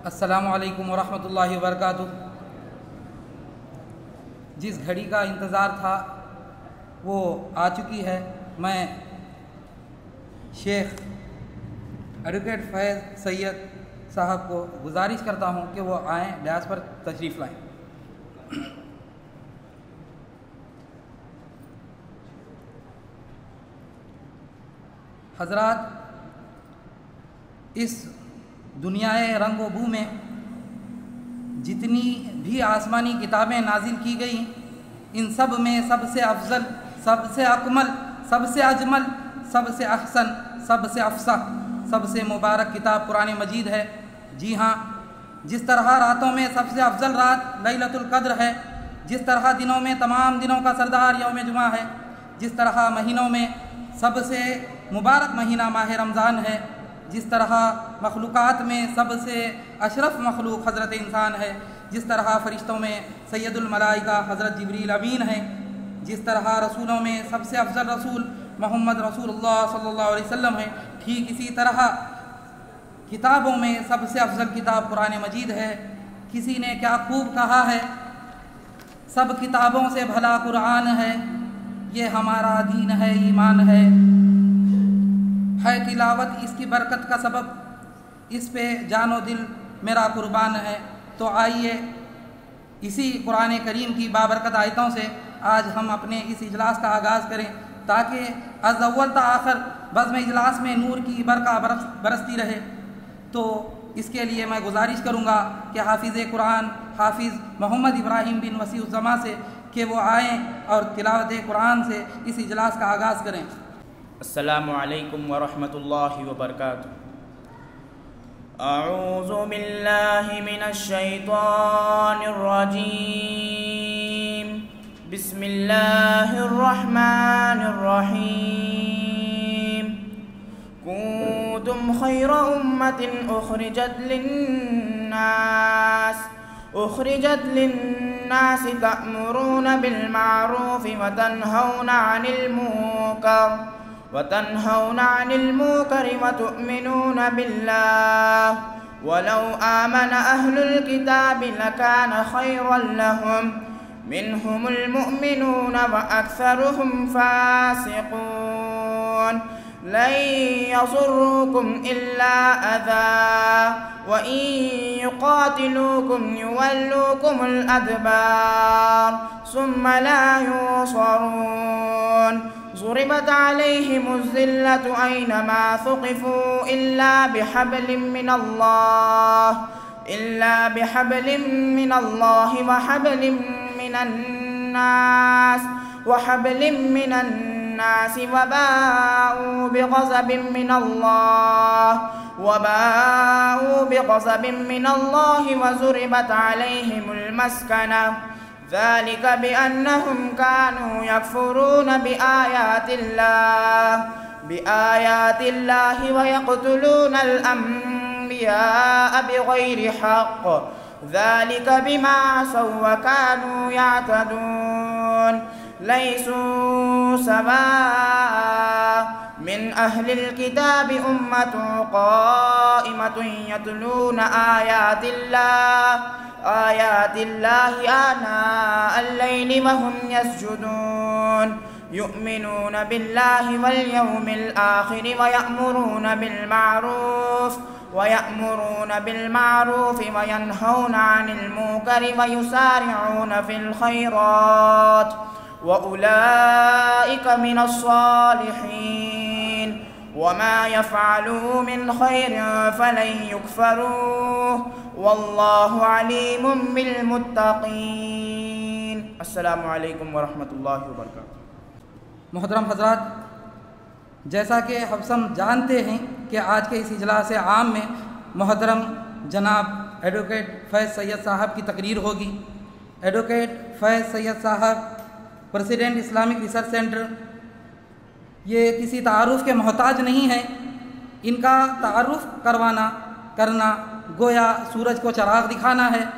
अस्सलामु अलैकुम वरहमतुल्लाहि वबरकातुह। जिस घड़ी का इंतज़ार था वो आ चुकी है। मैं शेख एडवोकेट फैज़ सैयद साहब को गुजारिश करता हूँ कि वो आएँ, ड्यास पर तशरीफ़ लाएँ। हज़रात, इस दुनियाए रंग व बू में जितनी भी आसमानी किताबें नाजिल की गई, इन सब में सबसे अफजल, सबसे अकमल, सबसे अजमल, सबसे अहसन, सबसे अफसह, सबसे मुबारक किताब कुरान मजीद है। जी हाँ, जिस तरह रातों में सबसे अफजल रात लैलतुल क़द्र है, जिस तरह दिनों में तमाम दिनों का सरदार यौम जुमा है, जिस तरह महीनों में सबसे मुबारक महीना माह रमज़ान है, जिस तरह मखलूक़ात में सबसे अशरफ मखलूक हज़रत इंसान है, जिस तरह फ़रिश्तों में सैयदुल मलाइका हज़रत जिब्रील अमीन है, जिस तरह रसूलों में सबसे अफजल रसूल मोहम्मद रसूलुल्लाह सल्लल्लाहु अलैहि वसल्लम है, ठीक इसी तरह किताबों में सबसे अफजल किताब कुरान मजीद है। किसी ने क्या खूब कहा है, सब किताबों से भला कुरान है, ये हमारा दीन है, ईमान है तिलावत इसकी बरकत का सबब, इस पे जानो दिल मेरा कुर्बान है। तो आइए इसी कुरान करीम की बाबरकत आयतों से आज हम अपने इस इजलास का आगाज़ करें, ताकि अज़ अव्वल ता आखिर बज़्म इजलास में नूर की बरका बरसती रहे। तो इसके लिए मैं गुजारिश करूँगा कि हाफिज़ कुरान हाफिज़ मोहम्मद इब्राहिम बिन वसीउज़्ज़मा से कि वो आएँ और तिलावत कुरान से इस इजलास का आगाज़ करें। अस्सलामु अलैकुम वरहमतुल्लाहि वबरकातुह। अऊज़ु बिल्लाहि मिनश शैतानिर रजीम। बिस्मिल्लाहिर रहमानिर रहीम। कुंतुम खैरा उम्मतिन उखरिजत लिन्नास तअमुरूना बिल मारूफि व तन्हौना अनिल मुनकरि व तु'मिनूना बिल्लाह वलौ आमना अहलुल किताबि लकान खैरन लहुम मिनहुमुल मुअमिनूना व अक्सरुहुम फासिकून। लन यज़ुर्रुकुम इल्ला अज़ा व इन युक़ातिलूकुम युवल्लूकुमुल अदबार सुम्मा ला युंसरून। ज़ुरिबत अलैहिमुज़ ज़िल्लतु ऐनमा सुक़िफ़ू इल्ला बिहब्लिम मिनल्लाहि व हब्लिम मिनन्नास व बाऊ बिग़ज़बिन मिनल्लाहि व ज़ुरिबत अलैहिमुल मस्कना ज़ालिक बिअन्नहुम कानू यकफ़ुरून बिआयातिल्लाहि व यक़्तुलूनल अंबियाअ बिग़ैरि हक़्क़ ज़ालिक बिमा असव व कानू यअतदून। लैसू सवाअ मिन अहलिल किताबि उम्मतुन क़ाइमतुन यतलूना आयातिल्लाहि आनाअल लैलि व हुम यस्जुदून। यु'मिनूना बिल्लाहि वल यौमिल आखिरि व यअमुरूना बिल मारूफि व यनहौना अनिल मुनकरि व युसारिऊना फिल खैरात व उलाइक मिनस सालिहीन। वमा यफ़अलू मिन खैरिन फलन युकफ़रूह वल्लाहु अलीमुम बिल मुत्तक़ीन। अस्सलामु अलैकुम वरहमतुल्लाहि वबरकातुह। मोहतरम हज़रात, जैसा कि हम सब जानते हैं कि आज के इस इजलास आम में मोहतरम जनाब एडवोकेट फैज़ सैयद साहब की तकरीर होगी। एडवोकेट फैज़ सैयद साहब प्रेसिडेंट इस्लामिक रिसर्च सेंटर, ये किसी तारुफ़ के मोहताज नहीं है। इनका तारुफ़ करना गोया सूरज को चराग दिखाना है।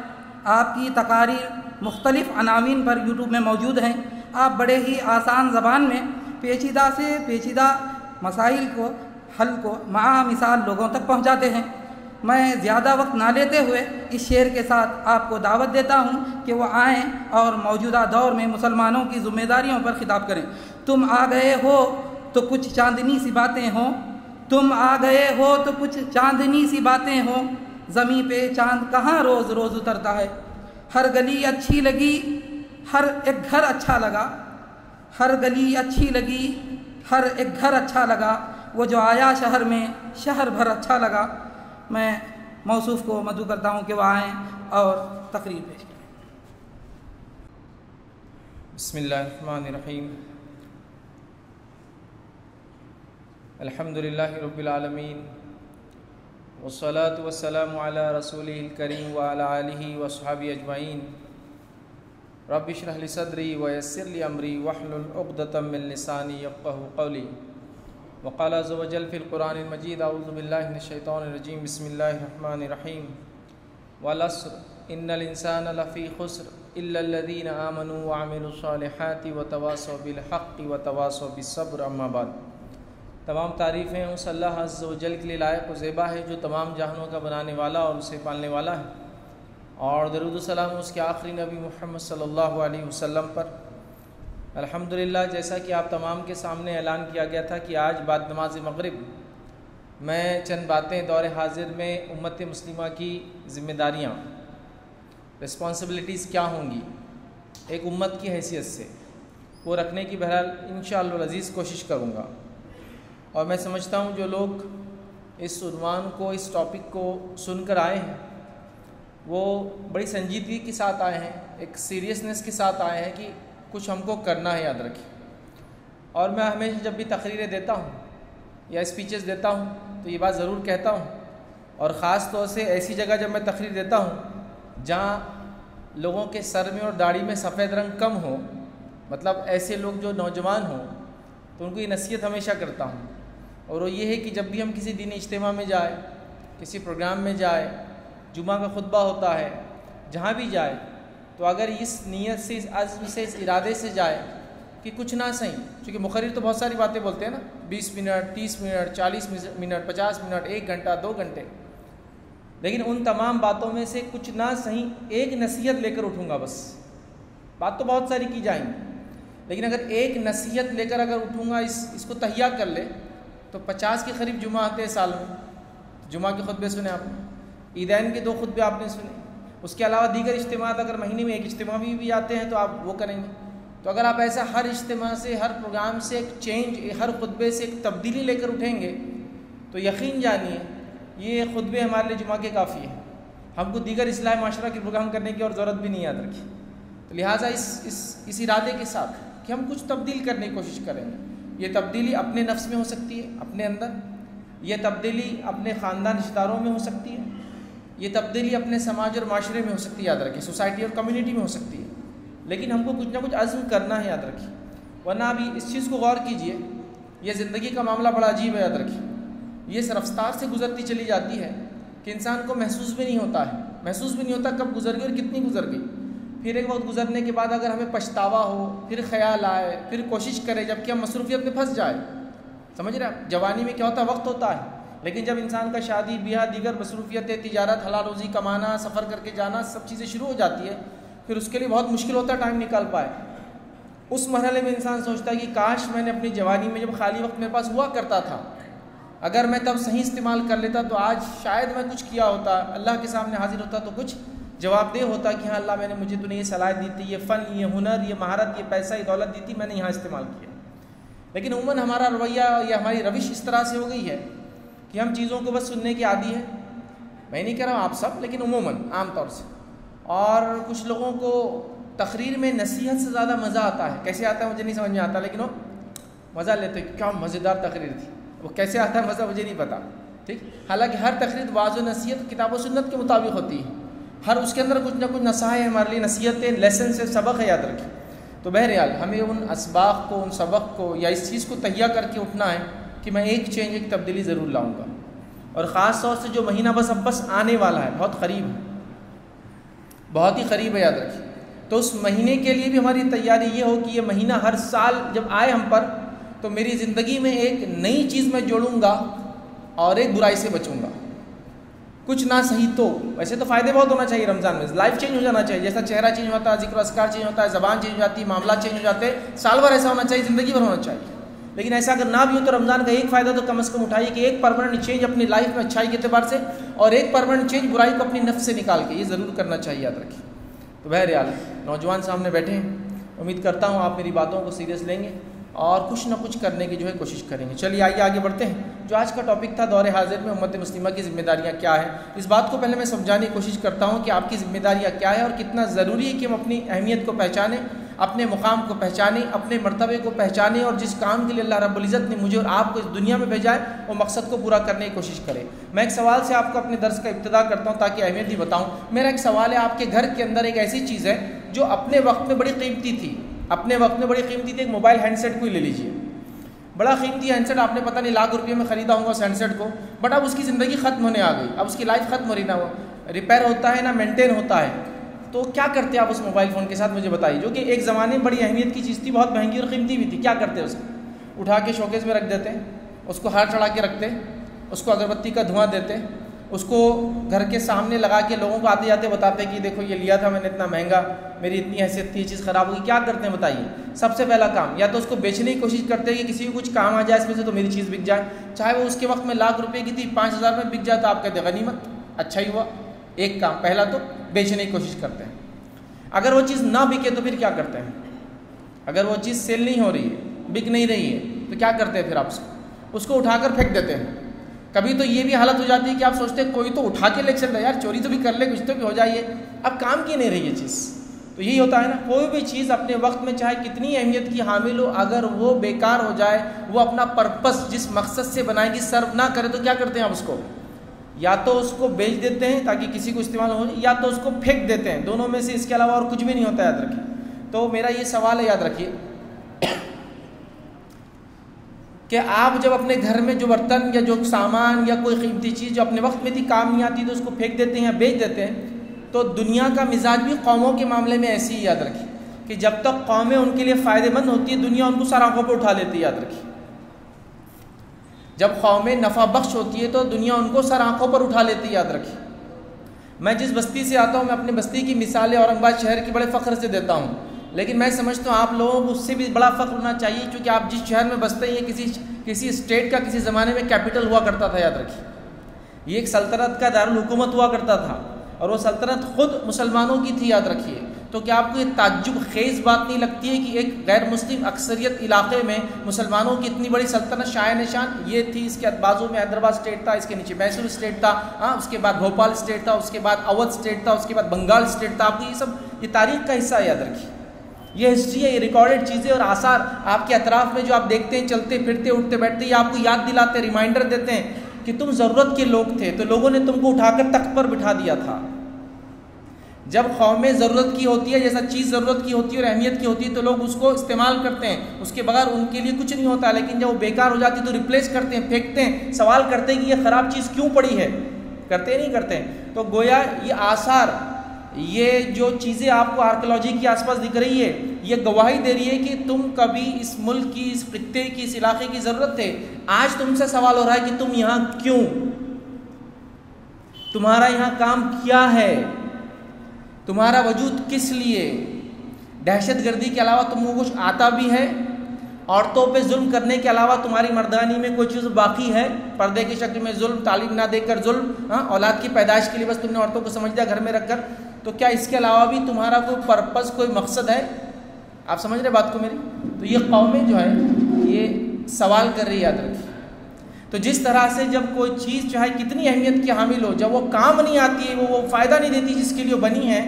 आपकी तकारीर मुख्तलिफ़ अनावीन पर यूट्यूब में मौजूद हैं। आप बड़े ही आसान ज़बान में पेचीदा से पेचीदा मसाइल को हल को मिसाल लोगों तक पहुंचाते हैं। मैं ज़्यादा वक्त ना लेते हुए इस शेर के साथ आपको दावत देता हूँ कि वो आएँ और मौजूदा दौर में मुसलमानों की ज़िम्मेदारियों पर खिताब करें। तुम आ गए हो तो कुछ चांदनी सी बातें हों, तुम आ गए हो तो कुछ चांदनी सी बातें हों, ज़मीं पे चांद कहाँ रोज़ रोज़ उतरता है। हर गली अच्छी लगी, हर एक घर अच्छा लगा, हर गली अच्छी लगी, हर एक घर अच्छा लगा, वो जो आया शहर में शहर भर अच्छा लगा। मैं मौसूफ़ को मदऊ करता हूँ कि वह आएँ और तकरीर पेश करें। बिस्मिल्लाहिर्रहमानिर्रहीम। अल्हम्दुलिल्लाहि रब्बिल आलमीन वस्सलातु वस्सलामु अला रसूलिहिल करीम व अला आलिहि व अस्हाबिहि अजमाइन। रब्बि इश्रह ली सदरी व यस्सिर ली अमरी वहलुल उक़दतम मिन लिसानी यफ़क़हू क़ौली। वक़ाल अज़्ज़ व जल्ल फ़िल क़ुरआनिल मजीद अऊज़ु बिल्लाहि मिनश शैतानिर रजीम बिस्मिल्लाहिर्रहमानिर्रहीम। वल अस्र इन्नल इंसाना लफ़ी ख़ुस्र इल्लल्लज़ीना आमनू व अमिलुस्सालिहाति व तवासौ बिल हक़्क़ि व तवासौ बिस्सब्र। अम्मा बाद। तमाम तारीफ़ें उस अल्लाह अज़्ज़ व जल्ल के लिए लायक व ज़ेबा है जो तमाम जहानों का बनाने वाला और उसे पालने वाला है, और दरूद व सलाम उसके आखिरी नबी मोहम्मद सल्लल्लाहु अलैहि वसल्लम पर। अल्हम्दुलिल्लाह, जैसा कि आप तमाम के सामने ऐलान किया गया था कि आज बाद नमाज मग़रिब मैं चंद बातें दौर हाजिर में उम्मत मुस्लिमा की ज़िम्मेदारियाँ, रिस्पॉन्सिबिलिटीज़ क्या होंगी एक उम्मत की हैसियत से, वो रखने की बहरहाल इंशाअल्लाह अज़ीज़ कोशिश करूँगा। और मैं समझता हूँ जो लोग इस उन्वान को, इस टॉपिक को सुनकर आए हैं वो बड़ी संजीदगी के साथ आए हैं, एक सीरियसनेस के साथ आए हैं कि कुछ हमको करना है, याद रखिए। और मैं हमेशा जब भी तकरीरें देता हूँ या स्पीचेस देता हूँ तो ये बात ज़रूर कहता हूँ, और ख़ास तौर से ऐसी जगह जब मैं तकरीर देता हूँ जहाँ लोगों के सर में और दाढ़ी में सफ़ेद रंग कम हो, मतलब ऐसे लोग जो नौजवान हों, तो उनको ये नसीहत हमेशा करता हूँ। और वो ये है कि जब भी हम किसी दीनी इज्तिमा में जाए, किसी प्रोग्राम में जाए, जुमा का खुतबा होता है, जहाँ भी जाए, तो अगर इस नीयत से, इस अज़्म से, इस इरादे से जाए कि कुछ ना सही, क्योंकि मुखर्रिर तो बहुत सारी बातें बोलते हैं ना, 20 मिनट, 30 मिनट, 40 मिनट, 50 मिनट, 1 घंटा, 2 घंटे, लेकिन उन तमाम बातों में से कुछ ना सही एक नसीहत लेकर उठूँगा बस। बात तो बहुत सारी की जाएंगी, लेकिन अगर एक नसीहत लेकर अगर उठूँगा, इसको तहिया कर ले, तो 50 के करीब जुमा आते हैं साल में। जुमा के खुतबे सुने आपने, ईदैन के 2 खुतबे आपने सुने, उसके अलावा दीगर इज्तिमात अगर महीने में एक इज्तिमा भी आते हैं तो आप वो करेंगे। तो अगर आप ऐसा हर इज्तिमा से, हर प्रोग्राम से एक चेंज, हर खुतबे से एक तब्दीली लेकर उठेंगे तो यकीन जानिए ये खुतबे हमारे लिए जुमा के काफ़ी है, हमको दीगर इस्लाह माशरा के प्रोग्राम करने की और ज़रूरत भी नहीं, याद रखिए। तो लिहाजा इस इरादे के साथ कि हम कुछ तब्दील करने की कोशिश करेंगे। ये तब्दीली अपने नफ्स में हो सकती है, अपने अंदर, ये तब्दीली अपने ख़ानदान रिश्तेदारों में हो सकती है, ये तब्दीली अपने समाज और माशरे में हो सकती है, याद रखिए, सोसाइटी और कम्युनिटी में हो सकती है। लेकिन हमको कुछ ना कुछ अज़्म करना है, याद रखिए, वरना अभी इस चीज़ को गौर कीजिए, ये ज़िंदगी का मामला बड़ा अजीब है, याद रखिए। ये इस रफ्तार से गुजरती चली जाती है कि इंसान को महसूस भी नहीं होता है, महसूस भी नहीं होता कब गुजर गई और कितनी गुजर गई। फिर एक वक्त गुजरने के बाद अगर हमें पछतावा हो, फिर ख्याल आए, फिर कोशिश करें, जबकि हम मसरूफियत में फंस जाए। समझ रहे हैं? जवानी में क्या होता है, वक्त होता है, लेकिन जब इंसान का शादी ब्याह, दीगर मसरूफियतें, तिजारत, हलाल रोज़ी कमाना, सफ़र करके जाना, सब चीज़ें शुरू हो जाती है, फिर उसके लिए बहुत मुश्किल होता है टाइम निकाल पाए। उस मरहले में इंसान सोचता है कि काश मैंने अपनी जवानी में जब खाली वक्त मेरे पास हुआ करता था, अगर मैं तब सही इस्तेमाल कर लेता तो आज शायद मैं कुछ किया होता, अल्लाह के सामने हाजिर होता तो कुछ जवाबदेह होता कि हाँ अल्लाह मैंने मुझे तूने ये सलाहियत दी थी, ये फ़न, ये हुनर, ये महारत, ये पैसा, ये दौलत दी थी, मैंने यहाँ इस्तेमाल किया। लेकिन उमूमन हमारा रवैया या हमारी रविश इस तरह से हो गई है कि हम चीज़ों को बस सुनने के आदी है। मैं नहीं कह रहा हूँ आप सब, लेकिन उमूमन आम तौर से। और कुछ लोगों को तकरीर में नसीहत से ज़्यादा मज़ा आता है। कैसे आता है मुझे नहीं समझ में आता, लेकिन वो मज़ा लेते हैं, क्या मज़ेदार तकरीर थी, वो कैसे आता है मज़ा मुझे नहीं पता, ठीक। हालांकि हर तकरीर वाज़ व नसीहत किताब व सुन्नत के मुताबिक होती है, हर उसके अंदर कुछ ना कुछ नसाहे हमारे लिए, नसीहतें, लेसन से सबक है, याद रखें। तो बहरहाल हमें उन असबाक को, उन सबक को या इस चीज़ को तहिया करके उठना है कि मैं एक चेंज, एक तब्दीली ज़रूर लाऊँगा। और ख़ास तौर से जो महीना बस आने वाला है, बहुत करीब है, बहुत ही करीब है, याद रखिए। तो उस महीने के लिए भी हमारी तैयारी ये हो कि ये महीना हर साल जब आए हम पर, तो मेरी ज़िंदगी में एक नई चीज़ मैं जोड़ूँगा और एक बुराई से बचूँगा। कुछ ना सही तो वैसे तो फ़ायदे बहुत होना चाहिए रमज़ान में, लाइफ चेंज हो जाना चाहिए, जैसा चेहरा चेंज होता है, जिक्र अस्कार चेंज होता है, ज़बान चेंज हो जाती है, मामला चेंज हो जाते हैं, साल भर ऐसा होना चाहिए, ज़िंदगी भर होना चाहिए। लेकिन ऐसा अगर ना भी हो तो रमज़ान का एक फ़ायदा तो कम से कम उठाइए कि एक परमानेंट चेंज अपनी लाइफ में अच्छाई के अतबार से, और एक परमानेंट चेंज बुराई को अपनी नफ्स से निकाल के, ये ज़रूर करना चाहिए, याद रखिए। तो बहरहाल नौजवान सामने बैठे हैं, उम्मीद करता हूँ आप मेरी बातों को सीरियस लेंगे और कुछ ना कुछ करने की जो है कोशिश करेंगे। चलिए आइए आगे बढ़ते हैं। जो आज का टॉपिक था दौरे हाजिर में उम्मत मुस्लिमा की ज़िम्मेदारियाँ क्या है, इस बात को पहले मैं समझाने की कोशिश करता हूँ कि आपकी ज़िम्मेदारियाँ क्या है और कितना ज़रूरी है कि हम अपनी अहमियत को पहचानें, अपने मुकाम को पहचानें, अपने मर्तबे को पहचानें, और जिस काम के लिए अल्लाह रब्बुल इज़्ज़त ने मुझे और आपको इस दुनिया में भेजा है वो मकसद को पूरा करने की कोशिश करें। मैं एक सवाल से आपको अपने दर्स का इब्तिदा करता हूँ ताकि अहमियत ही बताऊँ। मेरा एक सवाल है, आपके घर के अंदर एक ऐसी चीज़ है जो अपने वक्त में बड़ी कीमती थी, अपने वक्त में बड़ी कीमती थी, एक मोबाइल हैंडसेट को ही ले लीजिए, बड़ा कीमती हैंडसेट, आपने पता नहीं लाख रुपये में ख़रीदा होगा उस हैंडसेट को, बट अब उसकी ज़िंदगी ख़त्म होने आ गई, अब उसकी लाइफ ख़त्म हो रही, ना वो रिपेयर होता है ना मेंटेन होता है। तो क्या करते आप उस मोबाइल फ़ोन के साथ, मुझे बताइए, जो कि एक ज़माने में बड़ी अहमियत की चीज़ थी, बहुत महंगी और कीमती भी थी। क्या करते हैं उसको उठा के शोकेस में रख देते, उसको हार चढ़ा के रखते, उसको अगरबत्ती का धुआं देते, उसको घर के सामने लगा के लोगों को आते जाते बताते कि देखो ये लिया था मैंने इतना महंगा, मेरी इतनी हैसियत थी, ये चीज़ ख़राब होगी। क्या करते हैं बताइए? सबसे पहला काम या तो उसको बेचने की कोशिश करते हैं कि किसी को कुछ काम आ जाए इसमें से, तो मेरी चीज़ बिक जाए, चाहे वो उसके वक्त में लाख रुपए की थी, 5,000 में बिक जाए तो आप कहते हैं गनीमत, अच्छा ही हुआ। एक काम पहला तो बेचने की कोशिश करते हैं। अगर वो चीज़ ना बिके तो फिर क्या करते हैं? अगर वो चीज़ सेल नहीं हो रही है, बिक नहीं रही है, तो क्या करते हैं फिर आप उसको उठाकर फेंक देते हैं। कभी तो ये भी हालत हो जाती है कि आप सोचते हैं कोई तो उठा के ले चल रहा है, यार चोरी तो भी कर ले, कुछ तो भी हो जाइए, अब काम की नहीं रही ये चीज़। तो यही होता है ना, कोई भी चीज़ अपने वक्त में चाहे कितनी अहमियत की हामिल हो, अगर वो बेकार हो जाए, वो अपना पर्पस जिस मकसद से बनाएगी सर्व ना करे, तो क्या करते हैं आप उसको? या तो उसको बेच देते हैं ताकि किसी को इस्तेमाल हो, या तो उसको फेंक देते हैं। दोनों में से इसके अलावा और कुछ भी नहीं होता, याद रखिए। तो मेरा ये सवाल है, याद रखिए कि आप जब अपने घर में जो बर्तन या जो सामान या कोई कीमती चीज़ जो अपने वक्त में थी काम नहीं आती, तो उसको फेंक देते हैं या बेच देते हैं। तो दुनिया का मिजाज भी कौमों के मामले में ऐसी ही, याद रखिए, कि जब तक कौमें उनके लिए फ़ायदेमंद होती है, दुनिया उनको सर आंखों पर उठा लेती है, याद रखिए। जब कौमें नफ़ा बख्श होती है तो दुनिया उनको सर आंखों पर उठा लेती है, याद रखिए। मैं जिस बस्ती से आता हूँ, मैं अपनी बस्ती की मिसालें औरंगाबाद शहर की बड़े फ़ख्र से देता हूँ, लेकिन मैं समझता हूँ आप लोगों को उससे भी बड़ा फ़ख्र होना चाहिए, क्योंकि आप जिस शहर में बसते हैं ये किसी स्टेट का किसी ज़माने में कैपिटल हुआ करता था, याद रखिए। ये एक सल्तनत का दारुल हुकूमत हुआ करता था, और वो सल्तनत ख़ुद मुसलमानों की थी, याद रखिए। तो क्या आपको ये ताज्जुब खेज़ बात नहीं लगती है कि एक गैर मुस्लिम अक्सरियत इलाके में मुसलमानों की इतनी बड़ी सल्तनत शाय निशान ये थी? इसके बाजू में हैदराबाद स्टेट था, इसके नीचे मैसूर स्टेट था, हाँ, उसके बाद भोपाल स्टेट था, उसके बाद अवध स्टेट था, उसके बाद बंगाल स्टेट था। आपको ये सब ये तारीख़ का हिस्सा है, याद रखिए। ये हिस्ट्री है, ये रिकॉर्डेड चीज़ें और आसार आपके अतराफ़ में जो आप देखते हैं, चलते फिरते उठते बैठते, ये आपको याद दिलाते, रिमाइंडर देते हैं कि तुम ज़रूरत के लोग थे, तो लोगों ने तुमको उठाकर तख्त पर बिठा दिया था। जब कौमें ज़रूरत की होती है, जैसा चीज़ ज़रूरत की होती है और अहमियत की होती है, तो लोग उसको इस्तेमाल करते हैं, उसके बगैर उनके लिए कुछ नहीं होता। लेकिन जब वो बेकार हो जाती है तो रिप्लेस करते हैं, फेंकते हैं, सवाल करते हैं कि ये ख़राब चीज़ क्यों पड़ी है, करते नहीं करते हैं। तो गोया ये आसार, ये जो चीज़ें आपको आर्कियोलॉजी के आसपास दिख रही है, ये गवाही दे रही है कि तुम कभी इस मुल्क की, इस खित्ते की, इस इलाके की ज़रूरत थे। आज तुमसे सवाल हो रहा है कि तुम यहाँ क्यों, तुम्हारा यहाँ काम क्या है, तुम्हारा वजूद किस लिए? दहशतगर्दी के अलावा तुमको कुछ आता भी है? औरतों पे जुल्म करने के अलावा तुम्हारी मर्दानी में कोई चीज़ बाकी है? पर्दे की शक्ल में जुल्म, तालीम ना देकर जुल्म, हाँ, औलाद की पैदाइश के लिए बस तुमने औरतों को समझ दिया घर में रखकर। तो क्या इसके अलावा भी तुम्हारा कोई पर्पस, कोई मकसद है? आप समझ रहे बात को मेरी? तो ये कौमें जो है ये सवाल कर रही है, याद रखिए। तो जिस तरह से जब कोई चीज़ चाहे कितनी अहमियत की हामिल हो, जब वो काम नहीं आती है, वो फ़ायदा नहीं देती जिसके लिए बनी है,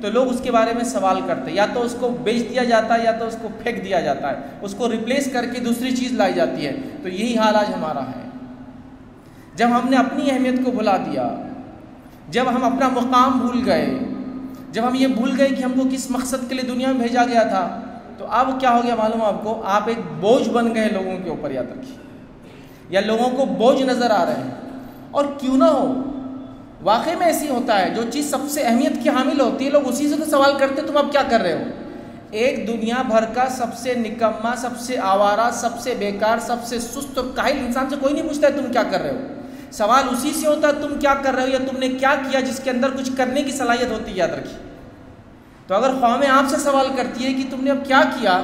तो लोग उसके बारे में सवाल करते हैं। या तो उसको बेच दिया जाता है, या तो उसको फेंक दिया जाता है, उसको रिप्लेस करके दूसरी चीज़ लाई जाती है। तो यही हाल आज हमारा है। जब हमने अपनी अहमियत को भुला दिया, जब हम अपना मुकाम भूल गए, जब हम ये भूल गए कि हमको किस मकसद के लिए दुनिया में भेजा गया था, तो अब क्या हो गया मालूम आपको? आप एक बोझ बन गए लोगों के ऊपर, याद रखिए, या लोगों को बोझ नज़र आ रहे हैं। और क्यों ना हो, वाकई में ऐसी होता है, जो चीज़ सबसे अहमियत की हामिल होती है, लोग उसी से तो सवाल करते तुम अब क्या कर रहे हो। एक दुनिया भर का सबसे निकम्मा, सबसे आवारा, सबसे बेकार, सबसे सुस्त और काहिल इंसान से कोई नहीं पूछता है तुम क्या कर रहे हो। सवाल उसी से होता है तुम क्या कर रहे हो या तुमने क्या किया, जिसके अंदर कुछ करने की सलाहियत होती है, याद रखिए। तो अगर कौमें आपसे सवाल करती है कि तुमने अब क्या किया,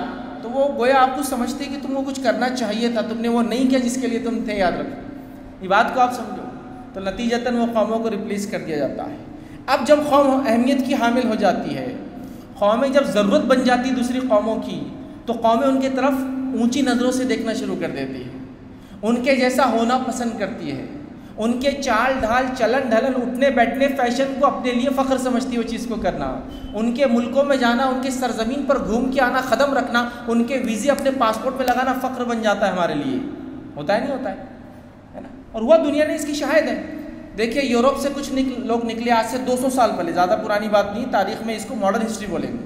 तो वो गोया आपको समझते हैं कि तुमको कुछ करना चाहिए था, तुमने वो नहीं किया जिसके लिए तुम थे, याद रखो। ये बात को आप समझो। तो नतीजतन वो कौमों को रिप्लेस कर दिया जाता है। अब जब कौम अहमियत की हामिल हो जाती है, कौमें जब ज़रूरत बन जाती है दूसरी कौमों की, तो कौमें उनके तरफ ऊंची नज़रों से देखना शुरू कर देती है, उनके जैसा होना पसंद करती है, उनके चाल ढाल चलन ढलन उठने बैठने फैशन को अपने लिए फ़ख्र समझती है वो चीज़ को करना, उनके मुल्कों में जाना, उनके सरजमीन पर घूम के आना, क़दम रखना, उनके वीज़े अपने पासपोर्ट में लगाना फ़ख्र बन जाता है हमारे लिए। होता है नहीं होता है ना? और हुआ दुनिया ने इसकी शाहिद है। देखिए यूरोप से कुछ लोग निकले आज से 200 साल पहले, ज़्यादा पुरानी बात नहीं, तारीख़ में इसको मॉडर्न हिस्ट्री बोलेंगे।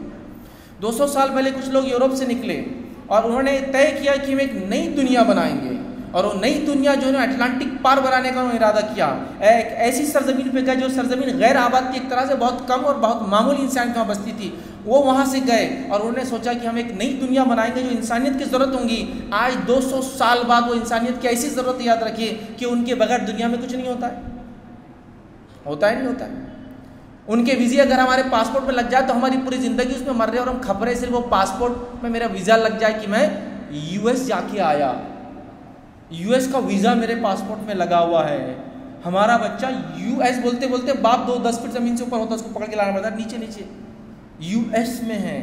200 साल पहले कुछ लोग यूरोप से निकले और उन्होंने तय किया कि हम एक नई दुनिया बनाएंगे, और वो नई दुनिया जो है अटलांटिक पार बनाने का उन्होंने इरादा किया। एक ऐसी सरजमीन पे गए जो सरजमीन गैर आबाद की, एक तरह से बहुत कम और बहुत मामूली इंसान की बस्ती थी, वो वहाँ से गए और उन्होंने सोचा कि हम एक नई दुनिया बनाएंगे जो इंसानियत की ज़रूरत होंगी। आज 200 साल बाद वो इंसानियत की ऐसी ज़रूरत याद रखिए कि उनके बगैर दुनिया में कुछ नहीं होता है। होता है नहीं होता है? उनके वीज़े अगर हमारे पासपोर्ट में लग जाए तो हमारी पूरी ज़िंदगी उसमें मर रहे और हम खबरें सिर्फ वो पासपोर्ट में मेरा वीज़ा लग जाए कि मैं US जाके आया, US का वीज़ा मेरे पासपोर्ट में लगा हुआ है। हमारा बच्चा US बोलते बोलते बाप 10 फीट ज़मीन से ऊपर होता है, उसको पकड़ के लाना पड़ता है, नीचे नीचे US में है।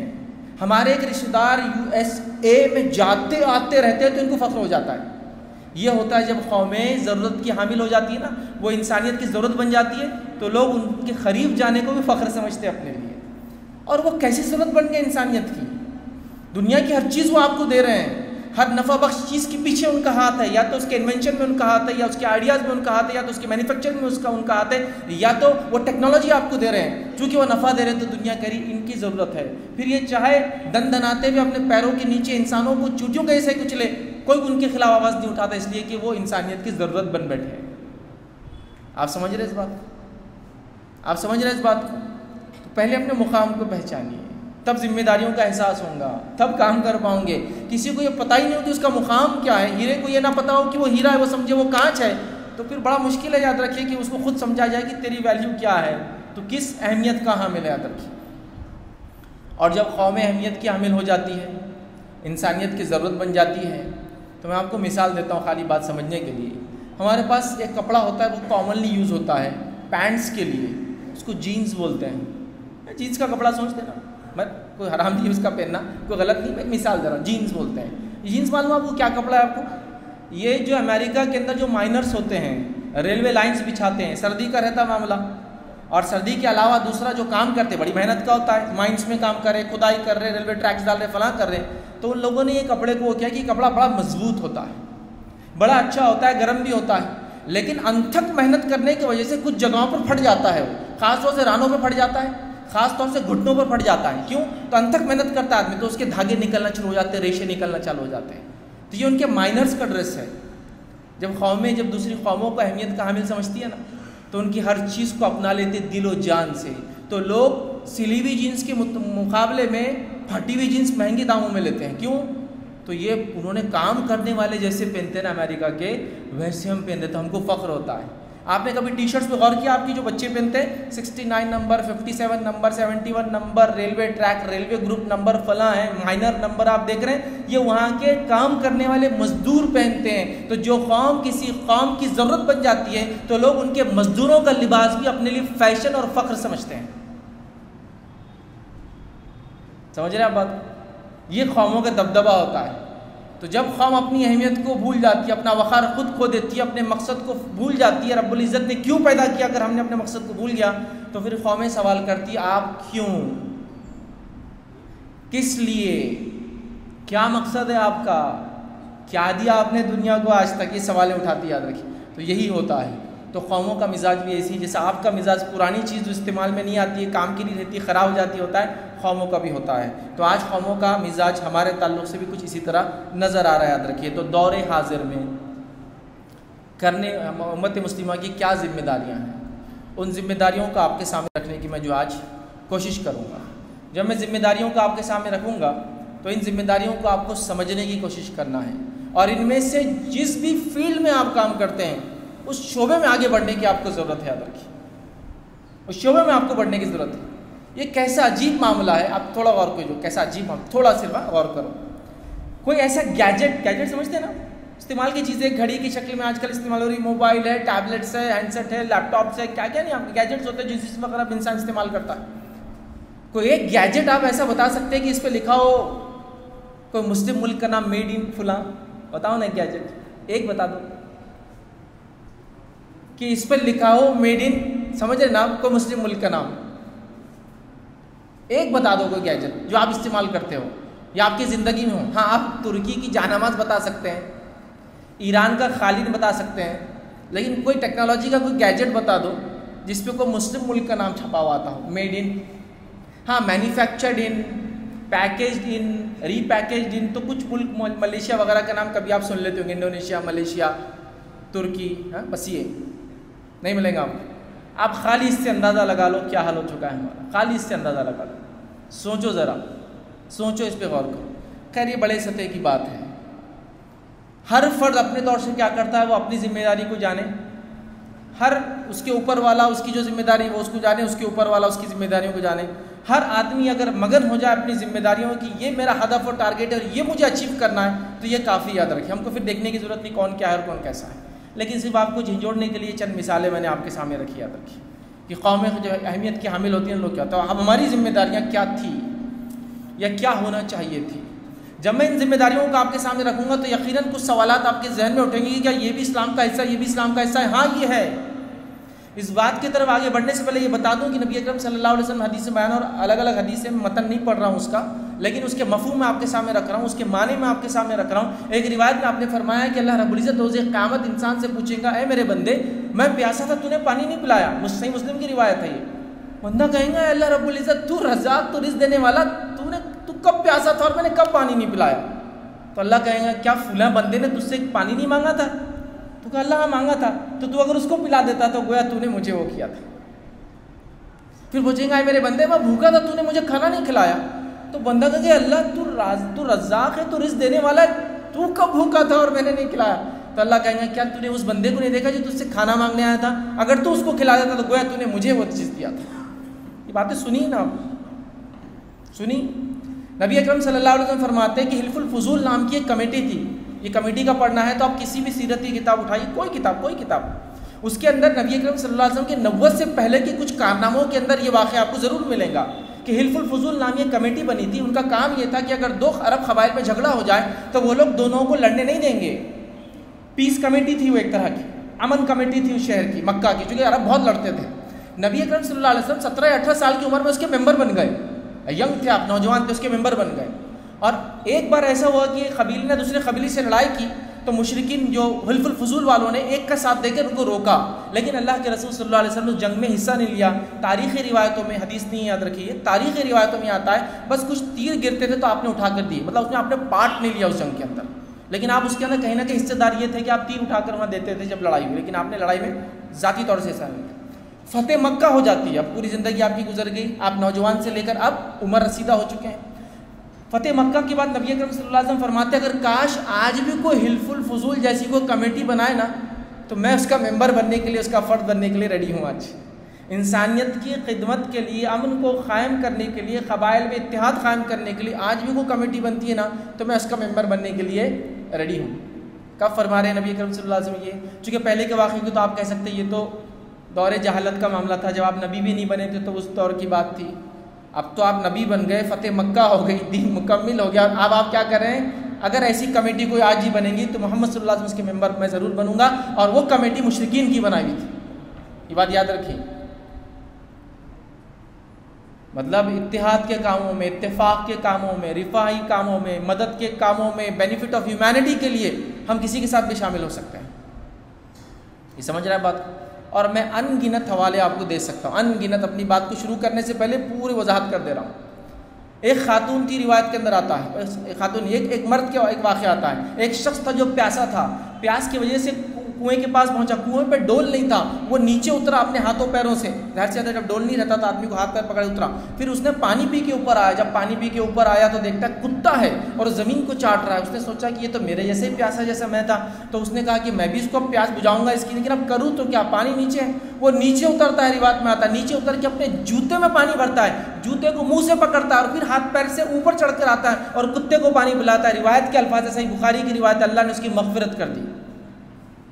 हमारे एक रिश्तेदार USA में जाते आते रहते हैं तो इनको फ़ख्र हो जाता है। ये होता है जब कौमें ज़रूरत की हामिल हो जाती है ना, वो इंसानियत की ज़रूरत बन जाती है, तो लोग उनके करीब जाने को भी फ़ख्र समझते हैं अपने लिए। और वो कैसी ज़रूरत बन गई इंसानियत की? दुनिया की हर चीज़ वो आपको दे रहे हैं, हर नफ़ा बख्श चीज़ के पीछे उनका हाथ है, या तो उसके इन्वेंशन में उनका हाथ है, या उसके आइडियाज़ में उनका हाथ है, या तो उसके मैन्युफैक्चरिंग में उनका हाथ है, या तो वो टेक्नोलॉजी आपको दे रहे हैं। चूँकि वो नफ़ा दे रहे हैं तो दुनिया करी इनकी ज़रूरत है। फिर ये चाहे दन दनाते हुए अपने पैरों के नीचे इंसानों को चूटियों के ऐसे कुचले, कोई उनके खिलाफ आवाज़ नहीं उठाता, इसलिए कि वो इंसानियत की ज़रूरत बन बैठे हैं। आप समझ रहे इस बात को? आप समझ रहे इस बात को? तो पहले अपने मुकाम को पहचानिए, तब जिम्मेदारियों का एहसास होगा, तब काम कर पाओगे। किसी को ये पता ही नहीं हो कि उसका मुकाम क्या है, हीरे को ये ना पता हो कि वो हीरा है, वो समझे वो कांच है, तो फिर बड़ा मुश्किल है। याद रखिए कि उसको खुद समझा जाए कि तेरी वैल्यू क्या है, तो किस अहमियत का हामिल है, याद रखिए। और जब कौमें अहमियत की हामिल हो जाती है, इंसानियत की ज़रूरत बन जाती है, तो मैं आपको मिसाल देता हूँ खाली बात समझने के लिए। हमारे पास एक कपड़ा होता है, वो कॉमनली यूज़ होता है पैंट्स के लिए, उसको जीन्स बोलते हैं। जीन्स का कपड़ा सोचते ना, मैं कोई हराम नहीं उसका पहनना, कोई गलत नहीं, मैं मिसाल दे रहा हूँ। जीन्स बोलते हैं। जीन्स मालूम आपको क्या कपड़ा है आपको? ये जो अमेरिका के अंदर जो माइनर्स होते हैं, रेलवे लाइन्स बिछाते हैं, सर्दी का रहता मामला, और सर्दी के अलावा दूसरा जो काम करते बड़ी मेहनत का होता है, माइंस में काम कर रहे, खुदाई कर रहे, रेलवे ट्रैक्स डाल रहे, फलां कर रहे, तो उन लोगों ने ये कपड़े को क्या कि कपड़ा बड़ा मजबूत होता है, बड़ा अच्छा होता है, गर्म भी होता है, लेकिन अनथक मेहनत करने की वजह से कुछ जगहों पर फट जाता है। वो खासतौर से रानों पर फट जाता है, खासतौर से घुटनों पर फट जाता है। क्यों? तो अनथक मेहनत करता है आदमी, तो उसके धागे निकलना शुरू हो जाते हैं, रेशे निकलना चालू हो जाते हैं। तो ये उनके माइनर्स का ड्रेस है। जब कौमें जब दूसरी कौमों को अहमियत का हामिल समझती है ना, तो उनकी हर चीज़ को अपना लेते दिलो जान से। तो लोग सिली हुई जीन्स के मुकाबले में फटी हुई जीन्स महंगे दामों में लेते हैं। क्यों? तो ये उन्होंने काम करने वाले जैसे पहनते हैं ना अमेरिका के, वैसे हम पहनते, तो हमको फ़ख्र होता है। आपने कभी टी शर्ट्स पे गौर किया? आपकी जो बच्चे पहनते हैं 69 number, 57 number, 71 number, railway track, railway group number फला है, माइनर नंबर आप देख रहे हैं, ये वहाँ के काम करने वाले मजदूर पहनते हैं। तो जो कौम किसी कौम की ज़रूरत बन जाती है, तो लोग उनके मजदूरों का लिबास भी अपने लिए फैशन और फ़ख्र समझते हैं। समझ रहे हैं आप बात? ये कौमों का दबदबा होता है। तो जब कौम अपनी अहमियत को भूल जाती है, अपना वक़ार खुद खो देती है, अपने मकसद को भूल जाती है, रब्बुल इज़्ज़त ने क्यों पैदा किया, अगर हमने अपने मकसद को भूल गया, तो फिर कौमें सवाल करती है, आप क्यों, किस लिए, क्या मकसद है आपका, क्या दिया आपने दुनिया को आज तक, ये सवालें उठाती, याद रखिए। तो यही होता है। तो कौमों का मिजाज भी ऐसी, जैसे आपका मिजाज पुरानी चीज़ जो इस्तेमाल में नहीं आती है, काम की नहीं रहती, ख़राब हो जाती होता है, कौमों का भी होता है। तो आज कौमों का मिजाज हमारे ताल्लुक़ से भी कुछ इसी तरह नज़र आ रहा है, याद रखिए। तो दौरे हाजिर में करने उम्मत मुस्लिमा की क्या ज़िम्मेदारियाँ हैं, उन ज़िम्मेदारियों को आपके सामने रखने की मैं जो आज कोशिश करूँगा। जब मैं ज़िम्मेदारियों को आपके सामने रखूँगा, तो इन ज़िम्मेदारियों को आपको समझने की कोशिश करना है, और इनमें से जिस भी फील्ड में आप काम करते हैं उस शोबे में आगे बढ़ने की आपको ज़रूरत है, याद रखिए, उस शोबे में आपको बढ़ने की ज़रूरत है। ये कैसा अजीब मामला है, आप थोड़ा गौर करो, कैसा अजीब मामला, थोड़ा सिर्फ गौर करो। कोई ऐसा गैजेट समझते हैं ना, इस्तेमाल की चीज़ें घड़ी की शक्ल में आजकल इस्तेमाल हो रही, मोबाइल है, टैबलेट्स है, हैंडसेट है, लैपटॉप्स है, क्या क्या नहीं आप गैजेट्स होते हैं जिस वगैरह इंसान इस्तेमाल करता है। कोई एक गैजेट आप ऐसा बता सकते हैं कि इस पर लिखा हो कोई मुस्लिम मुल्क का नाम मेड इन फुला, बताओ ना गैजेट एक बता दो कि इस पर लिखा हो मेड इन, समझ रहे ना, कोई मुस्लिम मुल्क का नाम एक बता दो, कोई गैजेट जो आप इस्तेमाल करते हो या आपकी ज़िंदगी में हो। हाँ, आप तुर्की की जहानामाज बता सकते हैं, ईरान का खालिद बता सकते हैं, लेकिन कोई टेक्नोलॉजी का कोई गैजेट बता दो जिस पे कोई मुस्लिम मुल्क का नाम छपा हुआ आता हो, मेड इन। हाँ, manufactured in, packaged in, repackaged इन, तो कुछ मुल्क मलेशिया वगैरह का नाम कभी आप सुन लेते होंगे, इंडोनेशिया, मलेशिया, तुर्की, हाँ बस ये नहीं मिलेगा आपको। आप खाली इससे अंदाज़ा लगा लो क्या हाल हो चुका है हमारा, खाली इससे अंदाज़ा लगा लो, सोचो ज़रा, सोचो, इस पर गौर करो। खैर ये बड़े सतह की बात है। हर फर्द अपने तौर से क्या करता है, वो अपनी जिम्मेदारी को जाने, हर उसके ऊपर वाला उसकी जो जिम्मेदारी वो उसको जाने, उसके ऊपर वाला उसकी जिम्मेदारियों को जाने। हर आदमी अगर मगन हो जाए अपनी जिम्मेदारियों की, ये मेरा हदफ और टारगेट है और ये मुझे अचीव करना है, तो ये काफ़ी याद रखिए। हमको फिर देखने की ज़रूरत नहीं कौन क्या है और कौन कैसा है, लेकिन सिर्फ आपको झिझोड़ने के लिए चंद मिसालें मैंने आपके सामने रखी, याद रखी कि कौमें जो अहमियत की हामिल होती हैं लोग क्या होता है, अब हमारी जिम्मेदारियाँ क्या थी या क्या होना चाहिए थी। जब मैं इन जिम्मेदारियों को आपके सामने रखूँगा तो यकीनन कुछ सवालात आपके जहन में उठेंगे कि क्या ये भी इस्लाम का हिस्सा है, ये भी इस्लाम का हिस्सा है। हाँ ये है। इस बात की तरफ आगे बढ़ने से पहले ये बता दूं कि नबी अकरम सल्लल्लाहु अलैहि वसल्लम हदीस बयान और अलग अलग हदीसें मतन नहीं पढ़ रहा हूँ उसका, लेकिन उसके मफहूम में आपके सामने रख रहा हूँ, उसके माने में आपके सामने रख रहा हूँ। एक रिवायत में आपने फरमाया कि अल्लाह रब्बुल इज़्ज़त रोज़े क़यामत इंसान से पूछेगा, ए मेरे बंदे मैं प्यासा था तूने पानी नहीं पिलाया। सही मुस्लिम की रिवायत है ये। बंदा कहेगा अल्लाह रब्बुल इज़्ज़त तू रज़ाक़, तू रिज़्क़ देने वाला, तू कब प्यासा था और मैंने कब पानी नहीं पिलाया। तो अल्लाह कहेगा क्या फुला बंदे ने तुझसे पानी नहीं मांगा था? तो कहा अल्लाह मांगा था, तो तू अगर उसको पिला देता तो गोया तूने मुझे वो किया था। फिर पूछेगा मेरे बंदे मैं भूखा था तूने मुझे खाना नहीं खिलाया। तो बंदा कहेगा अल्लाह तू रज़्ज़ाक़ है, तू रिज़्क़ देने वाला है, तू कब भूखा था और मैंने नहीं खिलाया। तो अल्लाह कहेगा क्या तूने उस बंदे को नहीं देखा जो तुझसे खाना मांगने आया था? अगर तू उसको खिला देता तो गोया तूने मुझे वो चीज़ दिया था। ये बातें सुनी ना आप, सुनी। नबी अकरम सल्लल्लाहु अलैहि वसल्लम फरमाते हैं कि हिल्फुल फुज़ूल नाम की एक कमेटी थी। ये कमेटी का पढ़ना है तो आप किसी भी सीरत की किताब उठाइए, कोई किताब, उसके अंदर नबी अकरम सल्लल्लाहु अलैहि वसल्लम के नबुव्वत से पहले के कुछ कारनामों के अंदर ये वाक़या आपको ज़रूर मिलेगा कि हिल्फुल फुज़ूल नाम की कमेटी बनी थी। उनका काम ये था कि अगर दो अरब क़बाइल में झगड़ा हो जाए तो वो लोग दोनों को लड़ने नहीं देंगे। पीस कमेटी थी वो, एक तरह की अमन कमेटी थी उस शहर की, मक्का की, क्योंकि अरब बहुत लड़ते थे। नबी अकरम सल्लल्लाहु अलैहि वसल्लम 17 या 18 साल की उम्र में उसके मेंबर बन गए। यंग थे आप, नौजवान थे, उसके मेंबर बन गए। और एक बार ऐसा हुआ कि कबीले ने दूसरे कबीले से लड़ाई की तो मुशरिकीन जो हिल्फुल फुज़ूल वालों ने एक का साथ देकर उनको रोका, लेकिन अल्लाह के रसूल सल्लल्लाहु अलैहि वसल्लम उस जंग में हिस्सा नहीं लिया। तारीख़ी रिवायतों में, हदीस नहीं याद रखिए, तारीख़ी रिवायतों में आता है बस कुछ तीर गिरते थे तो आपने उठा कर दिए, मतलब उसने आपने पार्ट नहीं लिया उस जंग के अंदर, लेकिन आप उसके अंदर कहीं ना कहीं हिस्सेदार ये थे कि आप तीर उठाकर वहाँ देते थे जब लड़ाई हुई, लेकिन आपने लड़ाई में ज़ाती तौर से हिस्सा नहीं लिया। फ़तेह मक्का हो जाती है, अब पूरी ज़िंदगी आपकी गुजर गई, आप नौजवान से लेकर अब उम्र रसीदा हो चुके हैं। फ़तेह मक्का के बाद नबी अकरम सल्लल्लाहु अलैहि वसल्लम फरमाते अगर काश आज भी कोई हिल्फुल फुज़ूल जैसी कोई कमेटी बनाए ना तो मैं उसका मेंबर बनने के लिए, उसका फ़र्द बनने के लिए रेडी हूँ। आज इंसानियत की खिदमत के लिए, अमन को क़ायम करने के लिए, क़बाइल में इत्तेहाद क़ायम करने के लिए आज भी कोई कमेटी बनती है ना तो मैं उसका मेंबर बनने के लिए रेडी हूँ। कब फरमा रहे हैं नबी अकरम सल्लल्लाहु अलैहि वसल्लम ये? चूँकि पहले के वाक़े की तो आप कह सकते हैं ये तो दौरे जहालत का मामला था, जब आप नबी भी नहीं बने थे तो उस दौर की बात थी। अब तो आप नबी बन गए, फ़तेह मक्का हो गई, दीन मुकम्मिल हो गया। अब आप क्या कर रहे हैं? अगर ऐसी कमेटी कोई आज ही बनेगी तो मोहम्मद सल्लल्लाहु अलैहि वसल्लम के मेंबर मैं ज़रूर बनूंगा, और वो कमेटी मुशरिकीन की बनाई हुई थी। ये बात याद रखिए। मतलब इत्तेहाद के कामों में, इत्तेफाक के कामों में, रिफाही कामों में, मदद के कामों में, बेनिफिट ऑफ ह्यूमैनिटी के लिए हम किसी के साथ भी शामिल हो सकते हैं। ये समझ रहे हैं बात? और मैं अनगिनत हवाले आपको दे सकता हूँ, अनगिनत। अपनी बात को शुरू करने से पहले पूरी वजाहत कर दे रहा हूँ। एक खातून की रिवायत के अंदर आता है, एक खातून, एक मर्द का एक वाक़या आता है। एक शख्स था जो प्यासा था, प्यास की वजह से कुएं के पास पहुंचा, कुएं पे डोल नहीं था, वो नीचे उतरा अपने हाथों पैरों से। ज़ाहिर सी बात है जब डोल नहीं रहता तो आदमी को हाथ पैर पकड़े उतरा। फिर उसने पानी पी के ऊपर आया, जब पानी पी के ऊपर आया तो देखता कुत्ता है और ज़मीन को चाट रहा है। उसने सोचा कि ये तो मेरे जैसे ही प्यासा जैसा मैं था, तो उसने कहा कि मैं भी इसको प्यास बुझाऊंगा इसकी, लेकिन अब करूँ तो क्या, पानी नीचे है। वो नीचे उतरता है, रिवायत में आता है नीचे उतर के अपने जूते में पानी भरता है, जूते को मुंह से पकड़ता है और फिर हाथ पैर से ऊपर चढ़कर आता है और कुत्ते को पानी पिलाता है। रिवायत के अल्फाज है, सही बुखारी की रिवायत, अल्लाह ने उसकी मग़फ़िरत कर दी,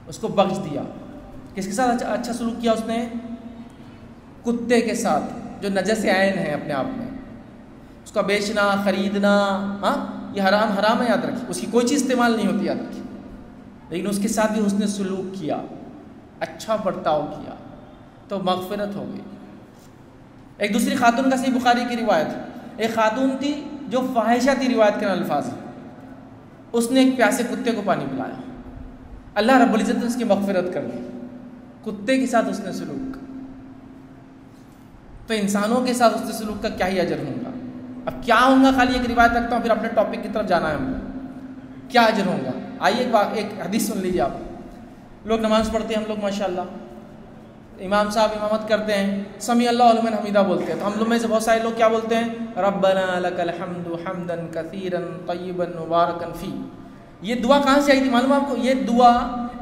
उसको बख्श दिया। किसके साथ अच्छा सलूक किया उसने? कुत्ते के साथ, जो नजस ऐन है अपने आप में। उसका बेचना, खरीदना, हाँ ये हराम है, याद रखिए। उसकी कोई चीज़ इस्तेमाल नहीं होती, याद रखिए। लेकिन उसके साथ भी उसने सलूक किया, अच्छा बर्ताव किया, तो मग़फ़िरत हो गई। एक दूसरी खातून का सही बुखारी की रिवायत है, एक खातून थी जो फ़ाहिशा थी, रिवायत के अल्फाज, उसने एक प्यासे कुत्ते को पानी पिलाया, अल्लाह रब्बुल इज़्ज़त ने उसकी मग़फ़िरत कर दी। कुत्ते के साथ उसने सलूक, तो इंसानों के साथ उसने सलूक का क्या ही अजर होगा। अब क्या होगा, खाली एक रिवायत रखता हूँ, फिर अपने टॉपिक की तरफ जाना है हमको। क्या अजर होगा? आइए एक हदीस सुन लीजिए आप। लोग नमाज़ पढ़ते हैं, हम लोग माशाल्लाह, इमाम साहब इमामत करते हैं, समी अल्लाहु लिमन हमीदा बोलते हैं, तो हम लोग में से बहुत सारे लोग क्या बोलते हैं? रब्बना लकल हम्दु हम्दन कसीरन तय्यिबन मुबारकन फी। ये दुआ कहाँ से आई थी मालूम आपको? ये दुआ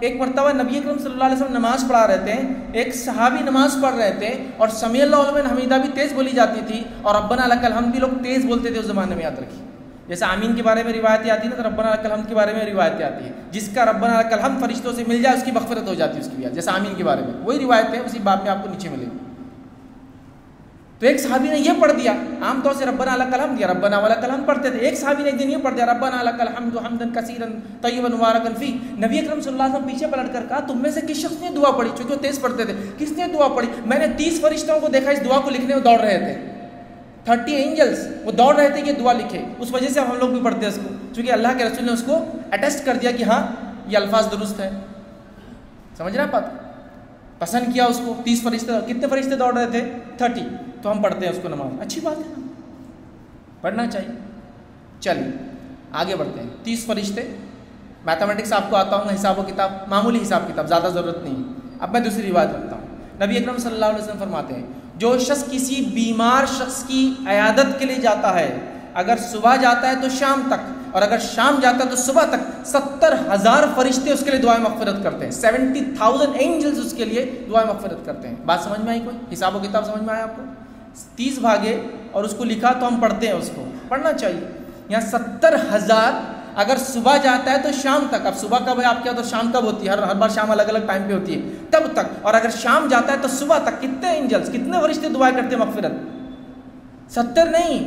एक मरतबा नबी अकरम सल्लल्लाहु अलैहि वसल्लम नमाज़ पढ़ा रहे थे, एक सहाबी नमाज़ पढ़ रहे थे और समी अल्लाहु लिमन हमीदा भी तेज़ बोली जाती थी और रब्बना लकल हम्द भी लोग तेज़ बोलते थे उस ज़माने में, याद रखिए। जैसे आमीन के बारे में रिवायतें आती है ना, तो रब्बना लकल हम्द के बारे में रिवायतें आती है। जिसका रब्बना लकल हम्द फरिश्तों से मिल जाए उसकी मग़फ़िरत हो जाती है उसकी भी, जैसे आमीन के बारे में वही रिवायत है, उसी बाब में आपको नीचे मिलेगी। तो एक सहाबी ने ये पढ़ दिया, आमतौर से रब्बना लकल हम्द या रब्बना वलकल हम्द पढ़ते थे, एक सहाबी ने एक दिन ये पढ़ दिया रब्बना लकल हम्दु हम्दन कसीरन तय्यिबन मुबारकन फी। नबी अकरम सल्लल्लाहु अलैहि वसल्लम पीछे पलट कर कहा, तुम में से किस शख्स ने दुआ पढ़ी? चूंकि वो तेज पढ़ते थे, किसने दुआ पढ़ी? मैंने 30 फरिश्तों को देखा इस दुआ को लिखने में दौड़ रहे थे, 30 एंजल्स वो दौड़ रहे थे कि दुआ लिखे। उस वजह से हम लोग भी पढ़ते हैं उसको, क्योंकि अल्लाह के रसूल ने उसको अटेस्ट कर दिया कि हाँ ये अल्फाज दुरुस्त है। समझ रहे आप? पसंद किया उसको। 30 फरिश्ते, कितने फरिश्ते दौड़ रहे थे? 30, तो हम पढ़ते हैं उसको नमाज। अच्छी बात है ना, पढ़ना चाहिए। चलिए आगे बढ़ते हैं। 30 फरिश्ते, मैथमेटिक्स आपको आता होगा, हिसाब किताब, मामूली हिसाब किताब, ज़्यादा ज़रूरत नहीं। अब मैं दूसरी बात रखता हूँ। नबी अकरम सल्लल्लाहु अलैहि वसल्लम फरमाते हैं, जो शख्स किसी बीमार शख्स की इयादत के लिए जाता है, अगर सुबह जाता है तो शाम तक, और अगर शाम जाता है तो सुबह तक, 70,000 फरिश्ते उसके लिए दुआएं मग़फ़िरत करते हैं। 70,000 एंजल्स उसके लिए दुआएं मग़फ़िरत करते हैं। बात समझ में आई? कोई हिसाब किताब समझ में आया आपको? 30 भागे और उसको लिखा तो हम पढ़ते हैं, उसको पढ़ना चाहिए। यहाँ 70,000 अगर सुबह जाता है तो शाम तक, अब सुबह कब है आपके यहाँ, तो शाम कब होती है? हर बार शाम अलग अलग टाइम पे होती है, तब तक। और अगर शाम जाता है तो सुबह तक कितने एंजल्स, कितने फरिश्ते दुआएं करते हैं मग़फ़िरत? 70 नहीं,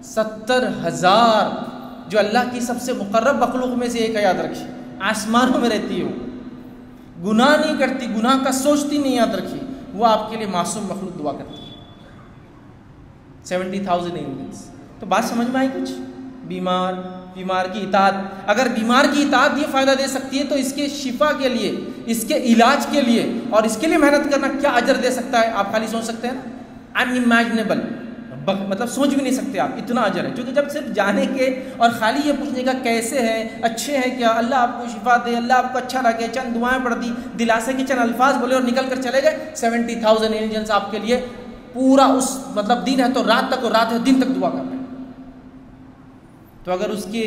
70,000, जो अल्लाह की सबसे मुक़र्रब मखलूक में से एक है, याद रखिए। आसमानों में रहती हो, गुनाह नहीं करती, गुनाह का सोचती नहीं, याद रखिए। वो आपके लिए मासूम मखलूक दुआ करती है। 70,000 एंजल्स। तो बात समझ में आई कुछ? बीमार की इताअत, अगर बीमार की इताअत ये फ़ायदा दे सकती है तो इसके शिफा के लिए, इसके इलाज के लिए और इसके लिए मेहनत करना क्या अजर दे सकता है, आप खाली सोच सकते हैं ना। अनइमेजिनेबल, मतलब सोच भी नहीं सकते आप, इतना अजर है। क्योंकि जब सिर्फ जाने के और खाली ये पूछने का कैसे हैं, अच्छे हैं क्या, अल्लाह आपको शिफा दे, अल्लाह आपको अच्छा रखे, चंद दुआएं पढ़ दी, दिलासे के चंद अल्फाज बोले और निकल कर चले गए, 70,000 एंजल्स आपके लिए पूरा उस मतलब दिन है तो रात तक और रात है दिन तक दुआ कर रहे हैं। तो अगर उसके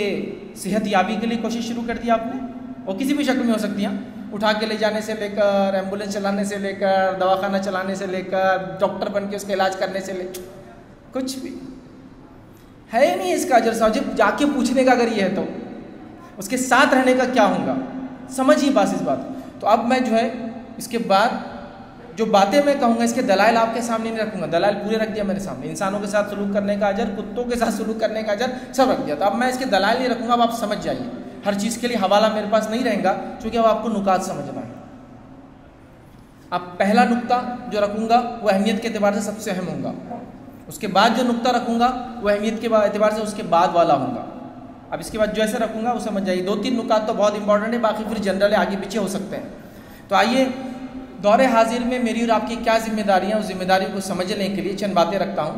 सेहत याबी के लिए कोशिश शुरू कर दी आपने, और किसी भी शक्ल में हो सकती है, उठा के ले जाने से लेकर, एम्बुलेंस चलाने से लेकर, दवाखाना चलाने से लेकर, डॉक्टर बन के उसका इलाज करने से लेकर, कुछ भी है ही नहीं इसका अजर साजिब। जाके पूछने का अगर ये है तो उसके साथ रहने का क्या होगा, समझिए बस इस बात। तो अब मैं जो है इसके बाद जो बातें मैं कहूँगा इसके दलाइल आपके सामने नहीं रखूँगा, दलाइल पूरे रख दिया मैंने सामने। इंसानों के साथ सलूक करने का अजर, कुत्तों के साथ सलूक करने का अजर सब रख दिया। तो अब मैं इसके दलाइल नहीं रखूँगा, अब आप समझ जाइए। हर चीज़ के लिए हवाला मेरे पास नहीं रहेगा, क्योंकि अब आपको नुकात समझना है। अब पहला नुक्ता जो रखूँगा वो अहमियत के एतबार से सबसे अहम होगा, उसके बाद जो नुक्ता रखूँगा वो अहमियत के एतबार से उसके बाद वाला होगा। अब इसके बाद जो ऐसे रखूँगा वो समझ जाइए। 2-3 नुकात तो बहुत इंपॉर्टेंट है, बाकी फिर जनरल आगे पीछे हो सकते हैं। तो आइए दौरे हाजिर में मेरी और आपकी क्या जिम्मेदारियाँ, उस जिम्मेदारी को समझने के लिए चंद बातें रखता हूँ।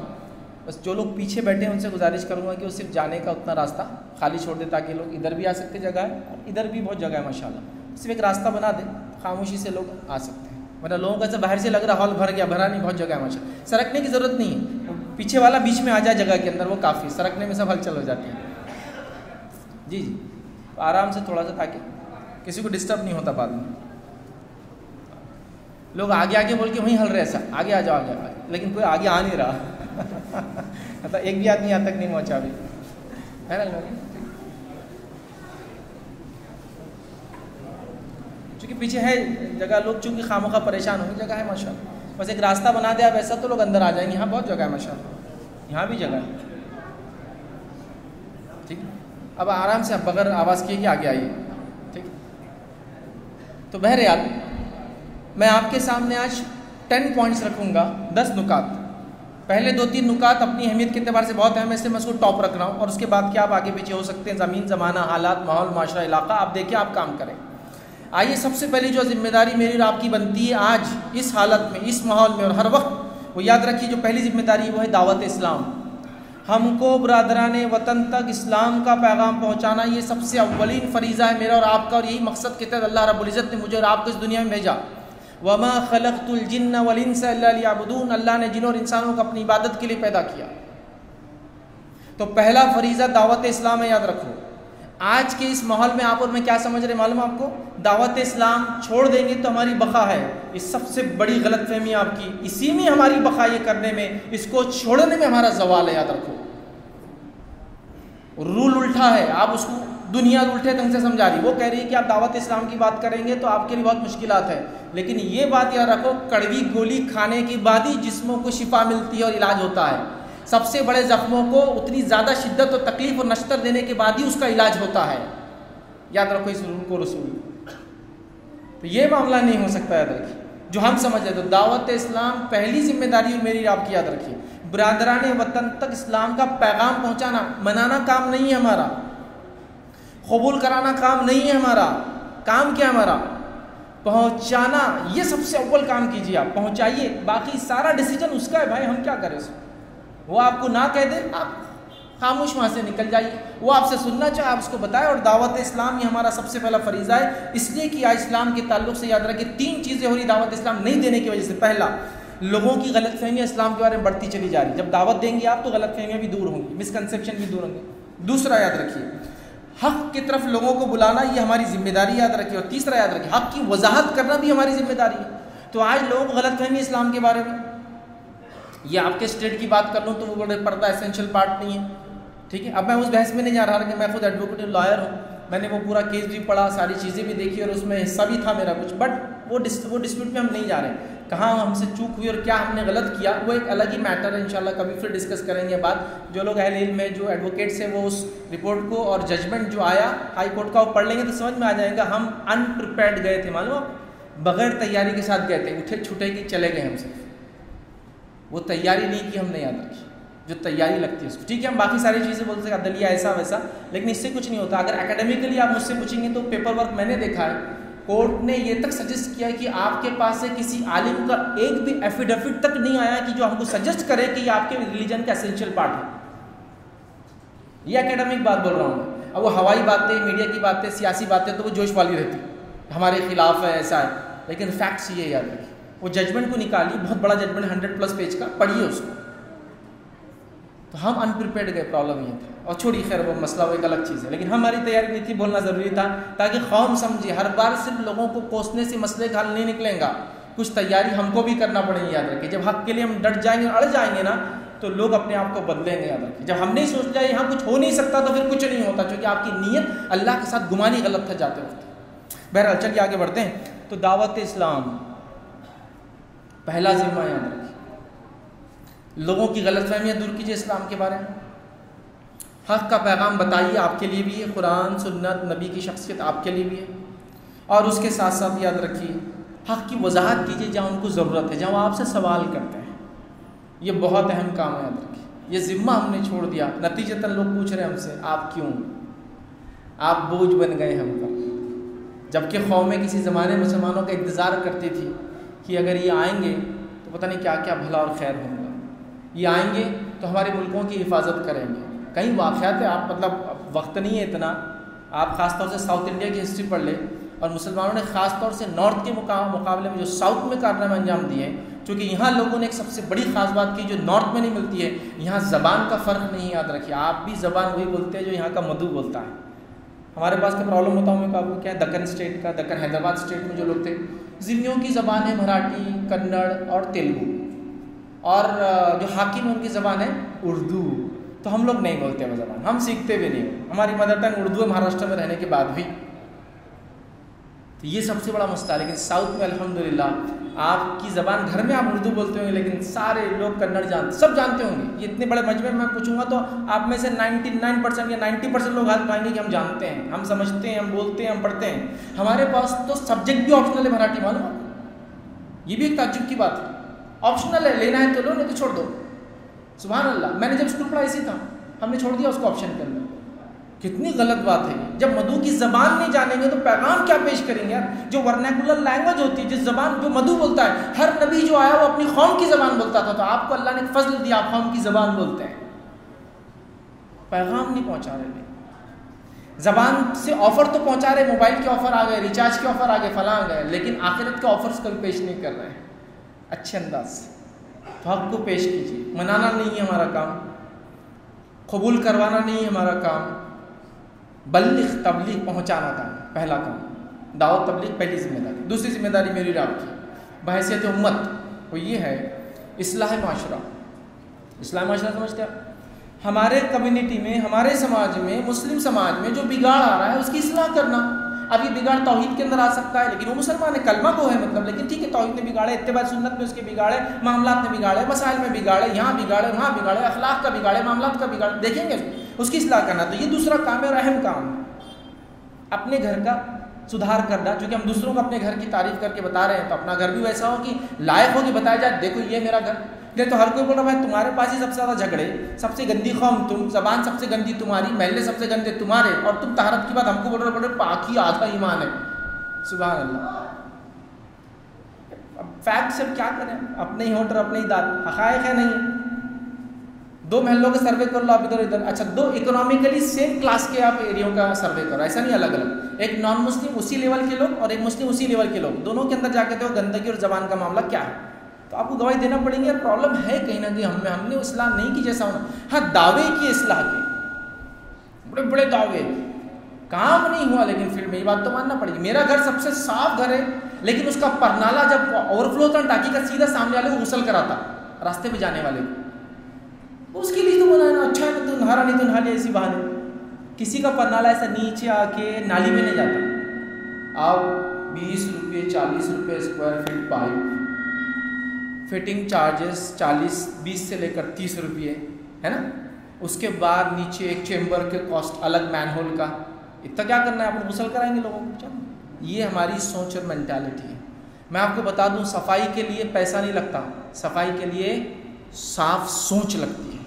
बस जो लोग पीछे बैठे हैं उनसे गुजारिश करूँगा कि वो सिर्फ जाने का उतना रास्ता खाली छोड़ दे, ताकि लोग इधर भी आ सकते जगह है और इधर भी बहुत जगह है माशाल्लाह, सिर्फ एक रास्ता बना दें, खामोशी से लोग आ सकते हैं। वरना लोगों को ऐसा बाहर से लग रहा हॉल भर गया, भरा नहीं, बहुत जगह है माशा। सरकने की ज़रूरत नहीं है, पीछे वाला बीच में आ जाए जगह के अंदर, वो काफ़ी, सरकने में सब हलचल हो जाती है। जी जी, आराम से थोड़ा सा, ताकि किसी को डिस्टर्ब नहीं होता बाद में। लोग आगे आगे बोल के वहीं हल रहे, ऐसा आगे आ जाओ, आगे, लेकिन कोई आगे आ नहीं रहा मतलब एक भी आदमी यहाँ तक नहीं पहुँचा अभी, है ना लोग, क्योंकि पीछे है जगह, लोग चूँकि खामोखा परेशान होंगे, जगह है माशाल्लाह। बस एक रास्ता बना दिया वैसा तो लोग अंदर आ जाएंगे। यहाँ बहुत जगह है माशाल्लाह, यहाँ भी जगह है। ठीक, अब आराम से, अब बगैर आवाज़ किए कि आगे आइए। ठीक, तो बहरहाल मैं आपके सामने आज 10 पॉइंट्स रखूँगा, 10 नुकात। पहले 2-3 नुकात अपनी अहमियत के अतबार से बहुत अहम है, इसलिए मैं उसको टॉप रख रहा हूँ, और उसके बाद क्या आप आगे पीछे हो सकते हैं, ज़मीन ज़माना, हालात, माहौल, माशरा, इलाका, आप देखिए, आप काम करें। आइए, सबसे पहली जो जिम्मेदारी मेरी और आपकी बनती है आज इस हालत में, इस माहौल में और हर वक्त, वो याद रखिए, जो पहली जिम्मेदारी है वो है दावत इस्लाम। हमको बरादरान वतन तक इस्लाम का पैगाम पहुँचाना, ये सबसे अव्वलीन फरीज़ा है मेरा और आपका, और यही मकसद के तहत अल्लाह रब्बुल इज़्ज़त ने मुझे और आपको इस दुनिया में भेजा। वमा खलक़तुल जिन्न वल इंसा इल्ला लियअबुदून, अल्लाह ने जिन और इंसानों को अपनी इबादत के लिए पैदा किया। तो पहला फरीज़ा दावत इस्लाम है, याद रखो। आज के इस माहौल में आप और मैं क्या समझ रहे मालूम आपको, दावत इस्लाम छोड़ देंगे तो हमारी बका है, ये सबसे बड़ी गलतफहमी आपकी, इसी में हमारी बका, ये करने में, इसको छोड़ने में हमारा ज़वाल है, याद रखो। रूल उल्टा है, आप उसको दुनिया उल्टे ढंग से समझा रही, वो कह रही है कि आप दावत इस्लाम की बात करेंगे तो आपके लिए बहुत मुश्किलात है, लेकिन ये बात याद रखो, कड़वी गोली खाने के बाद ही जिस्मों को शिफा मिलती है और इलाज होता है। सबसे बड़े ज़ख्मों को उतनी ज़्यादा शिद्दत और तकलीफ और नश्तर देने के बाद ही उसका इलाज होता है, याद रखो इस रूल को, रसूल। तो ये मामला नहीं हो सकता, याद रखिए, जो हम समझे। तो दावत इस्लाम पहली जिम्मेदारी मेरी आपकी, याद रखिए, बरादरान वतन तक इस्लाम का पैगाम पहुँचाना। मनाना काम नहीं है हमारा, कबूल कराना काम नहीं है हमारा, काम क्या हमारा, पहुँचाना। ये सबसे अव्वल काम कीजिए, आप पहुँचाइए, बाकी सारा डिसीजन उसका है भाई, हम क्या करें। वो आपको ना कह दे, आप खामोश वहाँ से निकल जाइए, वो आपसे सुनना चाहे आप उसको बताएं। और दावत इस्लाम ये हमारा सबसे पहला फरीज़ा है, इसलिए कि आज इस्लाम के ताल्लुक से याद रखिए 3 चीज़ें हो रही दावत इस्लाम नहीं देने की वजह से। पहला, लोगों की गलतफहमियाँ इस्लाम के बारे में बढ़ती चली जा रही, जब दावत देंगे आप तो गलतफहमियाँ भी दूर होंगी, मिसकंसेप्शन भी दूर होंगे। दूसरा, याद रखिए, हक़ की तरफ लोगों को बुलाना, ये हमारी जिम्मेदारी, याद रखिए। और तीसरा, याद रखिए, हक़ की वजाहत करना भी हमारी जिम्मेदारी है। तो आज लोगों को गलतफहमी इस्लाम के बारे में, ये आपके स्टेट की बात कर लूँ तो वो बोल रहे पर्दा एसेंशियल पार्ट नहीं है, ठीक है। अब मैं उस बहस में नहीं जा रहा कि मैं खुद एडवोकेट लॉयर हूँ, मैंने वो पूरा केस भी पढ़ा, सारी चीज़ें भी देखी और उसमें हिस्सा भी था मेरा कुछ, बट वो डिस्प्यूट में हम नहीं जा रहे। कहाँ हमसे चूक हुई और क्या हमने गलत किया, वो एक अलग ही मैटर है, इंशाल्लाह कभी फिर डिस्कस करेंगे बात। जो लोग अहले इल्म में, जो एडवोकेट्स हैं, वो उस रिपोर्ट को और जजमेंट जो आया हाई कोर्ट का वो पढ़ लेंगे तो समझ में आ जाएगा। हम अनप्रिपेयर्ड गए थे, मालूम आप, बगैर तैयारी के साथ गए थे, उठे छुटे कि चले गए हमसे, वो तैयारी नहीं की हमने, याद रखी, जो तैयारी लगती है उसको। ठीक है, हम बाकी सारी चीज़ें बोल सकते हैं, दलिया ऐसा वैसा, लेकिन इससे कुछ नहीं होता। अगर एकेडमिकली आप मुझसे पूछेंगे तो पेपर वर्क मैंने देखा है, कोर्ट ने ये तक सजेस्ट किया कि आपके पास से किसी आलिम का एक भी एफिडेविट तक नहीं आया कि जो हमको सजेस्ट करे कि ये आपके रिलीजन का एसेंशियल पार्ट है। ये एकेडमिक बात बोल रहा हूँ मैं। अब वो हवाई बातें, मीडिया की बातें, सियासी बातें तो वो जोश वाली रहती, हमारे खिलाफ है, ऐसा है, लेकिन फैक्ट्स ये याद रखिए। वो जजमेंट को निकालिए, बहुत बड़ा जजमेंट 100+ पेज का, पढ़िए उसको। तो हम अनप्रिपेयर्ड गए, प्रॉब्लम ये था। और छोड़िए, खैर वो मसला वो एक अलग चीज़ है, लेकिन हमारी तैयारी नहीं थी, बोलना ज़रूरी था ताकि कौम समझे। हर बार सिर्फ लोगों को कोसने से मसले का हल नहीं निकलेगा, कुछ तैयारी हमको भी करना पड़ेगी, याद रखिए। जब हक़ के लिए हम डट जाएंगे, अड़ जाएंगे ना, तो लोग अपने आप को बदलेंगे, याद रखिए। जब हमने सोच लिया यहाँ कुछ हो नहीं सकता तो फिर कुछ नहीं होता, क्योंकि आपकी नीयत अल्लाह के साथ गुमानी गलत था जाते वक्त। बहरहाल चलिए आगे बढ़ते हैं। तो दावत इस्लाम पहला जिम्मा, याद रखिए, लोगों की गलतफहमियाँ दूर कीजिए इस्लाम के बारे में, हक़ का पैगाम बताइए, आपके लिए भी है, कुरान सुन्नत नबी की शख्सियत आपके लिए भी है। और उसके साथ साथ याद रखिए, हक़ की वजाहत कीजिए जहाँ उनको ज़रूरत है, जहाँ वो आपसे सवाल करते हैं। ये बहुत अहम काम है, याद रखिए। ये ज़िम्मा हमने छोड़ दिया, नतीजतन लोग पूछ रहे हैं हमसे, आप क्यों, आप बोझ बन गए हम पर। जबकि कौमें किसी ज़माने मुसलमानों का इंतज़ार करती थी कि अगर ये आएंगे तो पता नहीं क्या क्या भला और खैर होगा, ये आएंगे तो हमारे मुल्कों की हिफाजत करेंगे। कई वाक़यात है, आप मतलब वक्त नहीं है इतना, आप ख़ासतौर से साउथ इंडिया की हिस्ट्री पढ़ ले, और मुसलमानों ने ख़ास तौर से नॉर्थ के मुकाबले में जो साउथ में कारनामे अंजाम दिए हैं, क्योंकि यहाँ लोगों ने एक सबसे बड़ी ख़ास बात की जो नॉर्थ में नहीं मिलती है, यहाँ ज़बान का फ़र्क नहीं, याद रखिए। आप भी ज़बान वही बोलते हैं जो यहाँ का मधु बोलता है। हमारे पास का प्रॉब्लम होता है आपको क्या है, दक्कन स्टेट का, दक्कन हैदराबाद स्टेट में जो लोग थे, ज़िम्मियों की ज़बान है मराठी, कन्नड़ और तेलुगु, और जो हाकिम है उनकी ज़बान है उर्दू। तो हम लोग नहीं बोलते वो ज़बान, हम सीखते भी नहीं, हमारी मदर टंग उर्दू है महाराष्ट्र में रहने के बाद भी। तो ये सबसे बड़ा मसला है। लेकिन साउथ में अल्हम्दुलिल्लाह आपकी ज़बान, घर में आप उर्दू बोलते होंगे लेकिन सारे लोग कन्नड़ जानते, सब जानते होंगे। ये इतने बड़े मजमे में मैं पूछूंगा तो आप में से 99% या 90% लोग हाथ उठाएंगे कि हम जानते हैं, हम समझते हैं, हम बोलते हैं, हम पढ़ते हैं। हमारे पास तो सब्जेक्ट भी ऑप्शनल है मराठी, मालूम है? ये भी एक ताज्जुब की बात है। ऑप्शनल है, लेना है तो लो, नहीं तो छोड़ दो। सुभान अल्लाह। मैंने जब स्कूल पढ़ाई सी था, हमने छोड़ दिया उसको ऑप्शन के अंदर। कितनी गलत बात है। जब मधु की ज़बान नहीं जानेंगे तो पैगाम क्या पेश करेंगे यार? जो वर्नाकुलर लैंग्वेज होती है, जिस ज़बान जो मधु बोलता है, हर नबी जो आया वो अपनी कौम की ज़बान बोलता था, तो आपको अल्लाह ने फजल दिया, आप कौम की ज़बान बोलते हैं, पैगाम नहीं पहुंचा रहे। ज़बान से ऑफर तो पहुंचा रहे, मोबाइल के ऑफर आ गए, रिचार्ज के ऑफर आ गए, फलां आ गए, लेकिन आखिरत के ऑफर्स कभी पेश नहीं कर रहे हैं अच्छे अंदाज से। तो हक को पेश कीजिए। मनाना नहीं है हमारा काम, कबूल करवाना नहीं है हमारा काम, बल्लिग तबलीग पहुंचाना काम, पहला काम। दावत तबलीग पहली जिम्मेदारी। दूसरी जिम्मेदारी मेरी और आपकी बहैसियत उम्मत वो ये है इस्लाह माशरा। इस्लाह माशरा समझते हैं? हमारे कम्युनिटी में, हमारे समाज में, मुस्लिम समाज में जो बिगाड़ आ रहा है उसकी इस्लाह करना। अब ये बिगाड़ तौहीद के अंदर आ सकता है, लेकिन वो मुसलमान है, कलमा को है मतलब, लेकिन ठीक है तौहीद में बिगाड़े, इत्तिबा सुन्नत में उसके बिगाड़े, मामलात में बिगाड़े, मसाइल में बिगाड़े, यहाँ बिगाड़े, वहाँ बिगाड़े, अखलाक का बिगाड़े, मामलात का बिगाड़े, देखेंगे उसकी इस्लाह करना। तो ये दूसरा काम है और अहम काम है, अपने घर का सुधार करना। क्योंकि हम दूसरों को अपने घर की तारीफ करके बता रहे हैं, तो अपना घर भी वैसा हो कि लायक हो कि बताया जाए देखो ये मेरा घर। नहीं तो हर कोई बोल रहा भाई तुम्हारे पास ही सबसे ज़्यादा झगड़े, सबसे गंदी कौम तुम, ज़बान सबसे गंदी तुम्हारी, महल्ले सबसे गंदे तुम्हारे, और तुम तहरत की बात हमको बोल रहे पाकी आधा ईमान है। सुभान अल्लाह। अब फैक्ट से क्या करें, अपने ही होठ और अपने ही दांत, हक़ाइक़ है नहीं है। दो महलों का सर्वे कर लो आप इधर इधर, अच्छा दो इकोनॉमिकली सेम क्लास के आप एरियो का सर्वे करो, ऐसा नहीं अलग अलग, एक नॉन मुस्लिम उसी लेवल के लोग और एक मुस्लिम उसी लेवल के लोग, दोनों के अंदर जाके देखो गंदगी और ज़बान का मामला क्या है, तो आपको गवाही देना पड़ेगी यार प्रॉब्लम है कहीं ना कहीं हमने इस्लाह नहीं की जैसा होना। हाँ दावे की इस्लाह की, बड़े बड़े दावे, काम नहीं हुआ, लेकिन फिर मेरी बात तो मानना पड़ेगी। मेरा घर सबसे साफ घर है, लेकिन उसका परनाला जब ओवरफ्लो होता टाकी का सीधा सामने वाले को गुसल कराता, रास्ते में जाने वाले को, उसके लिए तो बनाना अच्छा है, तो नहारा नहीं तो नहा लिया इसी बहाने। किसी का परनाला ऐसा नीचे आके नाली में नहीं जाता। आप 20 रुपये 40 रुपये square feet pipe, fitting charges 20 से लेकर 30 रुपये है ना, उसके बाद नीचे एक चेम्बर के कॉस्ट अलग, मैनहोल का, इतना क्या करना है, आप गुसल कराएंगे लोगों को? ये हमारी सोच और मेंटालिटी है। मैं आपको बता दूं सफाई के लिए पैसा नहीं लगता, सफाई के लिए साफ सोच लगती है।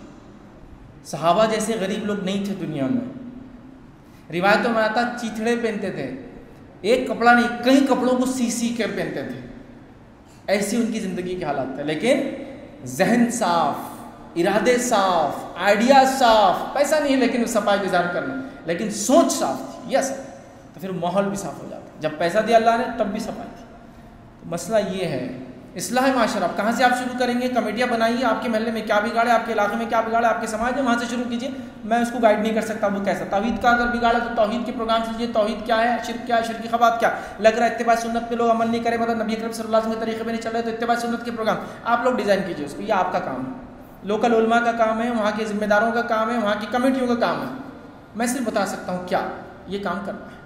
सहाबा जैसे गरीब लोग नहीं थे दुनिया में। रिवायतों में आता चीथड़े पहनते थे, एक कपड़ा नहीं कई कपड़ों को सी कर पहनते थे, ऐसी उनकी ज़िंदगी के हालात थे। लेकिन जहन साफ, इरादे साफ, आइडिया साफ, पैसा नहीं है लेकिन सफाई गुजार करना, लेकिन सोच साफ थी, यस, तो फिर माहौल भी साफ हो जाता। जब पैसा दिया अल्लाह ने तब भी सफाई थी। तो मसला ये है इस्लाह माशरा। कहाँ से आप शुरू करेंगे? कमेटियाँ बनाइए, आपके महल्ले में क्या बिगाड़े, आपके इलाके में क्या बिगाड़े, आपके समाज में, वहाँ से शुरू कीजिए। मैं उसको गाइड नहीं कर सकता वो कैसा। तौहीद का अगर बिगाड़ा तो तौहीद के प्रोग्राम लीजिए, तौहीद क्या है, शिर्क क्या है, शिर्क की खबात क्या, लग रहा है इत्तिबा सुन्नत पे लोग अमल नहीं करे, मतलब नबी करीम सल्लल्लाहु अलैहि वसल्लम के तरीके में नहीं चल रहे, तो इत्तिबा सुन्नत के प्रोग्राम आप लोग डिज़ाइन कीजिए उसको, ये आपका काम है, लोकल उलमा का काम है, वहाँ के जिम्मेदारों का काम है, वहाँ की कमेटियों का काम है। मैं सिर्फ बता सकता हूँ क्या ये काम करना है।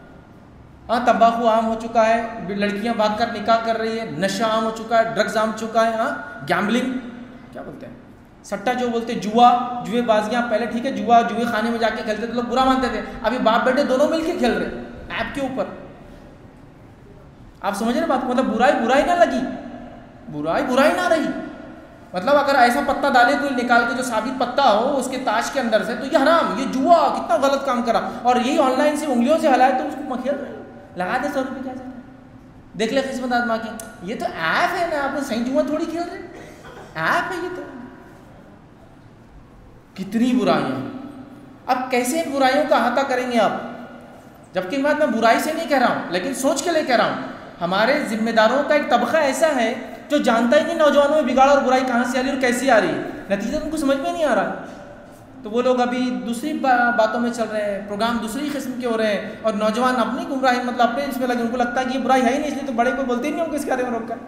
हाँ तंबाकू आम हो चुका है, लड़कियां भागकर निकाह कर रही है, नशा आम हो चुका है, ड्रग्स आम चुका है, हाँ गैम्बलिंग क्या बोलते हैं, सट्टा जो बोलते हैं, जुए बाजियां, पहले ठीक है जुए खाने में जाके खेलते थे लोग, बुरा मानते थे, अभी बाप बेटे दोनों मिलके खेल रहे ऐप के ऊपर। आप समझ रहे बात, मतलब बुराई ना लगी, बुराई ना रही, मतलब अगर ऐसा पत्ता डाले कोई निकाल के जो साबित पत्ता हो उसके ताश के अंदर से, तो ये हराम, ये जुआ, कितना गलत काम करा, और यही ऑनलाइन से उंगलियों से हलाए तो उसको खेल रहे, लगा दे 100 रुपये, क्या जाता है, देख ले किस्मत आजमा के, ये तो ऐप है ना, आप सही जुआ थोड़ी खेल रहे, ऐप है ये तो। कितनी बुराइयां, अब कैसे इन बुराइयों का अहाता करेंगे आप? जबकि बात मैं बुराई से नहीं कह रहा हूँ, लेकिन सोच के लिए कह रहा हूँ। हमारे जिम्मेदारों का एक तबका ऐसा है जो जानता ही नहीं नौजवानों में बिगाड़ और बुराई कहाँ से आ रही है और कैसी आ रही है, नतीजा उनको समझ में नहीं आ रहा। तो वो लोग अभी दूसरी बातों में चल रहे हैं, प्रोग्राम दूसरी किस्म के हो रहे हैं, और नौजवान अपनी गुमराही मतलब अपने इसमें लगे, उनको लगता है कि ये बुराई है ही नहीं, इसलिए तो बड़े कोई बोलते ही नहीं होंगे इसके बारे में रोककर।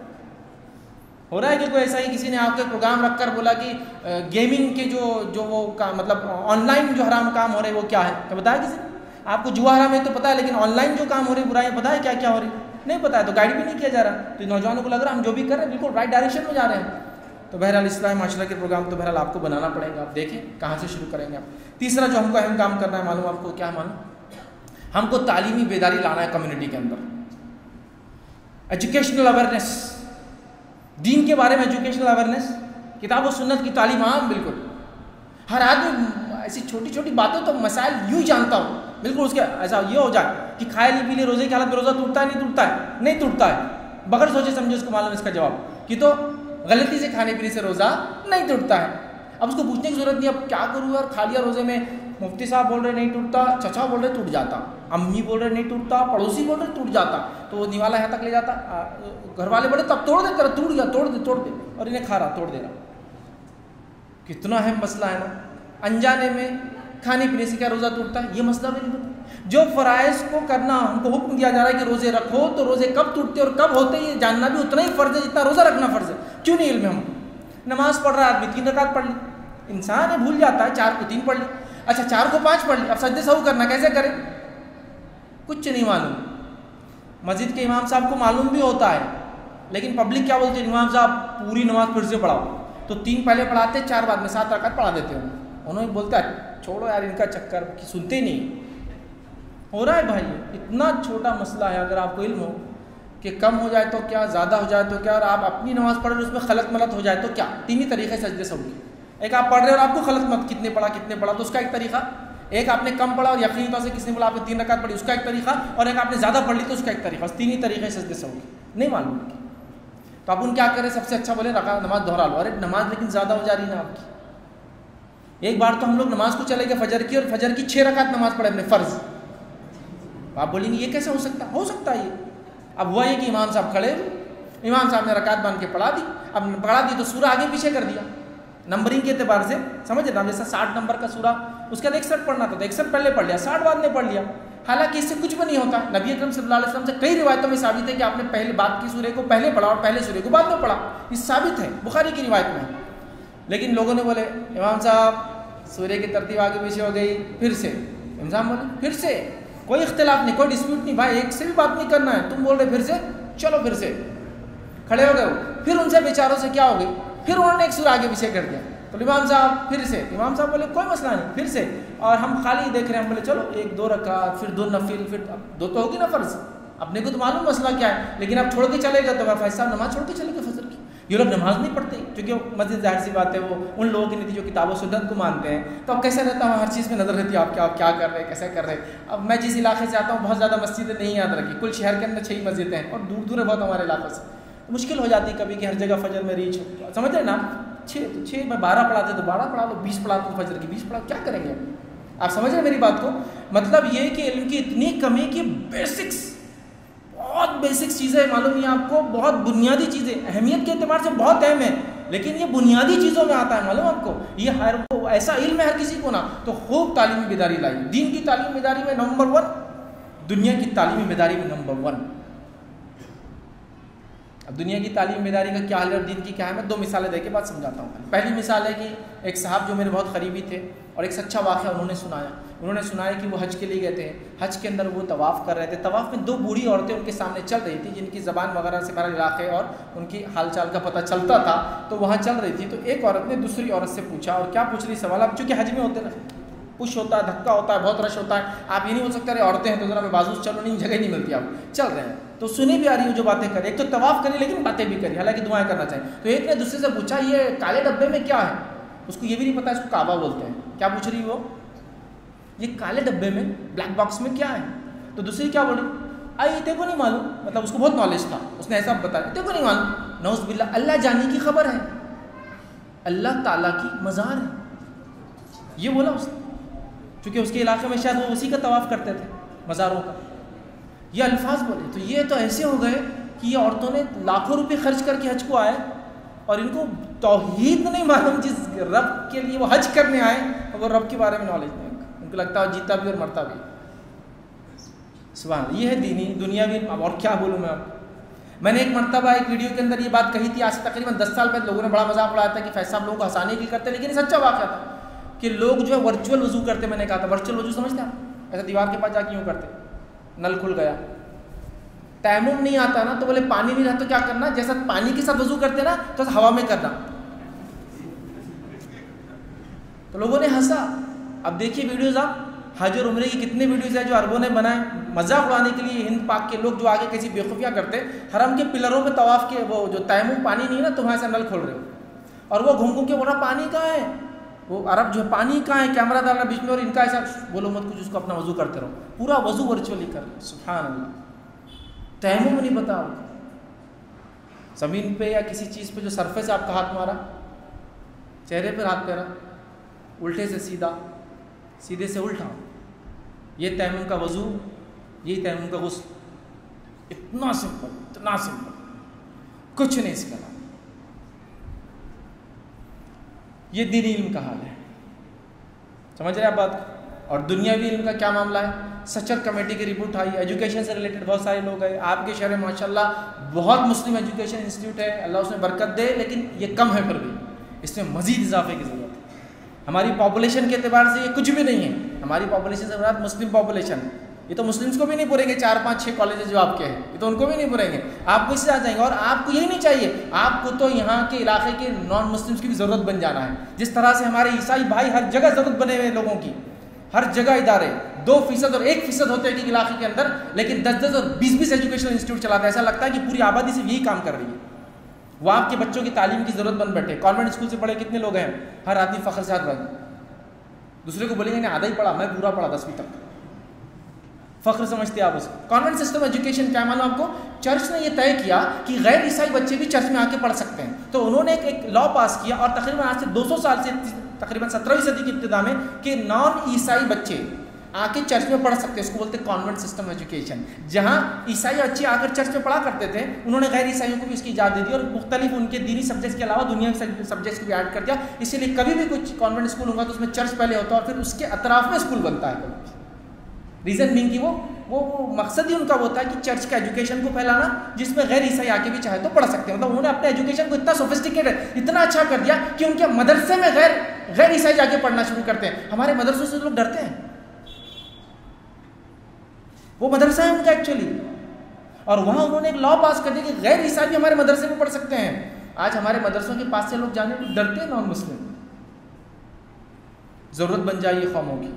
हो रहा है कि कोई ऐसा ही किसी ने आपके प्रोग्राम रखकर बोला कि गेमिंग के जो वो काम मतलब ऑनलाइन जो हराम काम हो रहे हैं वो क्या है, क्या बताया किसी ने? आपको जुआ हराम है तो पता है, लेकिन ऑनलाइन जो काम हो रही है बुराई पता है क्या क्या हो रही है? नहीं पता है, तो गाइड भी नहीं किया जा रहा। तो नौजवानों को लग रहा है हम जो भी कर रहे हैं बिल्कुल राइट डायरेक्शन में जा रहे हैं। तो बहरहाल इस्लाही माशरा के प्रोग्राम तो बहरहाल आपको बनाना पड़ेगा, आप देखें कहाँ से शुरू करेंगे आप। तीसरा जो हमको अहम काम करना है, मालूम आपको क्या मालूम? हमको तालीमी बेदारी लाना है कम्युनिटी के अंदर, एजुकेशनल अवेयरनेस, दीन के बारे में एजुकेशनल अवेयरनेस, किताब और सुन्नत की तालीम। हाँ बिल्कुल, हर आदमी ऐसी छोटी छोटी बातें तो मसाइल यूँ ही जानता हूँ, बिल्कुल उसके ऐसा ये हो जाए कि खाए नहीं पी ले रोजे की हालत में रोज़ा टूटता है नहीं टूटता है? नहीं टूटता है, बगैर सोचे समझे उसको मालूम इसका जवाब कि तो गलती से खाने पीने से रोज़ा नहीं टूटता है। अब उसको पूछने की जरूरत नहीं, अब क्या करूँ यार, खा लिया रोजे में, मुफ्ती साहब बोल रहे नहीं टूटता, चचा बोल रहे टूट जाता, अम्मी बोल रहे नहीं टूटता, पड़ोसी बोल रहे टूट जाता, तो वो निवाला यहाँ तक ले जाता, घर वाले बोले तब तोड़ दे, तेरा टूट गया, तोड़ दे, और इन्हें खा रहा, तोड़ दे रहा। कितना अहम मसला है ना, अनजाने में खाने पीने से क्या रोज़ा टूटता है, ये मसला भी नहीं पता। जो फ़राइज़ को करना हमको हुक्म दिया जा रहा है कि रोज़े रखो, तो रोज़े कब टूटते और कब होते ये जानना भी उतना ही फ़र्ज़ है जितना रोज़ा रखना फ़र्ज़ है। क्यों नहीं इल्म हमको? नमाज़ पढ़ रहा है आदमी 3 रकात पढ़ ली, इंसान है भूल जाता है, 4 को 3 पढ़ ली, अच्छा 4 को 5 पढ़ ली, अब सजदे सहू करना कैसे करें? कुछ नहीं मालूम। मस्जिद के इमाम साहब को मालूम भी होता है, लेकिन पब्लिक क्या बोलती है, इमाम साहब पूरी नमाज़ फिर से पढ़ाओ, तो 3 पहले पढ़ाते, 4 बाद में 7 रकात पढ़ा देते हैं। उन्होंने बोलता है छोड़ो यार इनका चक्कर, कि सुनते ही नहीं। हो रहा है भाई, इतना छोटा मसला है, अगर आपको इल्म हो कि कम हो जाए तो क्या, ज़्यादा हो जाए तो क्या, और आप अपनी नमाज़ पढ़ रहे उसमें खलत मलत हो जाए तो क्या? 3 ही तरीक़े सजदे सहू के। एक आप पढ़ रहे हो और आपको खलत मत कितने पढ़ा तो उसका एक तरीक़ा, एक आपने कम पढ़ा और यकीनी तौर से किसने बोला आपने 3 रकात पढ़ी उसका एक तरीक़ा, और एक आपने ज़्यादा पढ़ ली तो उसका एक तरीक़ा। 3 ही तरीक़े सजदे सहू के, नहीं मालूम। तो आप उन क्या करें, सबसे अच्छा बोले रकात नमाज दोहरा लो। अरे नमाज लेकिन ज़्यादा हो जा रही ना आपकी। एक बार तो हम लोग नमाज को चले गए फजर की, और फजर की 6 रकात नमाज पढ़े अपने फ़र्ज़। आप बोलेंगे ये कैसे हो सकता? हो सकता है ये। अब हुआ ये कि इमाम साहब खड़े हुए, इमाम साहब ने रकात बांध के पढ़ा दी, अब पढ़ा दी तो सूरा आगे पीछे कर दिया नंबरिंग के एतबार से, समझ रहे ना? जैसा 60 नंबर का सूरा, उसके बाद 61 पढ़ना था तो 61 पहले पढ़ लिया, 60 बाद में पढ़ लिया। हालांकि इससे कुछ भी नहीं होता। नबी अकरम सल्लल्लाहु अलैहि वसल्लम से कई रिवायतों में साबित है कि आपने पहले बाद की सूरे को पहले पढ़ा और पहले सूरे को बाद में पढ़ा, ये साबित है, बुखारी की रिवायत में। लेकिन लोगों ने बोले इमाम साहब सूर्य की तरतीब आगे पीछे हो गई, फिर से इमाम बोले फिर से, कोई इख्तिलाफ नहीं, कोई डिस्प्यूट नहीं भाई, एक से भी बात नहीं करना है, तुम बोल रहे फिर से, चलो फिर से। खड़े हो गए, फिर उनसे बेचारों से क्या हो गई, फिर उन्होंने एक सूरा आगे पीछे कर दिया, तो इमाम साहब फिर से, इमाम साहब बोले कोई मसला नहीं, फिर से। और हम खाली देख रहे हैं, हम बोले चलो 1-2 रकात, फिर 2 नफिल, फिर 2 तो होगी ना फ़र्ज़, अपने को तो मालूम मसला क्या है, लेकिन आप छोड़ के चले गए तो भाई साहब नमाज छोड़ के चले गए फजर की। ये लोग नमाज नहीं पढ़ते, क्योंकि मस्जिद जाहिर सी बात है वो उन लोगों की नीति जो किताब और सुन्नत को मानते हैं। तो अब कैसे रहता है, हर चीज़ में नज़र रहती है, आप क्या कर रहे हैं, कैसे कर रहे हैं। अब मैं जिस इलाके से आता हूँ बहुत ज़्यादा मस्जिदें नहीं याद रखी, कुल शहर के अंदर 6 ही मस्जिदें हैं और दूर दूर है बहुत हमारे इलाकों से, मुश्किल हो जाती है कभी कि हर जगह फजर में रीच हो, समझ रहे ना? 6 में 12 पढ़ाते तो 12 पढ़ा लो, 20 पढ़ा तो फजर की 20 पढ़ा, क्या करेंगे? आप समझ रहे मेरी बात को? मतलब ये कि इल्म की इतनी कमी की बेसिक्स, बहुत बेसिक चीज़ें मालूम है आपको, बहुत बुनियादी चीज़ें, अहमियत के एतबार से बहुत अहम है, लेकिन ये बुनियादी चीज़ों में आता है, मालूम आपको? ये हर को ऐसा इल्म है हर किसी को ना, तो खूब तालीमी बेदारी लाई। दीन की तालीम बेदारी में नंबर 1, दुनिया की तालीमी बेदारी में नंबर 1। अब दुनिया की तालीम बेदारी का क्या हाल है और दीन की क्या है, मैं 2 मिसालें देके बात समझाता हूँ। पहली मिसाल है कि एक साहब जो मेरे बहुत करीबी थे और एक सच्चा वाक़या उन्होंने सुनाया कि वो हज के लिए गए थे। हज के अंदर वो तवाफ़ कर रहे थे, तवाफ़ में 2 बूढ़ी औरतें उनके सामने चल रही थी, जिनकी ज़बान वगैरह से हमारे इलाके और उनकी हाल चाल का पता चलता था, तो वहाँ चल रही थी। तो एक औरत ने दूसरी औरत से पूछा, और क्या पूछ रही सवाल, अब चूँकि हज में होते ना पुश होता है, धक्का होता है, बहुत रश होता है, आप ये नहीं बोल सकते अरे औरतें हैं तो ज़रा मैं बाजू चलो, नहीं जगह नहीं मिलती, आप चल रहे हैं तो सुनी भी आ रही हो जो बातें करें, एक तो तवाफ़ करी लेकिन बातें भी करी, हालांकि दुआएं करना चाहिए। तो एक ने दूसरे से पूछा ये काले डब्बे में क्या है, उसको ये भी नहीं पता, इसको काबा बोलते हैं। क्या पूछ रही वो, ये काले डब्बे में ब्लैक बॉक्स में क्या है? तो दूसरी क्या बोली, आई तेरे को नहीं मालूम, मतलब उसको बहुत नॉलेज था, उसने ऐसा बताया तेरे को नहीं मालूम, नौज़ बिल्लाह, अल्लाह जाने की खबर है, अल्लाह ताला की मज़ार है, ये बोला उसने, क्योंकि उसके इलाके में शायद वो उसी का तवाफ़ करते थे। मज़ारों का, ये अल्फाज बोले। तो ये तो ऐसे हो गए कि ये औरतों ने लाखों रुपए खर्च करके हज को आए और इनको तौहीद नहीं मालूम, जिस रब के लिए वो हज करने आए और वो रब के बारे में नॉलेज नहीं, उनको लगता है जीता भी और मरता भी। सुभान, ये है दीनी दुनियावी। अब और क्या बोलूँ मैं आपको। मैंने एक मरतबा एक वीडियो के अंदर ये बात कही थी, आज से तकरीबन 10 साल पहले। लोगों ने बड़ा मजाक उड़ाया था कि फैज साहब लोगों को हंसाने के लिए करते, लेकिन ये सच्चा वाक़या था कि लोग जो है वर्चुअल वजू करते। मैंने कहा था वर्चुअल वजू समझते हैं, ऐसा दीवार के पास जाके यूँ करते, नल खुल गया, तैमुम नहीं आता ना, तो बोले पानी नहीं रहा तो क्या करना, जैसा पानी के साथ वजू करते ना तो हवा में करना। तो लोगों ने हंसा। अब देखिए वीडियोज़, आप हज और उम्रे की कितने वीडियोज़ है जो अरबों ने बनाए मजाक उड़ाने के लिए। हिंद पाक के लोग जो आगे कैसी बेवकूफ़ियाँ करते, हरम के पिलरों पे तवाफ़ के वो जो तैमुम पानी नहीं है ना, तुम्हारे से नल खोल रहे हो, और वो घूम घूम के बोल रहा पानी कहाँ है, वो अरब जो है पानी कहाँ है, कैमरा डालना बीच में, और इनका ऐसा बोलो मत कुछ, उसको अपना वजू करते रहो, पूरा वजू वर्चुअली कर। सुभान अल्लाह। तैमुम नहीं पता आपको, ज़मीन पे या किसी चीज़ पे जो सरफे से आपका हाथ मारा, चेहरे पर हाथ फेरा, उल्टे से सीधा, सीधे से उल्टा, ये तैमुम का वजू, ये तैमुम का गुस्ल। इतना सिंपल, इतना सिंपल, कुछ नहीं इसका नाम। ये दीनी इल्म का हाल है, समझ रहे आप बात। और दुनियावी इल्म का क्या मामला है। सचर कमेटी की रिपोर्ट आई, एजुकेशन से रिलेटेड बहुत सारे लोग हैं। आपके शहर में माशाल्लाह बहुत मुस्लिम एजुकेशन इंस्टीट्यूट है, अल्लाह उसमें बरकत दे, लेकिन ये कम है, फिर भी इसमें मजीद इजाफे की ज़रूरत है। हमारी पॉपुलेशन के एतबार से ये कुछ भी नहीं है। हमारी पॉपुलेशन से मुराद मुस्लिम पॉपुलेशन, ये तो मुस्लिम्स को भी नहीं पूरेंगे 4, 5, 6 कॉलेजेस जो आपके हैं, ये तो उनको भी नहीं पूरेंगे, आपको इससे आ जाएंगे। और आपको यही नहीं चाहिए, आपको तो यहाँ के इलाके के नॉन मुस्लिम्स की भी ज़रूरत बन जाना है। जिस तरह से हमारे ईसाई भाई हर जगह ज़रूरत बने हुए लोगों की, हर जगह इदारे 2% और 1% होते हैं एक इलाके के अंदर, लेकिन 10-10 और 20-20 एजुकेशनल इंस्टीट्यूट चलाते हैं। ऐसा लगता है कि पूरी आबादी सिर्फ यही काम कर रही है, वो आपके बच्चों की तालीम की ज़रूरत बन बैठे। कॉन्वेंट स्कूल से पढ़े कितने लोग हैं, हर आदमी फ़ख्र से हाथ बढ़ाएंगे, दूसरे को बोलेंगे नहीं आधा ही पढ़ा, मैं पूरा पढ़ा 10वीं तक, फ़ख्र समझते आप उसको। कॉन्वेंट सिस्टम एजुकेशन क्या मालूम आपको, चर्च ने यह तय किया कि गैर ईसाई बच्चे भी चर्च में आके पढ़ सकते हैं। तो उन्होंने एक लॉ पास किया, और तकरीबन आज से 200 साल से, तकरीबन 17वीं सदी की इब्तिदा में, कि नॉन ईसाई बच्चे आके चर्च में पढ़ सकते हैं। उसको बोलते हैं कॉन्वेंट सिस्टम एजुकेशन। जहाँ ईसाई बच्चे आकर चर्च में पढ़ा करते थे, उन्होंने गैर ईसाइयों को भी इसकी इजाज़त दे दी, और मुख्तलिफ उनके दीनी सब्जेक्ट्स के अलावा दुनिया के सब्जेक्ट्स को भी ऐड कर दिया। इसीलिए कभी भी कुछ कॉन्वेंट स्कूल होगा तो उसमें चर्च पहले होता है, और फिर उसके अतराफ में स्कूल बनता है। रीज़न बीइंग कि वो मकसद ही उनका होता है कि चर्च का एजुकेशन को फैलाना, जिसमें गैर ईसाई आके भी चाहे तो पढ़ सकते हैं। मतलब उन्होंने अपने एजुकेशन को इतना सोफिस्टिकेटेड, इतना अच्छा कर दिया कि उनके मदरसे में गैर ईसाई जाके पढ़ना शुरू करते हैं। हमारे मदरसों से लोग डरते हैं, वो मदरसा है उनका एक्चुअली, और वहाँ उन्होंने एक लॉ पास कर दिया कि गैर ईसाई भी हमारे मदरसे में पढ़ सकते हैं। आज हमारे मदरसों के पास से लोग जाने को डरते हैं, नॉन मुस्लिम। ज़रूरत बन जाइए कौमों की,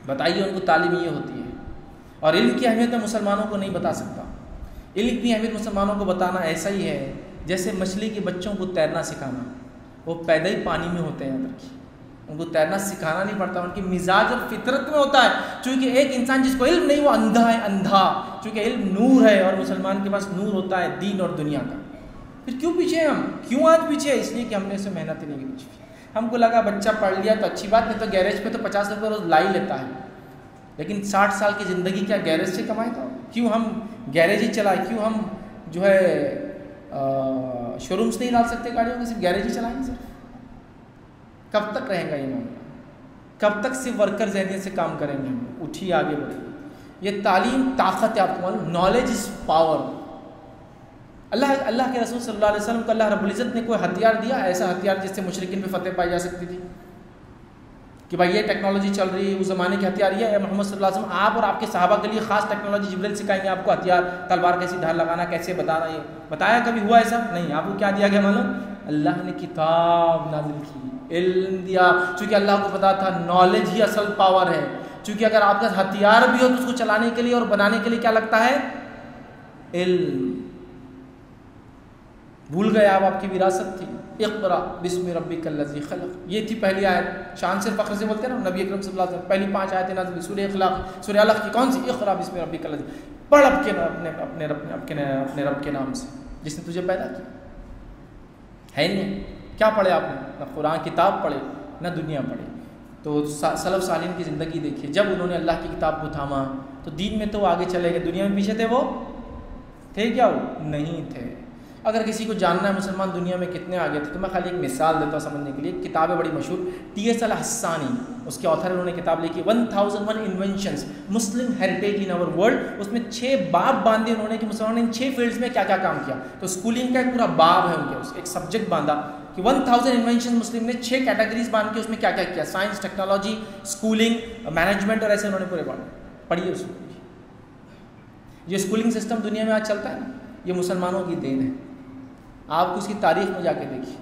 बताइए उनको तालीम ये होती है। और इल्म की अहमियत मैं मुसलमानों को नहीं बता सकता। इल्म की अहमियत मुसलमानों को बताना ऐसा ही है जैसे मछली के बच्चों को तैरना सिखाना। वो पैदा ही पानी में होते हैं अंदर की, उनको तैरना सिखाना नहीं पड़ता, उनकी मिजाज और फितरत में होता है। चूँकि एक इंसान जिसको इल्म नहीं, वो अंधा है, अंधा। चूँकि इल्म नूर है, और मुसलमान के पास नूर होता है दीन और दुनिया का। फिर क्यों पीछे हम, क्यों आज पीछे? इसलिए कि हमने इसमें मेहनत ही नहीं की कुछ। हमको लगा बच्चा पढ़ लिया तो अच्छी बात, नहीं तो गैरेज पे तो 50 रुपये रोज़ ला ही लेता है, लेकिन 60 साल की ज़िंदगी क्या गैरेज से कमाएगा? क्यों हम गैरेज ही चलाए? क्यों हम जो है शोरूम्स नहीं डाल सकते गाड़ियों में, सिर्फ गैरेज ही चलाएंगे? सिर्फ कब तक रहेगा ये मामला? कब तक सिर्फ वर्कर ज़हनियत से काम करेंगे हम? उठिए, आगे बढ़िए। ये तालीम ताकत है, आपको मालूम, नॉलेज इज़ पावर। अल्लाह के रसूल सल्लल्लाहु अलैहि वसल्लम को अल्लाह रब्बुल इज़्ज़त ने कोई हथियार दिया, ऐसा हथियार जिससे मुशरिकीन पे फतेह पाई जा सकती थी कि भाई ये टेक्नोलॉजी चल रही है, उस ज़माने के हथियार ये है। मोहम्मद सल्लल्लाहु अलैहि वसल्लम आप और आपके सहाबा के लिए ख़ास टेक्नोलॉजी जिब्रील सिखाएंगे आपको, हथियार, तलवार कैसी धार लगाना, कैसे बताना, ये बताया कभी हुआ ऐसा? नहीं। आपको क्या दिया गया मालूम? अल्लाह ने किताब नाज़िल की, इल्म दिया। चूँकि अल्लाह को पता था नॉलेज ही असल पावर है। चूँकि अगर आपके पास हथियार भी हो तो उसको चलाने के लिए और बनाने के लिए क्या लगता है? इल्म। भूल गए आप, आपकी विरासत थी। इक़रा बिस्मि रब्बिकल लज़ी खलक़, ये थी पहली आयत। शान से फ़ख्र से बोलते हैं ना नबी अकरम सल्लल्लाहु अलैहि वसल्लम, पहली 5 आयतें नाज़िल सूरह इख़लाक़, सूरह अलक़ की कौन सी? इक़रा बिस्मि रब्बिकल लज़ी, पढ़ अपने रब के नाम से जिसने तुझे पैदा किया। है नहीं, क्या पढ़े आपने? ना कुरान किताब पढ़े, ना दुनिया पढ़े। तो सलफ सालिन की ज़िंदगी देखिए, जब उन्होंने अल्लाह की किताब को थामा तो दीन में तो आगे चले गए, दुनिया में पीछे थे। वो थे क्या? वो नहीं थे। अगर किसी को जानना है मुसलमान दुनिया में कितने आगे थे तो मैं खाली एक मिसाल देता हूँ समझने के लिए। किताब है बड़ी मशहूर, T.S. अल-हस्सानी, उसके ऑथर उन्होंने किताब लिखी 1001 inventions Muslim heritage in our world. उसमें 6 बाब बांधे उन्होंने कि मुसलमानों ने इन 6 फील्ड्स में क्या क्या काम किया। तो स्कूलिंग का एक पूरा बाब है उनके, एक सब्जेक्ट बांधा कि 1000 इन्वेंशन मुस्लिम ने 6 कैटेगरीज बांध के उसमें क्या क्या किया, साइंस, टेक्नोलॉजी, स्कूलिंग, मैनेजमेंट, और ऐसे उन्होंने पूरे बांधे। पढ़िए उसको। ये स्कूलिंग सिस्टम दुनिया में आज चलता है ना, ये मुसलमानों की देन है। आप उसकी तारीख में जाके देखिए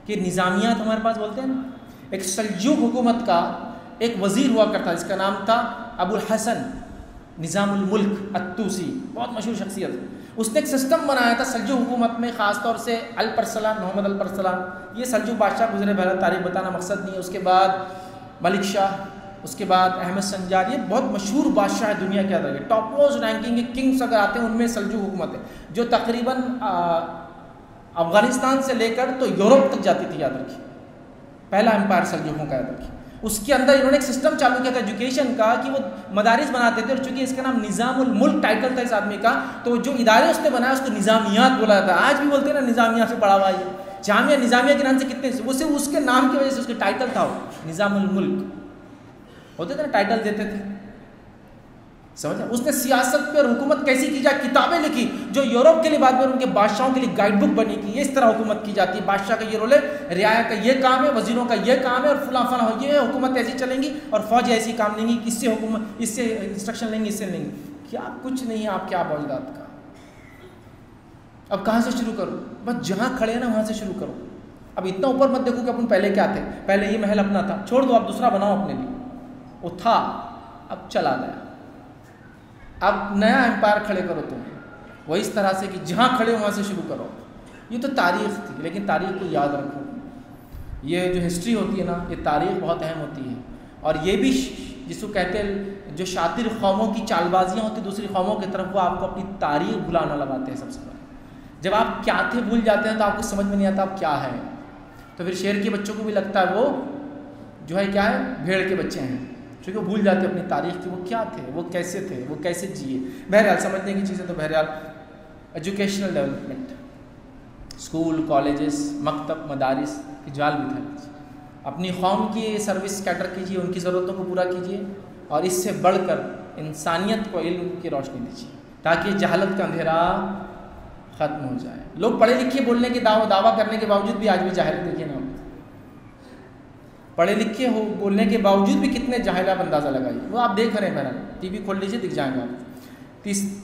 कि निज़ामियात हमारे पास बोलते हैं ना। एक सल्जूक हुकूमत का एक वज़ीर हुआ करता, जिसका नाम था अबुल हसन निज़ामुल मुल्क अत्तूसी, बहुत मशहूर शख्सियत। उसने एक सिस्टम बनाया था सल्जूक हुकूमत में, ख़ास तौर से अल-परसलान, मोहम्मद अल-परसलान। ये सल्जूक बादशाह गुजरे बहरा, तारीख बताना मकसद नहीं है। उसके बाद मलिक शाह, उसके बाद अहमद संजार, ये बहुत मशहूर बादशाह है दुनिया के अंदर। टॉप मोस्ट रैंकिंग के किंग्स अगर आते हैं उनमें सल्जूक हुकूमत है, जो तकरीबन अफगानिस्तान से लेकर तो यूरोप तक जाती थी। याद रखिए, पहला एम्पायर सल्जूकों का, याद रखिए। उसके अंदर इन्होंने एक सिस्टम चालू किया था एजुकेशन का कि वो मदारिस बनाते थे, और चूंकि इसका नाम निज़ामुल मुल्क टाइटल था इस आदमी का, तो जो इदारे उसने बनाया उसको निज़ामियात बोला था। आज भी बोलते हैं ना निज़ामिया से पढ़ा हुआ है, जामिया निज़ामिया के नाम से कितने, वो सिर्फ उसके नाम की वजह से उसके टाइटल था वो निज़ामुल मुल्क होते थे ना, टाइटल देते थे। समझ, उसने सियासत पे और हुकूमत कैसी की जाए किताबें लिखी, जो यूरोप के लिए बाद में उनके बादशाहों के लिए गाइड बुक बनी कि ये इस तरह हुकूमत की जाती है, बादशाह का ये रोल है, रियाया का ये काम है, वजीरों का ये काम है, और फला फला हो ये हुकूमत ऐसी चलेंगी और फौज ऐसी काम लेंगी, इससे हुकूमत इससे इंस्ट्रक्शन लेंगी, इससे लेंगी। क्या कुछ नहीं है आपके आप औजात का। अब कहाँ से शुरू करो? बस जहाँ खड़े हैं ना वहाँ से शुरू करो। अब इतना ऊपर मत देखो कि अपन पहले क्या थे, पहले ये महल अपना था, छोड़ दो, आप दूसरा बनाओ अपने लिए। वो था, अब चला गया, अब नया एम्पायर खड़े करो तुम। वही इस तरह से कि जहाँ खड़े हो वहाँ से शुरू करो। ये तो तारीख़ थी, लेकिन तारीख़ को याद रखो। ये जो हिस्ट्री होती है ना, ये तारीख़ बहुत अहम होती है। और ये भी जिसको कहते हैं जो शातिर कौमों की चालबाजियाँ होती दूसरी कौमों की तरफ, वो आपको अपनी तारीख़ भुलाना लगाते हैं सबसे पहले। जब आप क्या थे भूल जाते हैं तो आपको समझ में नहीं आता आप क्या है। तो फिर शेर के बच्चों को भी लगता है वो जो है क्या है, भेड़ के बच्चे हैं, क्योंकि वो भूल जाते हैं अपनी तारीख़ की, वो क्या थे, वो कैसे थे, वो कैसे जिए। बहरहाल समझने की चीज़ें तो बहरहाल एजुकेशनल डेवलपमेंट, स्कूल, कॉलेजेस, मकतब, मदारिस की जाल बिठा लीजिए, अपनी कौम की सर्विस कैटर कीजिए, उनकी ज़रूरतों को पूरा कीजिए, और इससे बढ़कर इंसानियत को इल्म की रोशनी दीजिए, ताकि जहालत का अंधेरा ख़त्म हो जाए। लोग पढ़े लिखे बोलने के दावा करने के बावजूद भी आज भी जाहिल, देखिए ना, पढ़े लिखे हो बोलने के बावजूद भी कितने जाहिल आप अंदाज़ा लगाइए। वो आप देख रहे हैं, मेरा टीवी खोल लीजिए, दिख जाएंगे आप।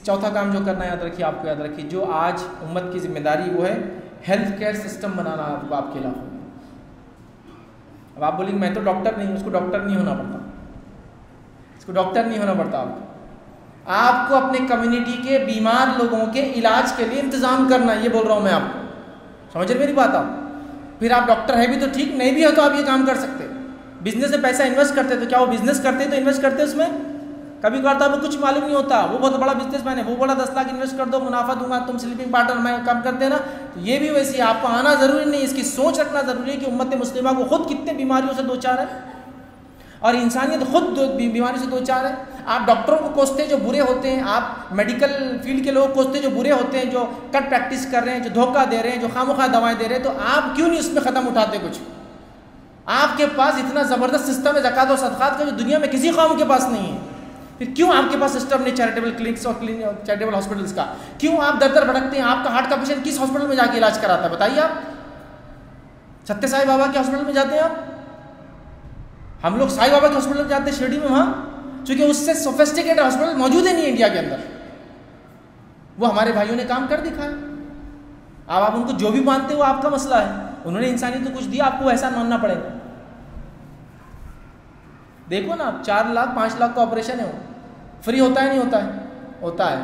चौथा काम जो करना है याद रखिए, आपको याद रखिए, जो आज उम्मत की जिम्मेदारी वो है हेल्थ केयर सिस्टम बनाना आपको आपके इलाकों में। अब आप बोलेंगे मैं तो डॉक्टर नहीं हूँ, उसको डॉक्टर नहीं होना पड़ता, इसको डॉक्टर नहीं होना पड़ता। आपको अपने कम्युनिटी के बीमार लोगों के इलाज के लिए इंतज़ाम करना, ये बोल रहा हूँ मैं आपको। समझ रहे मेरी बात आप? फिर आप डॉक्टर है भी तो ठीक, नहीं भी हो तो आप ये काम कर सकते। बिजनेस में पैसा इन्वेस्ट करते तो क्या वो बिजनेस करते तो इन्वेस्ट करते उसमें? कभी करता वो कुछ मालूम नहीं होता, वो बहुत बड़ा बिजनेसमैन है, वो बोला 10 लाख इन्वेस्ट कर दो, मुनाफा दूंगा, तुम स्लीपिंग पार्टनर मैं काम करते हैं ना। तो ये भी वैसे ही आपको आना ज़रूरी नहीं, इसकी सोच रखना ज़रूरी है कि उम्मत मुस्लिमा को खुद कितने बीमारियों से दो चार है, और इंसानियत खुद बीमारी से दो चार है। आप डॉक्टरों को कोसते जो बुरे होते हैं, आप मेडिकल फील्ड के लोग कोसते जो बुरे होते हैं, जो कट प्रैक्टिस कर रहे हैं, जो धोखा दे रहे हैं, जो खामोखा दवाएं दे रहे हैं, तो आप क्यों नहीं उसमें ख़दम उठाते कुछ? आपके पास इतना ज़बरदस्त सिस्टम है ज़कात और सदक़ात का जो दुनिया में किसी कौम के पास नहीं है। फिर क्यों आपके पास सिस्टम नहीं चैरिटेबल क्लिनिक्स और चैरिटेबल हॉस्पिटल्स का? क्यों आप दर दर भटकते हैं? आपका हार्ट का पेशेंट किस हॉस्पिटल में जाके इलाज कराता है बताइए? आप सत्य साई बाबा के हॉस्पिटल में जाते हैं आप? हम लोग साई बाबा के हॉस्पिटल में जाते हैं शिरडी में, वहाँ चूँकि उससे सोफिस्टिकेटेड हॉस्पिटल मौजूद ही नहीं इंडिया के अंदर। वो हमारे भाइयों ने काम कर दिखाया। अब आप उनको जो भी मानते हो आपका मसला है, उन्होंने इंसानियत को कुछ दिया, आपको एहसान मानना पड़ेगा। देखो ना, 4 लाख 5 लाख का ऑपरेशन है, वो फ्री होता है नहीं होता है? होता है,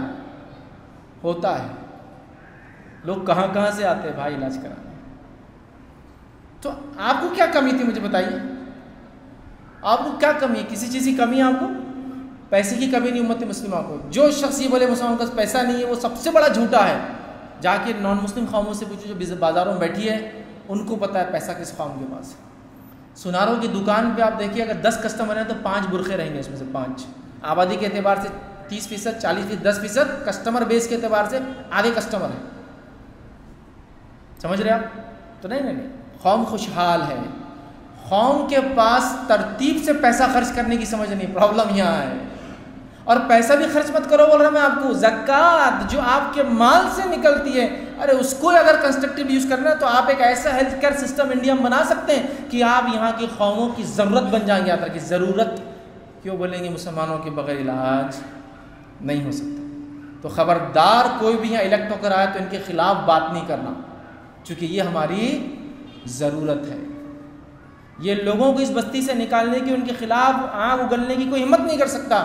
होता है। लोग कहाँ कहाँ से आते हैं भाई इलाज कराने। तो आपको क्या कमी थी मुझे बताइए? आपको क्या कमी है? किसी चीज़ की कमी है आपको? पैसे की कमी नहीं उम्मत मुस्लिमा को। जो शख्स ये बोले मुसलमानों का पैसा नहीं है, वो सबसे बड़ा झूठा है। जाके नॉन मुस्लिम कौमों से पूछो जो बाज़ारों में बैठी है, उनको पता है पैसा किस कौम के पास है। सुनारों की दुकान पे आप देखिए, अगर 10 कस्टमर हैं तो 5 बुरखे रहेंगे उसमें से 5। आबादी के एतबार से 30%, 40%, 10%, कस्टमर बेस के एतबार से आधे कस्टमर हैं। समझ रहे आप? तो नहीं, कौम खुशहाल है, कौम के पास तरतीब से पैसा खर्च करने की समझ नहीं, प्रॉब्लम यहाँ है। और पैसा भी खर्च मत करो, बोल रहा मैं आपको, ज़कात जो आपके माल से निकलती है, अरे उसको अगर कंस्ट्रक्टिव यूज़ करना है तो आप एक ऐसा हेल्थ केयर सिस्टम इंडिया में बना सकते हैं कि आप यहाँ की कौमों की ज़रूरत बन जाएंगे। यात्रा की ज़रूरत क्यों बोलेंगे? मुसलमानों के बगैर इलाज नहीं हो सकता। तो ख़बरदार कोई भी यहाँ इलेक्ट होकर आए तो इनके खिलाफ बात नहीं करना, क्योंकि ये हमारी ज़रूरत है। ये लोगों को इस बस्ती से निकालने की, उनके खिलाफ आग उगलने की कोई हिम्मत नहीं कर सकता,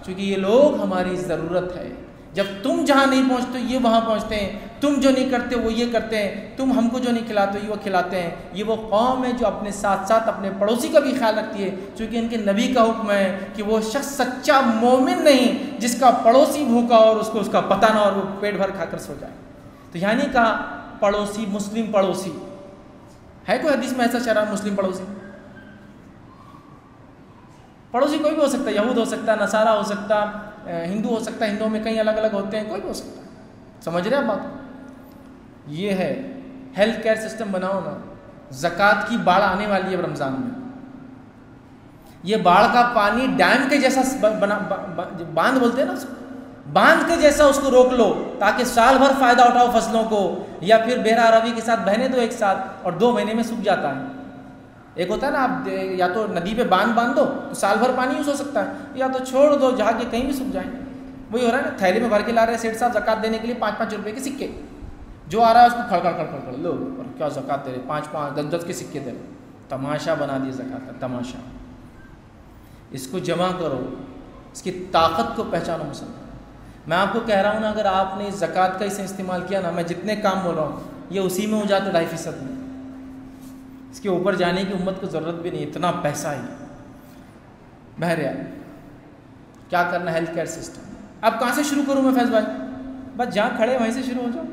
क्योंकि ये लोग हमारी ज़रूरत है। जब तुम जहाँ नहीं पहुँचते ये वहाँ पहुँचते हैं, तुम जो नहीं करते वो ये करते हैं, तुम हमको जो नहीं खिलाते ये वो खिलाते हैं। ये वो कौम है जो अपने साथ साथ अपने पड़ोसी का भी ख्याल रखती है, क्योंकि इनके नबी का हुक्म है कि वो शख्स सच्चा मोमिन नहीं जिसका पड़ोसी भूखा और उसको उसका पता ना और वो पेट भर खाकर सो जाए। तो यानी कहा पड़ोसी, मुस्लिम पड़ोसी है। कोई हदीस में ऐसा शरा मुस्लिम पड़ोसी? पड़ोसी कोई भी हो सकता है, यहूद हो सकता है, नसारा हो सकता, हिंदू हो सकता है, हिंदुओं में कई अलग अलग होते हैं, कोई भी हो सकता है। समझ रहे हैं आप बात? ये है हेल्थ केयर सिस्टम बनाओ ना। ज़कात की बाढ़ आने वाली है रमज़ान में, ये बाढ़ का पानी डैम के जैसा बांध बोलते हैं ना, बांध के जैसा उसको रोक लो ताकि साल भर फ़ायदा उठाओ फसलों को, या फिर बेरा रवी के साथ बहने दो एक साथ और 2 महीने में सूख जाता है। एक होता है ना, आप या तो नदी पे बांध दो तो साल भर पानी यूज़ हो सकता है, या तो छोड़ दो जहाँ के कहीं भी सूख जाए। वही हो रहा है ना, थैली में भर के ला रहे हैं सेठ साहब ज़कात देने के लिए 5-5 रुपये के सिक्के, जो आ रहा है उसको खड़ लो, और क्या ज़कात दे रहे, 5-5, 10-10 के सिक्के दे रहे। तमाशा बना दिए ज़कात का, तमाशा। इसको जमा करो, इसकी ताकत को पहचानो मुसलमान। मैं आपको कह रहा हूँ ना, अगर आपने ज़कात का इसे इस्तेमाल किया ना, मैं जितने काम बोल रहा हूँ ये उसी में हो जाते 2.5% में। इसके ऊपर जाने की उम्मत को ज़रूरत भी नहीं, इतना पैसा ही। बहरहाल क्या करना, हेल्थ केयर सिस्टम। अब कहाँ से शुरू करूँ मैं फैज़ भाई? बस जहाँ खड़े वहीं से शुरू हो जाओ।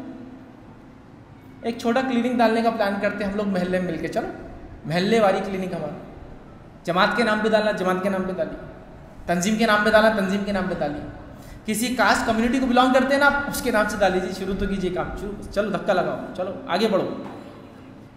एक छोटा क्लिनिक डालने का प्लान करते हैं हम लोग महल्ले में मिलके। चलो, महल्ले वाली क्लिनिक हमारा, जमात के नाम पे डालना, जमात के नाम पे डालिए, तंजीम के नाम पे डालना, तंजीम के नाम पे डालिए, किसी कास्ट कम्युनिटी को बिलोंग करते हैं ना, उसके नाम से डाल लीजिए। शुरू तो कीजिए काम, शुरू, चलो धक्का लगाओ, चलो आगे बढ़ो।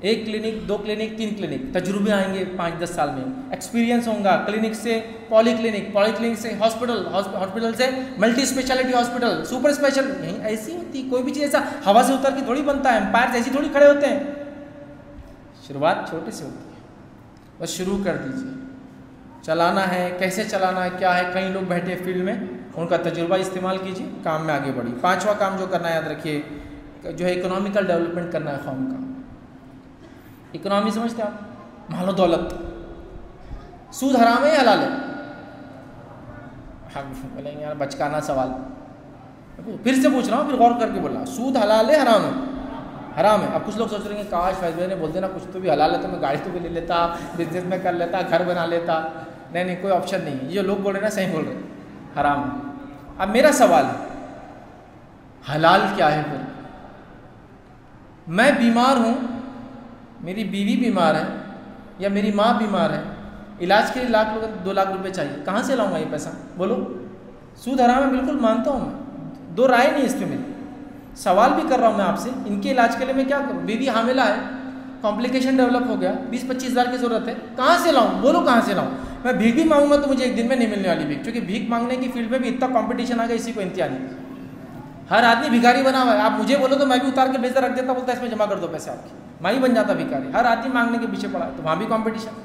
1 क्लिनिक, 2 क्लिनिक, 3 क्लिनिक, तजुर्बे आएंगे 5-10 साल में, एक्सपीरियंस होगा। क्लिनिक से पॉलीक्लिनिक, पॉलीक्लिनिक से हॉस्पिटल, हॉस्पिटल से multi speciality hospital, super special. यही ऐसी होती, कोई भी चीज़ ऐसा हवा से उतर के थोड़ी बनता है, एम्पायर ऐसी थोड़ी खड़े होते हैं। शुरुआत छोटे से होती है, बस शुरू कर दीजिए। चलाना है, कैसे चलाना है, क्या है, कई लोग बैठे फील्ड में, उनका तजुर्बा इस्तेमाल कीजिए, काम में आगे बढ़िए। 5वां काम जो करना है याद रखिए, जो है इकोनॉमिकल डेवलपमेंट करना है कौम का। इकोनॉमी समझते आप? मालो दौलत, सूद हराम है या हलाल है? हम बोलेंगे यार बचकाना सवाल, फिर से पूछ रहा हूँ, फिर गौर करके बोला, सूद हलाल है हराम है? हराम है। अब कुछ लोग सोच रहे हैं काश फैज़ भाई ने बोलते ना कुछ तो भी हलाल है तो मैं गाड़ी तो भी ले लेता, बिजनेस में कर लेता, घर बना लेता। नहीं, कोई ऑप्शन नहीं है। ये लोग बोल रहे हैं ना, सही बोल रहे हैं, हराम है। अब मेरा सवाल है, हलाल क्या है फिर? मैं बीमार हूँ, मेरी बीवी बीमार है या मेरी माँ बीमार है, इलाज के लिए 2 लाख रुपए चाहिए, कहाँ से लाऊंगा ये पैसा? बोलो। सूद हराम है, बिल्कुल मानता हूँ मैं, 2 राय नहीं इस पर मेरी। सवाल भी कर रहा हूँ मैं आपसे, इनके इलाज के लिए मैं क्या करूँ? बीवी हामिला है, कॉम्प्लिकेशन डेवलप हो गया, 20-25 हज़ार की ज़रूरत है, कहाँ से लाऊँ? बोलो कहाँ से लाऊँ? मैं भीख भी मांगूंगा तो मुझे एक दिन में नहीं मिलने वाली भीख, क्योंकि भीख मांगने की फील्ड में भी इतना कॉम्पिटिशन आ गया, इसी को इंतहा नहीं। हर आदमी भिखारी बना हुआ है। आप मुझे बोलो तो मैं भी उतार के बेचता रख देता, बोलता इसमें जमा कर दो पैसे आपके, मैं ही बन जाता भिखारी। हर आदमी मांगने के पीछे पड़ा है, तो वहाँ भी कॉम्पिटिशन।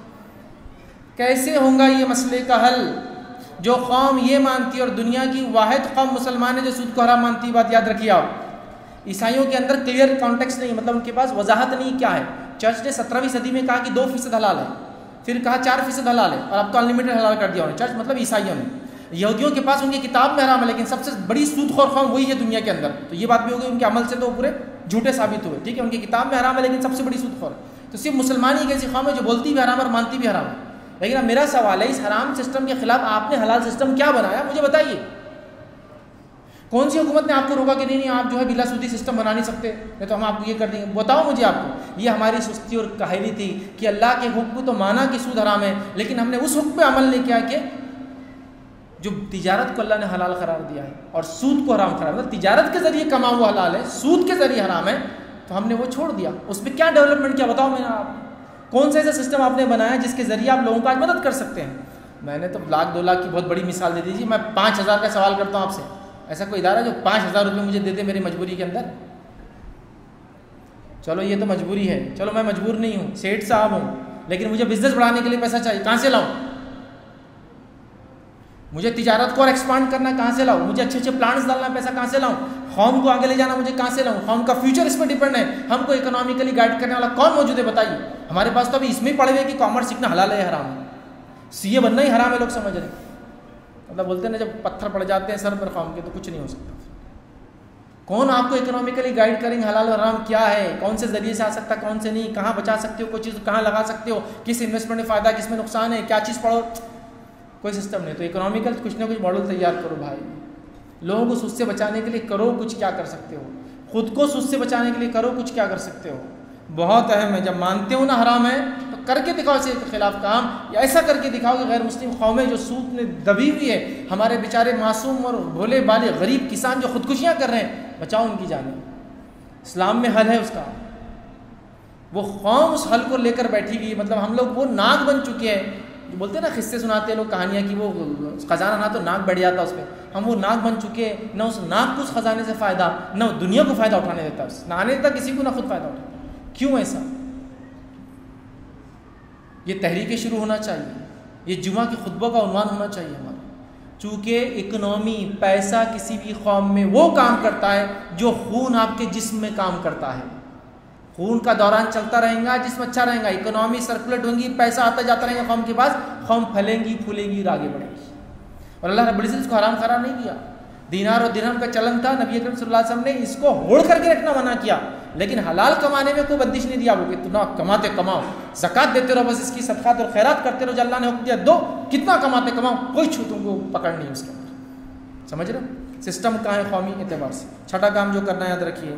कैसे होगा ये मसले का हल? जो कौम ये मानती है, और दुनिया की वाहिद कौम मुसलमान है जो सूद को हराम मानती है, बात याद रखिए आप। ईसाइयों के अंदर क्लियर कॉन्टेक्स्ट नहीं, मतलब उनके पास वजाहत नहीं क्या है। चर्च ने 17वीं सदी में कहा कि 2% हलाल है, फिर कहा 4% हलाल है, और अब तो अनलिमिटेड हलाल कर दिया उन्होंने, चर्च मतलब ईसाइयों ने। यहूदियों के पास उनकी किताब में हराम है, लेकिन सबसे बड़ी सूदखोर कौम वही है दुनिया के अंदर। तो ये बात भी होगी, उनके अमल से तो पूरे झूठे साबित हुए, ठीक है। उनकी किताब में हराम है लेकिन सबसे बड़ी सूदखोर है। तो सिर्फ मुसलमान ही एक ऐसी कौम है जो बोलती भी हराम और मानती भी हराम है। लेकिन अब मेरा सवाल है, इस हराम सिस्टम के खिलाफ आपने हलाल सिस्टम क्या बनाया, मुझे बताइए। कौन सी हुकूमत ने आपको रोका कि नहीं आप जो है बिला सूदी सिस्टम बना नहीं सकते, नहीं तो हम आपको ये कर देंगे? बताओ मुझे आपको। ये हमारी सुस्ती और काहली थी कि अल्लाह के हुक्म तो माना कि सूद हराम है, लेकिन हमने उस हुक्म पे अमल नहीं किया कि जो तिजारत को अल्लाह ने हलाल करार दिया है और सूद को हराम करार, मतलब तिजारत के जरिए कमा हुआ हलाल है, सूद के जरिए हराम है, तो हमने वो छोड़ दिया। उसमें क्या डेवलपमेंट किया बताओ मेरा आप? कौन सा ऐसा सिस्टम आपने बनाया जिसके जरिए आप लोगों को आज मदद कर सकते हैं? मैंने तो 1,00,000 2,00,000 की बहुत बड़ी मिसाल दे दीजिए। मैं 5,000 का सवाल करता हूँ आपसे, ऐसा कोई इदारा जो 5,000 रुपये मुझे दे दे मेरी मजबूरी के अंदर? चलो ये तो मजबूरी है, चलो मैं मजबूर नहीं हूँ, सेठ साहब हूँ, लेकिन मुझे बिजनेस बढ़ाने के लिए पैसा चाहिए, कहाँ से लाऊं? मुझे तिजारत को और एक्सपांड करना है, कहाँ से लाऊं? मुझे अच्छे अच्छे प्लान्स डालना है, पैसा कहाँ से लाऊं? कौम को आगे ले जाना मुझे कहाँ से लाऊं? कौम का फ्यूचर इस पर डिपेंड है। हमको इकोनॉमिकली गाइड करने वाला कौन मौजूद है बताइए? हमारे पास तो अभी इसमें ही पड़े हुए कि कॉमर्स सीखना हलाल है हराम है, सीए बनना ही हराम है, लोग समझ रहे। मतलब बोलते हैं ना जब पत्थर पड़ जाते हैं सर पर कौम के, तो कुछ नहीं हो सकता। कौन आपको इकोनॉमिकली गाइड करेंगे हलाल और हराम क्या है, कौन से जरिए से आ सकता है, कौन से नहीं, कहाँ बचा सकते हो कोई चीज़, कहाँ लगा सकते हो, किस इन्वेस्टमेंट में फ़ायदा, किस में नुकसान है, क्या चीज़ पढ़ो, कोई सिस्टम नहीं। तो इकोनॉमिकल कुछ ना कुछ मॉडल तैयार करो भाई, लोगों को सूद से बचाने के लिए करो कुछ, क्या कर सकते हो, खुद को सूद से बचाने के लिए करो कुछ, क्या कर सकते हो। बहुत अहम है, जब मानते हो ना हराम है तो करके दिखाओ इसके खिलाफ काम, या ऐसा करके दिखाओ कि गैर मुस्लिम कौमें जो सूद में दबी हुई है, हमारे बेचारे मासूम और भोले भाले गरीब किसान जो खुदकुशियाँ कर रहे हैं, बचाओ उनकी जानें। इस्लाम में हल है उसका, वो कौम उस हल को लेकर बैठी हुई है। मतलब हम लोग वो नाक बन चुके हैं, जो बोलते हैं ना किस्से सुनाते हैं लोग, कहानियाँ की वो खजाना ना तो नाक बैठ जाता उस पर, हम वो नाक बन चुके हैं, ना उस नाक को उस खजाने से फ़ायदा, ना दुनिया को फ़ायदा उठाने देता, ना आने देता किसी को, ना खुद फ़ायदा उठाता। क्यों ऐसा? ये तहरीकें शुरू होना चाहिए, ये जुमा के खुतबों का उन्वान होना चाहिए हमारा। चूँकि इकनॉमी पैसा किसी भी कौम में वो काम करता है जो खून आपके जिस्म में काम करता है। खून का दौरान चलता रहेगा, जिस्म अच्छा रहेगा, इकोनॉमी सर्कुलेट होंगी, पैसा आता जाता रहेगा कौम के पास, कौम फैलेंगी फूलेंगी और आगे बढ़ेगी। और अल्लाह रब्बुल इज्जत इसको हराम करार नहीं किया। दीनार और दिरहम का चलन था, नबी अकरम सल्लल्लाहु अलैहि वसल्लम ने इसको होड़ करके रखना मना किया, लेकिन हलाल कमाने में कोई बंदिश नहीं दिया वो कि तुम कमाते कमाओ, ज़कात देते रहो, बस इसकी सदक़ात और खैरात करते रहो, जो अल्लाह ने हुक्म दिया दो, कितना कमाते कमाओ, कोई छूट तुमको पकड़ नहीं उसके अंदर। समझ रहे हो सिस्टम कहाँ है कौमी एतबार से। छठा काम जो करना याद रखिए,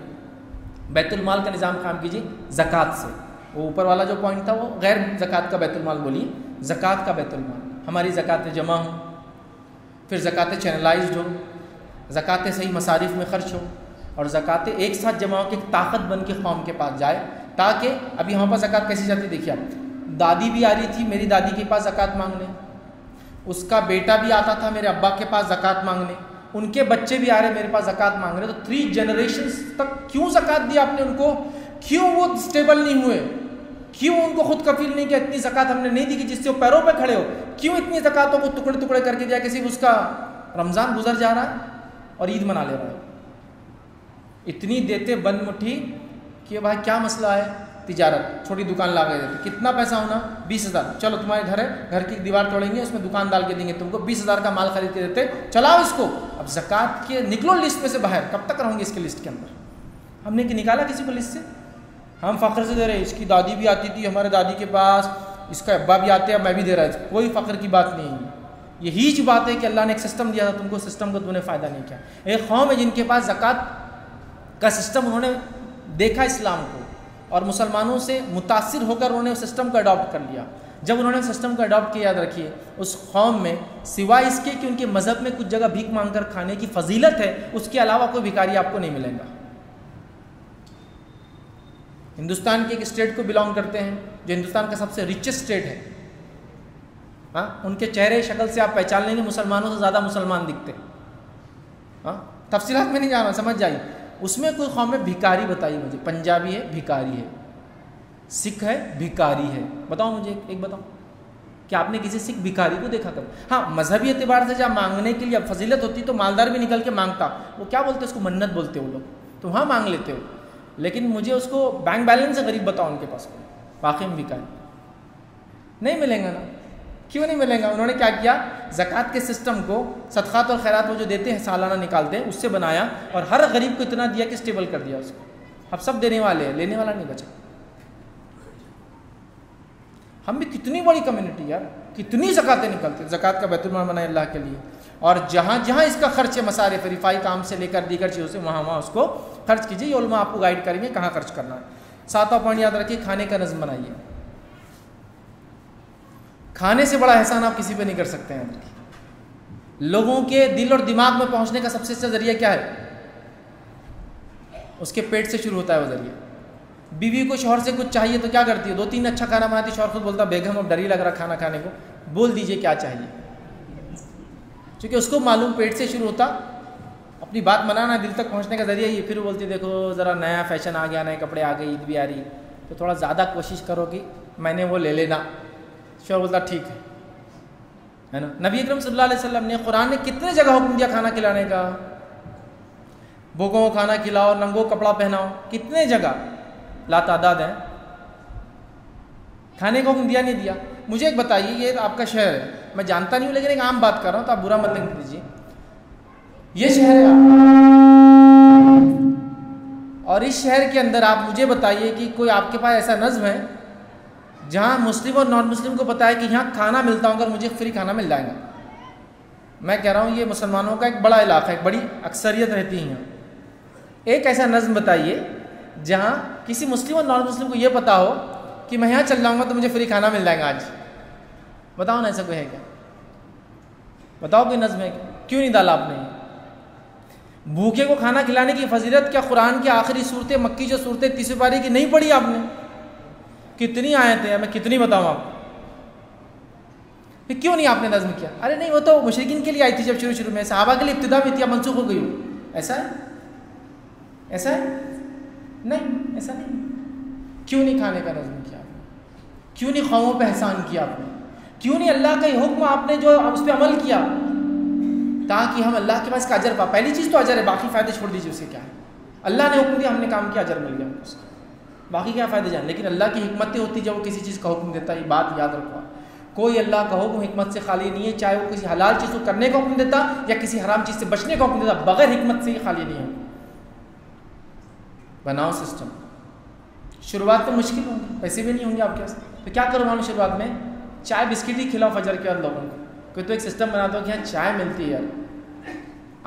बैतुल माल का निज़ाम काम कीजिए ज़कात से। वो ऊपर वाला जो पॉइंट था वो गैर ज़कात का बैतुल माल बोलिए, ज़कात का बैतुल माल, हमारी ज़कातें जमा हों, फिर ज़कातें चैनलाइज्ड हो, ज़कातें सही मसारिफ में खर्च हो, और ज़कातें एक साथ जमा हो के ताकत बन के कौम के पास जाए। ताकि अभी हमारे पास ज़कात कैसी जाती देखिए आप, दादी भी आ रही थी मेरी दादी के पास ज़कात मांगने, उसका बेटा भी आता था मेरे अब्बा के पास ज़कात मांगने, उनके बच्चे भी आ रहे मेरे पास ज़कात मांग रहे। तो 3 जनरेशन्स तक क्यों ज़कात दी आपने उनको? क्यों वो स्टेबल नहीं हुए? क्यों उनको खुद कफील नहीं किया? इतनी ज़कात हमने नहीं दी कि जिससे वो पैरों पे खड़े हो। क्यों इतनी ज़कातों को टुकड़े टुकड़े करके दिया? किसी उसका रमज़ान गुजर जा रहा है और ईद मना ले रहा है, इतनी देते बंद मुट्ठी कि भाई क्या मसला है, तिजारत छोटी दुकान ला गए देते, कितना पैसा होना 20,000, चलो तुम्हारे घर है, घर की दीवार तोड़ेंगे उसमें दुकान डाल के देंगे तुमको, 20,000 का माल खरीद के देते, चलाओ इसको। अब ज़कात के निकलो लिस्ट में से बाहर, कब तक रहोगे इसके लिस्ट के अंदर? हमने कि निकाला किसी को लिस्ट से? हम फ़ख्र से दे रहे, इसकी दादी भी आती थी हमारे दादी के पास, इसका अब्बा भी आते हैं, मैं भी दे रहा है, कोई फ़ख्र की बात नहीं है। यही जो बात है कि अल्लाह ने एक सिस्टम दिया था तुमको, सिस्टम को तुमने फ़ायदा नहीं किया। एक कौम है जिनके पास ज़कात का सिस्टम उन्होंने देखा इस्लाम को, और मुसलमानों से मुतासिर होकर उन्होंने उस सिस्टम को अडॉप्ट कर लिया। जब उन्होंने सिस्टम को अडॉप्ट किया, याद रखिए उस कौम में सिवाय इसके कि उनके मज़हब में कुछ जगह भीख मांग कर खाने की फजीलत है, उसके अलावा कोई भिखारी आपको नहीं मिलेगा। हिंदुस्तान के एक स्टेट को बिलोंग करते हैं जो हिंदुस्तान का सबसे रिचेस्ट स्टेट है, हाँ, उनके चेहरे शक्ल से आप पहचान लेंगे मुसलमानों से ज़्यादा मुसलमान दिखते हैं। हाँ, तफसीलात में नहीं जाना, समझ जाइए। उसमें कोई कौम में भिखारी बताइए मुझे, पंजाबी है भिखारी है, सिख है भिखारी है, बताओ मुझे एक बताओ कि आपने किसी सिख भिखारी को देखा कब? हाँ, मजहबी एतबार से जब मांगने के लिए फजीलत होती तो मालदार भी निकल के मांगता, वो क्या बोलते हैं उसको, मन्नत बोलते वो लोग, तो वहाँ मांग लेते हो। लेकिन मुझे उसको बैंक बैलेंस से गरीब बताओ उनके पास कोई वाकई में भिखारी नहीं मिलेगा ना। क्यों नहीं मिलेगा? उन्होंने क्या किया, ज़कात के सिस्टम को, सदक़ात और खैरात वो जो देते हैं सालाना निकालते हैं, उससे बनाया और हर गरीब को इतना दिया कि स्टेबल कर दिया उसको। अब सब देने वाले हैं, लेने वाला नहीं बचा। हम भी कितनी बड़ी कम्युनिटी यार, कितनी ज़कातें निकलती हैं। ज़कात का बैतुल माल बनाए अल्लाह के लिए, और जहाँ जहाँ इसका खर्च है मसारिफ रिफाई काम से लेकर दीगर चीज़ों से, वहाँ वहाँ उसको खर्च कीजिए। ये उलमा आपको गाइड करेंगे कहाँ खर्च करना है। 7वां पॉइंट याद रखिए, खाने का नज़्म बनाइए। खाने से बड़ा एहसान आप किसी पे नहीं कर सकते हैं। लोगों के दिल और दिमाग में पहुँचने का सबसे अच्छा ज़रिया क्या है? उसके पेट से शुरू होता है वो ज़रिया। बीवी को शौहर से कुछ चाहिए तो क्या करती है? 2-3 अच्छा खाना बनाती, शौहर खुद बोलता बेगम अब डर ही लग रहा खाना खाने को, बोल दीजिए क्या चाहिए, क्योंकि उसको मालूम पेट से शुरू होता। अपनी बात मनाना दिल तक पहुंचने का जरिया ये। फिर वो बोलती देखो ज़रा नया फैशन आ गया, नए कपड़े आ गए, ईद भी आ रही, तो थोड़ा ज़्यादा कोशिश करो कि मैंने वो ले लेना। शौहर बोलता ठीक है ना। नबी अकरम सल्लल्लाहु अलैहि वसल्लम ने कुरान ने कितने जगह हुक्म दिया खाना खिलाने का? भूखों को खाना खिलाओ, नंगों को कपड़ा पहनाओ, कितने जगह लातादाद है। खाने को हुक्म दिया नहीं दिया? मुझे एक बताइए, ये आपका शहर है, मैं जानता नहीं हूँ लेकिन एक आम बात कर रहा हूँ तो आप बुरा मत लीजिए। ये शहर है और इस शहर के अंदर आप मुझे बताइए कि कोई आपके पास ऐसा नज़्म है जहाँ मुस्लिम और नॉन मुस्लिम को पता है कि यहाँ खाना मिलता होगा, मुझे फ्री खाना मिल जाएगा। मैं कह रहा हूँ ये मुसलमानों का एक बड़ा इलाका है, एक बड़ी अक्सरियत रहती है यहाँ। एक ऐसा नज़्म बताइए जहाँ किसी मुस्लिम और नॉन मुस्लिम को ये पता हो कि मैं यहाँ चल जाऊँगा तो मुझे फ्री खाना मिल जाएगा आज। बताओ ना, ऐसा कोई है क्या? बताओ कोई नज़्म है क्या? क्यों नहीं डाला आपने? भूखे को खाना खिलाने की फजीलत क्या कुरान की आखिरी सूरतें, मक्की जो सूरतें 30 पारी की नहीं पढ़ी आपने? कितनी आयतें हैं, मैं कितनी बताऊँ आपको? फिर क्यों नहीं आपने नज़्म किया? अरे नहीं, वो तो मुशरिकीन के लिए आई थी जब शुरू में, सहाबा के लिए इब्तिदा में थी, अब मनसूख हो गई हो। ऐसा है? ऐसा है? नहीं, ऐसा नहीं। क्यों नहीं खाने का नज़्म किया आपने? क्यों नहीं कौमों पे एहसान किया आपने? क्यों नहीं अल्लाह का हुक्म आपने जो उस पर अमल किया ताकि हम अल्लाह के पास का अजर पा? पहली चीज़ तो अजर है, बाकी फ़ायदे छोड़ दीजिए, उसके क्या है? अल्लाह ने हुक्म दिया, हमने काम किया, अजर मिल गया उसका, बाकी क्या फ़ायदे जान। लेकिन अल्लाह की हिकमतें होती जब वो किसी चीज़ का हुक्म देता है, ये बात याद रखो। कोई अल्लाह का हुक्म हिकमत से खाली नहीं है, चाहे वो किसी हलाल चीज़ को करने का हुक्म देता या किसी हराम चीज़ से बचने का हुक्म देता, बगैर हिकमत से ही खाली नहीं है। बनाओ सिस्टम। शुरुआत तो मुश्किल होगी, पैसे भी नहीं होंगे आपके पास, तो क्या करो मानो शुरुआत में चाय बिस्किट ही खिलाओ फजर के बाद लोगों को। कोई तो एक सिस्टम बना दो कि यहाँ चाय मिलती है यार,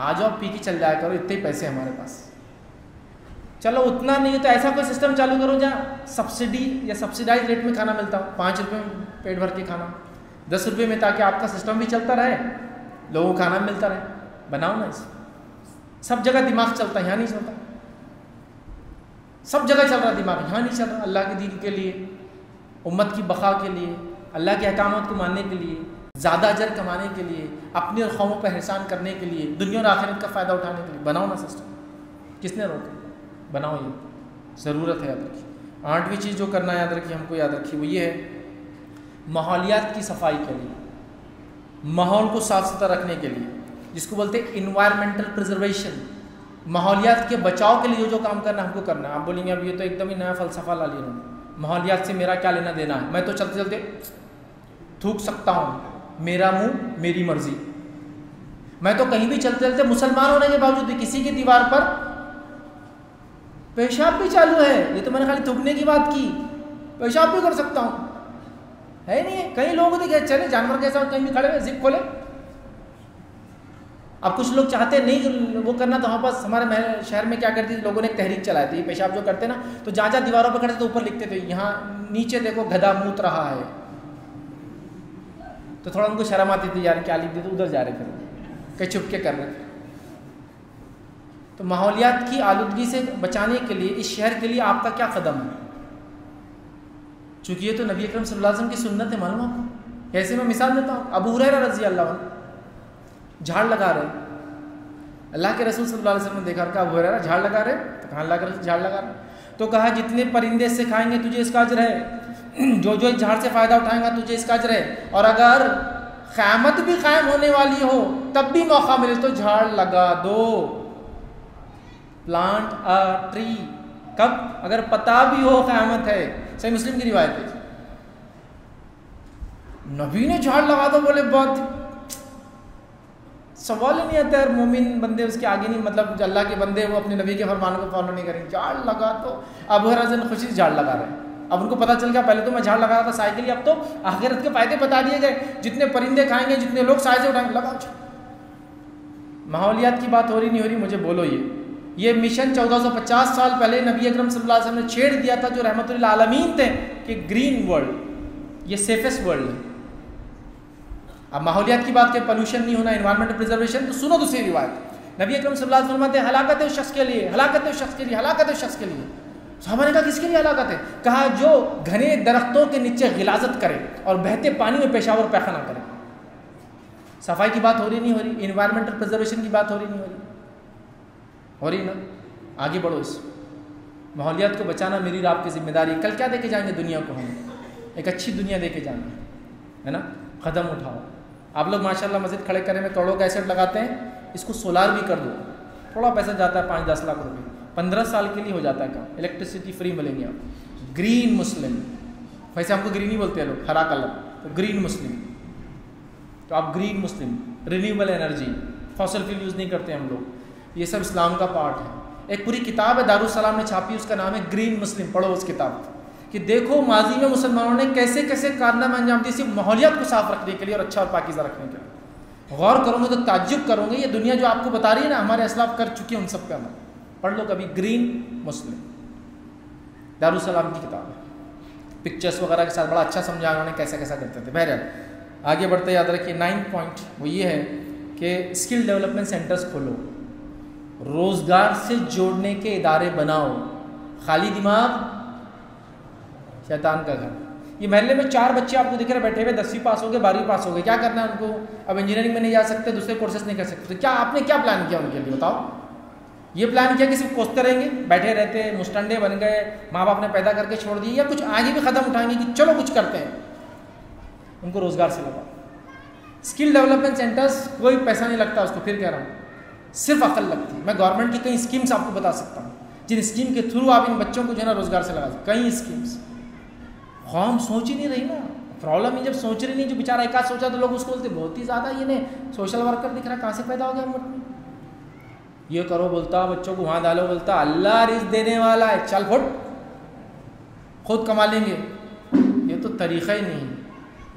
आ जाओ पी के चल जाया करो, इतने ही पैसे हमारे पास। चलो उतना नहीं है तो ऐसा कोई सिस्टम चालू करो जहाँ सब्सिडी या सब्सिडाइज रेट में खाना मिलता हो, 5 रुपये में पेट भर के खाना, 10 रुपये में, ताकि आपका सिस्टम भी चलता रहे, लोगों को खाना भी मिलता रहे। बनाओ ना इसे। सब जगह दिमाग चलता है, यहाँ नहीं चलता। सब जगह चल रहा दिमाग, यहाँ नहीं चल रहा। अल्लाह के दीन के लिए, उम्मत की बका के लिए, अल्लाह के अहकामात को मानने के लिए, ज़्यादा अजर कमाने के लिए, अपनी और कौमों पर एहसान करने के लिए, दुनिया और आखिरत का फ़ायदा उठाने के लिए बनाओ ना सिस्टम। किसने रोका? बनाओ, ये ज़रूरत है, याद रखिए। 8वीं चीज़ जो करना याद रखिए, हमको याद रखिए, वो ये है माहौलियात की सफाई के लिए, माहौल को साफ़ सुथरा रखने के लिए, जिसको बोलते हैं इन्वायरमेंटल प्रिजर्वेशन। माहौलियात के बचाव के लिए जो काम करना हमको करना है। आप बोलेंगे अब ये तो एकदम ही नया फ़लसफ़ा ला लिया, माहौलियात से मेरा क्या लेना देना है? मैं तो चलते चलते थूक सकता हूँ, मेरा मुंह मेरी मर्जी। मैं तो कहीं भी चलते चलते, मुसलमान होने के बावजूद भी किसी की दीवार पर पेशाब भी चालू है। ये तो मैंने खाली थूकने की बात की, पेशाब भी कर सकता हूँ, है नहीं है? कई लोग देखे चले जानवर के साथ कहीं भी खड़े हुए, जिप खोले। अब कुछ लोग चाहते नहीं वो करना, तो वहाँ पास हमारे शहर में क्या करती थी, लोगों ने एक तहरीक चलाई थी, पेशाब जो करते ना, तो जहाँ जहाँ दीवारों पर खड़े तो ऊपर लिखते थे यहाँ नीचे देखो गधा मूत रहा है। तो थोड़ा उनको शर्म आती थी, यार क्या लिख दी, तो उधर जा रहे थे, कहीं छुप के कर रहे थे। तो माहौलियात की आलूदगी से बचाने के लिए इस शहर के लिए आपका क्या कदम है? चूँकि ये तो नबी अकरम सल्लल्लाहु अलैहि वसल्लम की सुन्नत है, मालूम आपको? कैसे मैं मिसाल देता हूँ। अबू हुरैरा रज़ी अल्लाह अन्हु झाड़ लगा रहे, अल्लाह के रसूल सल्लल्लाहु अलैहि वसल्लम ने देखा, कहा अबू हुरैरा झाड़ लगा रहे? तो कहा अल्लाह के रसूल झाड़ लगा रहे। तो कहा जितने परिंदे से खाएंगे तुझे इसका अजर है, जो इस झाड़ से फ़ायदा उठाएंगा तुझे इसका अजर है, और अगर क़यामत भी कायम होने वाली हो तब भी मौका मिले तो झाड़ लगा दो। Plant a tree. कब? अगर पता भी हो क़यामत है। सही मुस्लिम की रिवायत है। नबी ने झाड़ लगा दो बोले, बहुत सवाल ही नहीं आता यार, मोमिन बंदे उसके आगे नहीं, मतलब अल्लाह के बंदे वो अपने नबी के फरमान को फॉलो नहीं करेंगे, झाड़ लगा तो। अब हर खुशी से झाड़ लगा रहे हैं। अब उनको पता चल गया, पहले तो मैं झाड़ लगा रहा था साय के लिए, अब तो आखिरत के फायदे बता दिए गए, जितने परिंदे खाएंगे, जितने लोग साय से उठाएंगे, लगाओ। माहौलियात की बात हो रही नहीं हो रही, मुझे बोलो। ये मिशन 1450 साल पहले नबी अकरम सल्लल्लाहु अलैहि वसल्लम ने छेड़ दिया था, जो रहमतुल आलमीन थे, कि ग्रीन वर्ल्ड ये सेफेस्ट वर्ल्ड है। अब माहौलियात की बात के पॉल्यूशन नहीं होना, एनवायरमेंट प्रिजर्वेशन, तो सुनो दूसरी रिवायत। नबी अकरम सल्लल्लाहु अलैहि वसल्लम थे, हलाकत है उस शख्स के लिए, हलाकत है उस शख्स के लिए, हलाकत है उस शख्स के लिए। साहबा ने कहा किसके लिए हलाकत है? कहा जो घने दरख्तों के नीचे गिलाजत करे और बहते पानी में पेशाब और पैखाना करे। सफाई की बात हो रही नहीं हो रही, एनवायरमेंटल प्रिजर्वेशन की बात हो रही नहीं हो रही ना? आगे बढ़ो। इस माहौलियात को बचाना मेरी और आपकी जिम्मेदारी। कल क्या देके जाएंगे दुनिया को? हम एक अच्छी दुनिया देके जाना है ना। कदम उठाओ। आप लोग माशाल्लाह मस्जिद खड़े करने में करोड़ों का एसेट लगाते हैं, इसको सोलार भी कर दो, थोड़ा पैसा जाता है 5-10 लाख रुपए, 15 साल के लिए हो जाता है काम, इलेक्ट्रिसिटी फ्री मिलेंगे आप। ग्रीन मुस्लिम, वैसे हमको ग्रीन ही बोलते हैं लोग, हरा कलर, तो ग्रीन मुस्लिम, तो आप green Muslim, renewable energy, fossil fuel use नहीं करते हम लोग, ये सब इस्लाम का पार्ट है। एक पूरी किताब है दारुस्सलाम ने छापी, उसका नाम है ग्रीन मुस्लिम। पढ़ो उस किताब कि देखो माजी में मुसलमानों ने कैसे कैसे कारनामे अंजाम दिए सिर्फ माहौलियात को साफ रखने के लिए और अच्छा और पाकीज़ा रखने के लिए। गौर करोगे तो ताज्जुब करोगे, ये दुनिया जो आपको बता रही है ना, हमारे असलाफ कर चुके हैं उन सब पे अमल। पढ़ लो कभी, ग्रीन मुस्लिम, दारुस्सलाम की किताब है, पिक्चर्स वगैरह के साथ बड़ा अच्छा समझाया उन्होंने कैसा कैसा करते थे। बहरहाल आगे बढ़ते याद रखिए, 9 पॉइंट वो ये है कि स्किल डेवलपमेंट सेंटर्स खोलो, रोज़गार से जोड़ने के इदारे बनाओ। खाली दिमाग शैतान का घर। ये महल्ले में 4 बच्चे आपको दिख रहे बैठे हुए, 10वीं पास हो गए, 12वीं पास हो गए, क्या करना है उनको? अब इंजीनियरिंग में नहीं जा सकते, दूसरे कोर्सेज नहीं कर सकते, तो क्या आपने क्या प्लान किया उनके लिए बताओ? ये प्लान किया कि सिर्फ कोसते रहेंगे, बैठे रहते, मुस्टंडे बन गए, माँ बाप ने पैदा करके छोड़ दिए, या कुछ आगे भी कदम उठाएंगे कि चलो कुछ करते हैं? उनको रोजगार से लगाओ। स्किल डेवलपमेंट सेंटर्स कोई पैसा नहीं लगता उसको, फिर कह रहा हूँ, सिर्फ अकल लगती है। मैं गवर्नमेंट की कई स्कीम्स आपको बता सकता हूँ, जिन स्कीम के थ्रू आप इन बच्चों को जो है ना रोजगार से लगा सकते, कई स्कीम्स। कौम सोच ही नहीं रही ना, प्रॉब्लम ही जब सोच रही नहीं, जो बेचारा एक आध सोचा तो लोग उसको बोलते बहुत ही ज़्यादा ये ने सोशल वर्कर दिख रहा है, कहाँ से पैदा हो गया हम में? ये करो बोलता, बच्चों को वहाँ डालो बोलता, अल्लाह रिज़्क़ देने वाला है, चल फुट, खुद कमा लेंगे। ये तो तरीक़ा ही नहीं,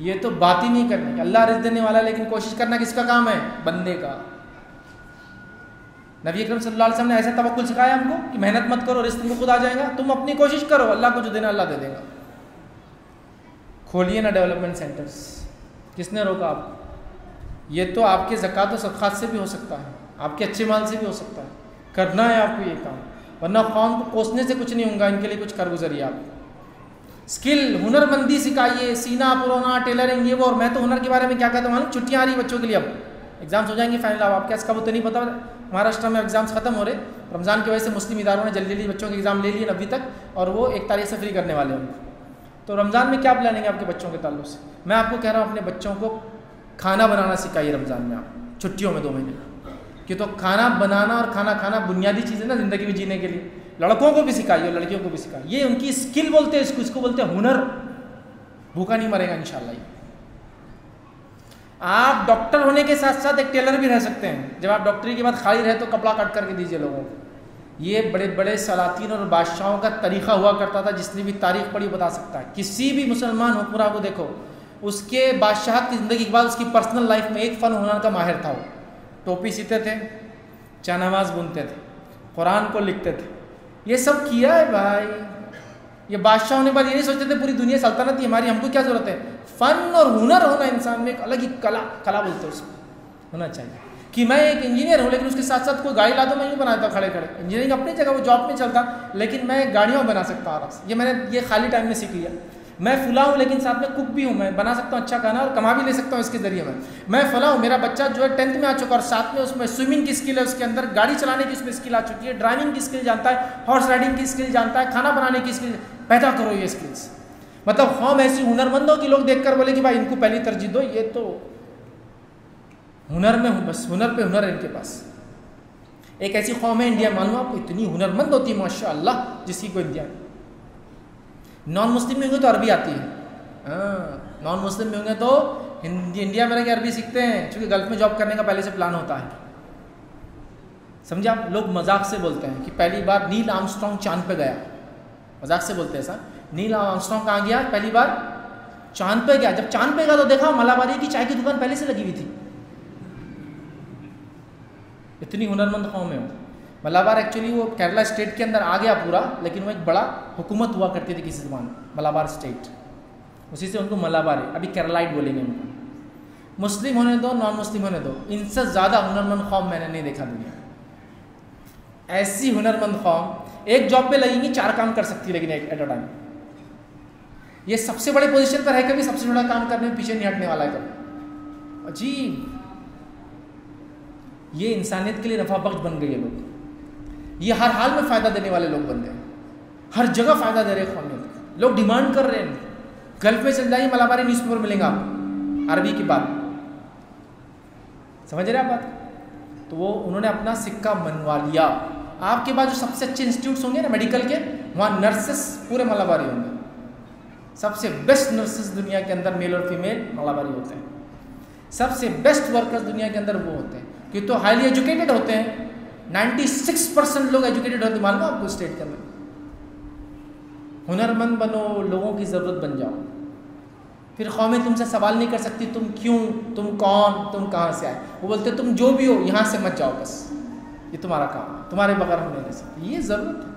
ये तो बात ही नहीं करनी। अल्लाह रिज़्क़ देने वाला है, लेकिन कोशिश करना किसका काम है? बंदे का। नबी अकरम सल्लल्लाहु अलैहि वसल्लम ने ऐसा तवक्कुल सिखाया हमको कि मेहनत मत करो, रिज़्क़ तुमको खुद आ जाएगा, तुम अपनी कोशिश करो, अल्लाह को जो देना अल्लाह दे देगा। खोलिए ना डेवलपमेंट सेंटर्स। किसने रोका आप? ये तो आपके ज़कात और सदक़ात से भी हो सकता है, आपके अच्छे माल से भी हो सकता है। करना है आपको ये काम, वरना कौम को कोसने से कुछ नहीं होगा। इनके लिए कुछ कर गुजरिए आप। स्किल, हुनरमंदी सिखाइए, सीना पुरोना, टेलरिंग, ये वो। और मैं तो हुनर के बारे में क्या कहता हूँ, छुट्टियाँ आ रही बच्चों के लिए, अब एग्जाम्स हो जाएंगे फाइनल। अब आपके कब तो नहीं पता, महाराष्ट्र में एग्जाम्स खत्म हो रहे, रमज़ान की वजह से मुस्लिम इदारों ने जल्दी जल्दी बच्चों के एग्जाम ले लिए 9वीं तक, और वो 1 तारीख से फ्री करने वाले हैं। तो रमज़ान में क्या प्लानिंग है आपके बच्चों के ताल्लुक से? मैं आपको कह रहा हूँ अपने बच्चों को खाना बनाना सिखाइए रमज़ान में, आप छुट्टियों में 2 महीने कि तो खाना बनाना और खाना खाना बुनियादी चीज़ें ना ज़िंदगी में जीने के लिए। लड़कों को भी सिखाइए और लड़कियों को भी सिखाइए, ये उनकी स्किल बोलते हैं इसको बोलते हैं हुनर। भूखा नहीं मरेगा इंशाल्लाह। आप डॉक्टर होने के साथ साथ एक टेलर भी रह सकते हैं। जब आप डॉक्टरी के बाद खाली रहे तो कपड़ा कट करके दीजिए लोगों को। ये बड़े बड़े सलातीन और बादशाहों का तरीक़ा हुआ करता था, जिसने भी तारीख़ पढ़ी बता सकता है। किसी भी मुसलमान हुक्मरान को देखो, उसके बादशाह की ज़िंदगी के बाद उसकी पर्सनल लाइफ में एक फ़न हुनर का माहिर था। वो टोपी सीते थे, चानमाज बुनते थे, कुरान को लिखते थे, ये सब किया है भाई। ये बादशाह होने के बाद ये नहीं सोचते थे पूरी दुनिया सल्तनत ही हमारी, हमको क्या ज़रूरत है? फ़न और हुनर होना इंसान में एक अलग ही कला बोलते हैं उसको, होना चाहिए। कि मैं एक इंजीनियर हूँ, लेकिन उसके साथ साथ कोई गाड़ी ला दो मैं यूँ बनाता खड़े खड़े। इंजीनियरिंग अपनी जगह, वो जॉब में चलता, लेकिन मैं गाड़ियों बना सकता आराम से। ये मैंने ये खाली टाइम में सीख लिया। मैं फुला हूँ, लेकिन साथ में कुक भी हूँ, मैं बना सकता हूँ अच्छा खाना और कमा भी ले सकता हूँ इसके ज़रिए। मैं फुला हूँ, मेरा बच्चा जो है 10th में आ चुका और साथ में उसमें स्विमिंग की स्किल है, उसके अंदर गाड़ी चलाने की उसमें स्किल आ चुकी है, ड्राइविंग की स्किल जानता है, हॉर्स राइडिंग की स्किल जानता है, खाना बनाने की स्किल। पैदा करो ये स्किल्स। मतलब कौम ऐसी हुनरमंदों की लोग देखकर बोले कि भाई इनको पहली तरजीह दो, ये तो हुनर में हूँ, बस हुनर पे हुनर है इनके पास। एक ऐसी कौम है इंडिया, मालूम आपको, इतनी हुनरमंद होती है माशाअल्लाह, जिसकी कोई इंडिया। नॉन मुस्लिम में होंगे तो अरबी आती है, हाँ, नॉन मुस्लिम में होंगे तो हिंदी, इंडिया में रह के अरबी सीखते हैं, क्योंकि गल्फ में जॉब करने का पहले से प्लान होता है। समझे आप? लोग मजाक से बोलते हैं कि पहली बार नील आर्मस्ट्रॉन्ग चांद पे गया, मजाक से बोलते हैं ऐसा, नील आर्मस्ट्रांग कहाँ गया पहली बार? चांद पे गया। जब चांद पे गया तो देखा मलाबारी की चाय की दुकान पहले से लगी हुई थी। इतनी हुनरमंद कौम है वो। मलाबार एक्चुअली वो केरला स्टेट के अंदर आ गया पूरा, लेकिन वो एक बड़ा हुकूमत हुआ करती थी किसी ज़माने, मलाबार स्टेट, उसी से उनको मलाबार है। अभी केरलाइट बोलेंगे उनको। मुस्लिम होने दो, नॉन मुस्लिम होने दो, इनसे ज़्यादा हुनरमंद कौम मैंने नहीं देखा दुनिया में। ऐसी हुनरमंद कौम एक जॉब पे लगेंगी, 4 काम कर सकती है लेकिन एट अ टाइम। ये सबसे बड़े पोजीशन पर है, कभी सबसे बड़ा काम करने में पीछे नहीं हटने वाला है कभी। अजीब, ये इंसानियत के लिए नफा बख्श बन गए ये लोग। ये हर हाल में फ़ायदा देने वाले लोग बन गए, हर जगह फ़ायदा दे रहे कौमियत। लोग डिमांड कर रहे हैं, गल्फ में चल जाइए मलाबारी न्यूज़पेपर मिलेगा आपको, अरबी की बात, समझ रहे आप बात? तो वो उन्होंने अपना सिक्का मनवा लिया। आपके पास जो सबसे अच्छे इंस्टीट्यूट्स होंगे ना मेडिकल के, वहाँ नर्सेस पूरे मलाबारी होंगे। सबसे बेस्ट नर्सेस दुनिया के अंदर मेल और फीमेल मलाबारी होते हैं। सबसे बेस्ट वर्कर्स दुनिया के अंदर वो होते हैं, क्योंकि तो हाईली एजुकेटेड होते हैं। 96% लोग एजुकेटेड होते, मालूम आपको स्टेट के अंदर। हुनरमंद बनो, लोगों की ज़रूरत बन जाओ, फिर कौमें तुमसे सवाल नहीं कर सकती तुम क्यों, तुम कौन, तुम कहाँ से आए। वो बोलते तुम जो भी हो यहाँ से मत जाओ, बस ये तुम्हारा काम है, तुम्हारे बगैर हम नहीं रह सकते। ये ज़रूरत है,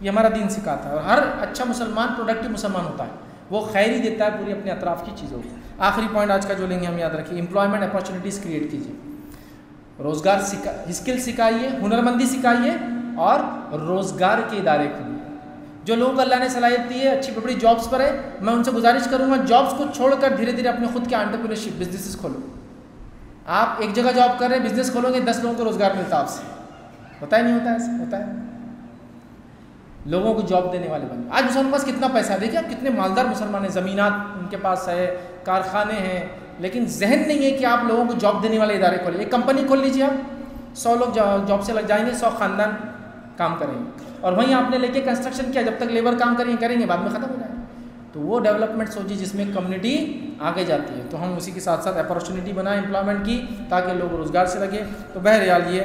ये हमारा दीन सिखाता है। और हर अच्छा मुसलमान प्रोडक्टिव मुसलमान होता है, वो खैर ही देता है पूरी अपने अतराफ़ की चीज़ों को। आखिरी पॉइंट आज का जो लेंगे हम याद रखिए, एम्प्लॉयमेंट अपॉर्चुनिटीज़ क्रिएट कीजिए, रोज़गार स्किल सिखाइए, हुनरमंदी सिखाइए और रोज़गार के इदारे खोलिए। जो लोगों को अल्लाह ने सलाहियत दी है, अच्छी बड़ी जॉब्स पर है, मैं उनसे गुजारिश करूँगा जॉब्स को छोड़कर धीरे धीरे अपने खुद के एंटरप्रेन्योरशिप बिजनेसेस खोलो। आप एक जगह जॉब कर रहे हैं, बिजनेस खोलोगे, 10 लोगों को रोज़गार मिलता है आपसे। होता ही नहीं होता, ऐसा होता है। लोगों को जॉब देने वाले बने। आज मुसलमान के पास कितना पैसा है, देखिए आप कितने मालदार मुसलमान हैं, ज़मीनात उनके पास है, कारखाने हैं, लेकिन जहन नहीं है कि आप लोगों को जॉब देने वाले इदारे खोलें। एक कंपनी खोल लीजिए आप, 100 लोग जॉब से लग जाएंगे, 100 ख़ानदान काम करेंगे। और वहीं आपने लेके कंस्ट्रक्शन किया, जब तक लेबर काम करेंगे बाद में ख़त्म हो जाएगा। तो वो डेवलपमेंट सोचिए जिसमें कम्युनिटी आगे जाती है। तो हम उसी के साथ साथ अपॉर्चुनिटी बनाएं एम्प्लॉयमेंट की, ताकि लोग रोज़गार से लगे। तो बहरहाल ये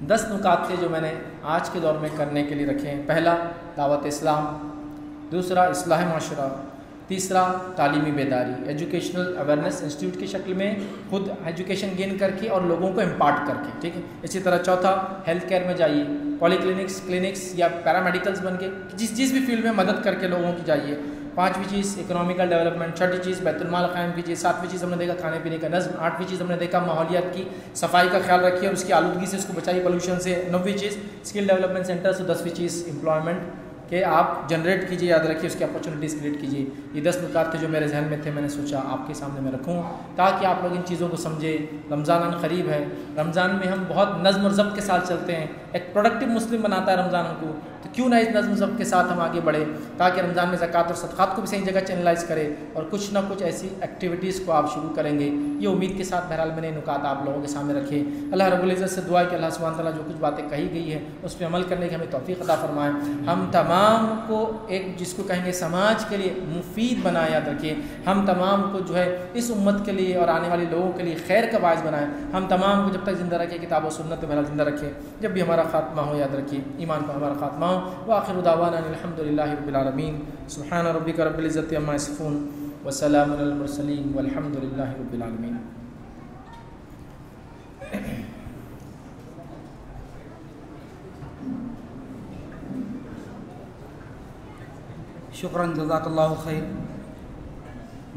10 नुकात थे जो मैंने आज के दौर में करने के लिए रखे हैं। पहला, दावत इस्लाम। दूसरा, इस्लाह माशरा। तीसरा, तालीमी बेदारी, एजुकेशनल अवेयरनेस इंस्टीट्यूट की शक्ल में खुद एजुकेशन गेन करके और लोगों को इम्पार्ट करके, ठीक है। इसी तरह चौथा, हेल्थ केयर में जाइए, क्लिनिक्स या पैरामेडिकल्स बन के जिस भी फील्ड में मदद करके लोगों की जाइए। 5वीं चीज़ इकोनॉमिकल डेवलपमेंट। 6ठी चीज़ बैतुलमाल कायम कीजिए। 7वीं चीज़ हमने देखा खाने पीने का नज़्म। 8वीं चीज़ हमने देखा माहौलियात की सफाई का ख्याल रखिए और उसकी आलूदगी से उसको बचाइए, पोल्यूशन से। 9वीं चीज़ स्किल डेवलपमेंट सेंटर्स। और 10वीं चीज़ एम्प्लॉयमेंट के आप जनरेट कीजिए, याद रखिए, उसकी अपॉर्चुनिटीज़ क्रिएट कीजिए। ये 10 नुकात थे जो मेरे जहन में थे, मैंने सोचा आपके सामने मैं रखूँ ताकि आप लोग इन चीज़ों को समझें। रमज़ान करीब है, रमज़ान में हम बहुत नज़्म और ज़ब्त के साथ चलते हैं। एक प्रोडक्टिव मुस्लिम बनाता है रमज़ान हमको, तो क्यों ना इस नज़्म ज़ब्त के साथ हम आगे बढ़े, ताकि रमज़ान में ज़कात और सदक़ात को भी सही जगह चैनलाइज़ करें और कुछ ना कुछ ऐसी एक्टिविटीज़ को आप शुरू करेंगे। ये उम्मीद के साथ बहरहाल मैंने नुकात आप लोगों के सामने रखे। अल्लाह रब्बुल इज़्ज़त से दुआ है कि अल्लाह सुब्हानहू तआला जो कुछ बातें कही गई है उस पर अमल करने की हमें तौफ़ीक़ अता फ़रमाए। हम तमाम को एक जिसको कहेंगे समाज के लिए मुफीद बनाए, याद रखिए। हम तमाम को जो है इस उम्मत के लिए और आने वाले लोगों के लिए खैर का बायस बनाए। हम तमाम को जब तक ज़िंदा रखें, किताब और सुन्नत पे बहरहाल ज़िंदा रखें। जब भी हमारा ख़ात्मा हो, याद रखिए, ईमान पर हमारा ख़ात्मा हो। व आखिरु दावाना अल्हम्दुलिल्लाहि रब्बिल आलमीन। सुब्हान रब्बिका रब्बिल इज़्ज़ति अम्मा यसिफ़ून व सलामुन अलल मुरसलीन वल्हम्दुलिल्लाहि रब्बिल आलमीन। शुक्रन, जज़ाकल्लाहु खैर।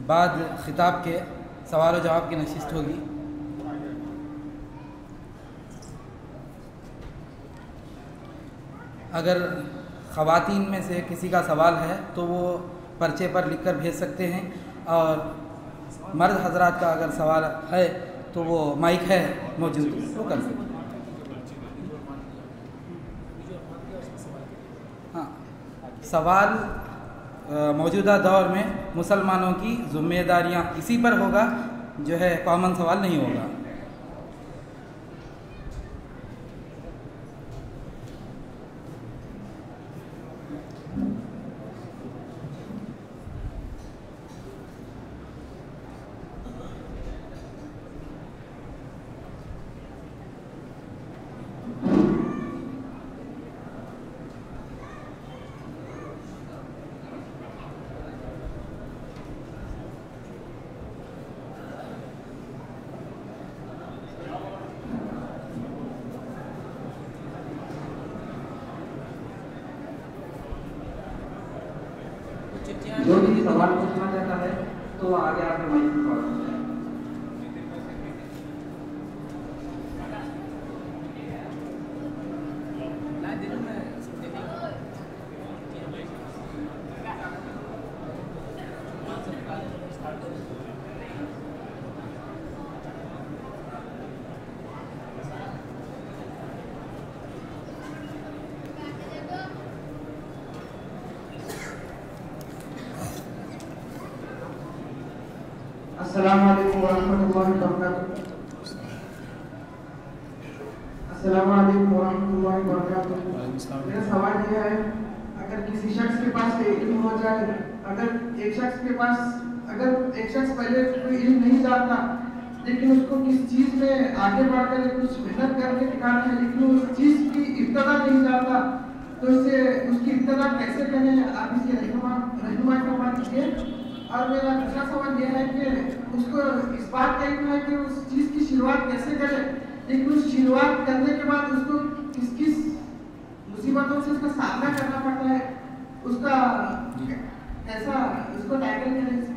बाद खिताब के सवाल व जवाब की नशिस्त होगी। अगर ख़वातीन में से किसी का सवाल है तो वो पर्चे पर लिखकर भेज सकते हैं, और मर्द हजरात का अगर सवाल है तो वो माइक है मौजूद, वो कर सकते हैं। हाँ, सवाल मौजूदा दौर में मुसलमानों की ज़िम्मेदारियाँ इसी पर होगा, जो है कॉमन सवाल नहीं होगा। सवाल पूछना चाहता है तो आगे आके माइक पे बात करें। अस्सलामुअलैकुम वरहमतुल्लाहि वबरकातुहू। अस्सलामुअलैकुम वरहमतुल्लाहि वबरकातुहू। मेरा सवाल यह है, अगर किसी शख्स के पास इल्म हो जाए, अगर एक शख्स पहले कोई इल्म नहीं जानता लेकिन उसको किस चीज़ में आगे बढ़कर कुछ मेहनत करके दिखाना है लेकिन उस चीज़ की इब्तदा नहीं जानता, तो इससे उसकी इब्तदा कैसे करें, आप इसकी रहनुमाई फरमा दीजिए। और मेरा दूसरा सवाल यह है कि उसको इस बात का इल्म है कि उस चीज़ की शुरुआत कैसे करें, लेकिन उस शुरुआत करने के बाद उसको किस किस मुसीबतों से उसका सामना करना पड़ता है, उसका ऐसा उसको टैकल करें, इसकी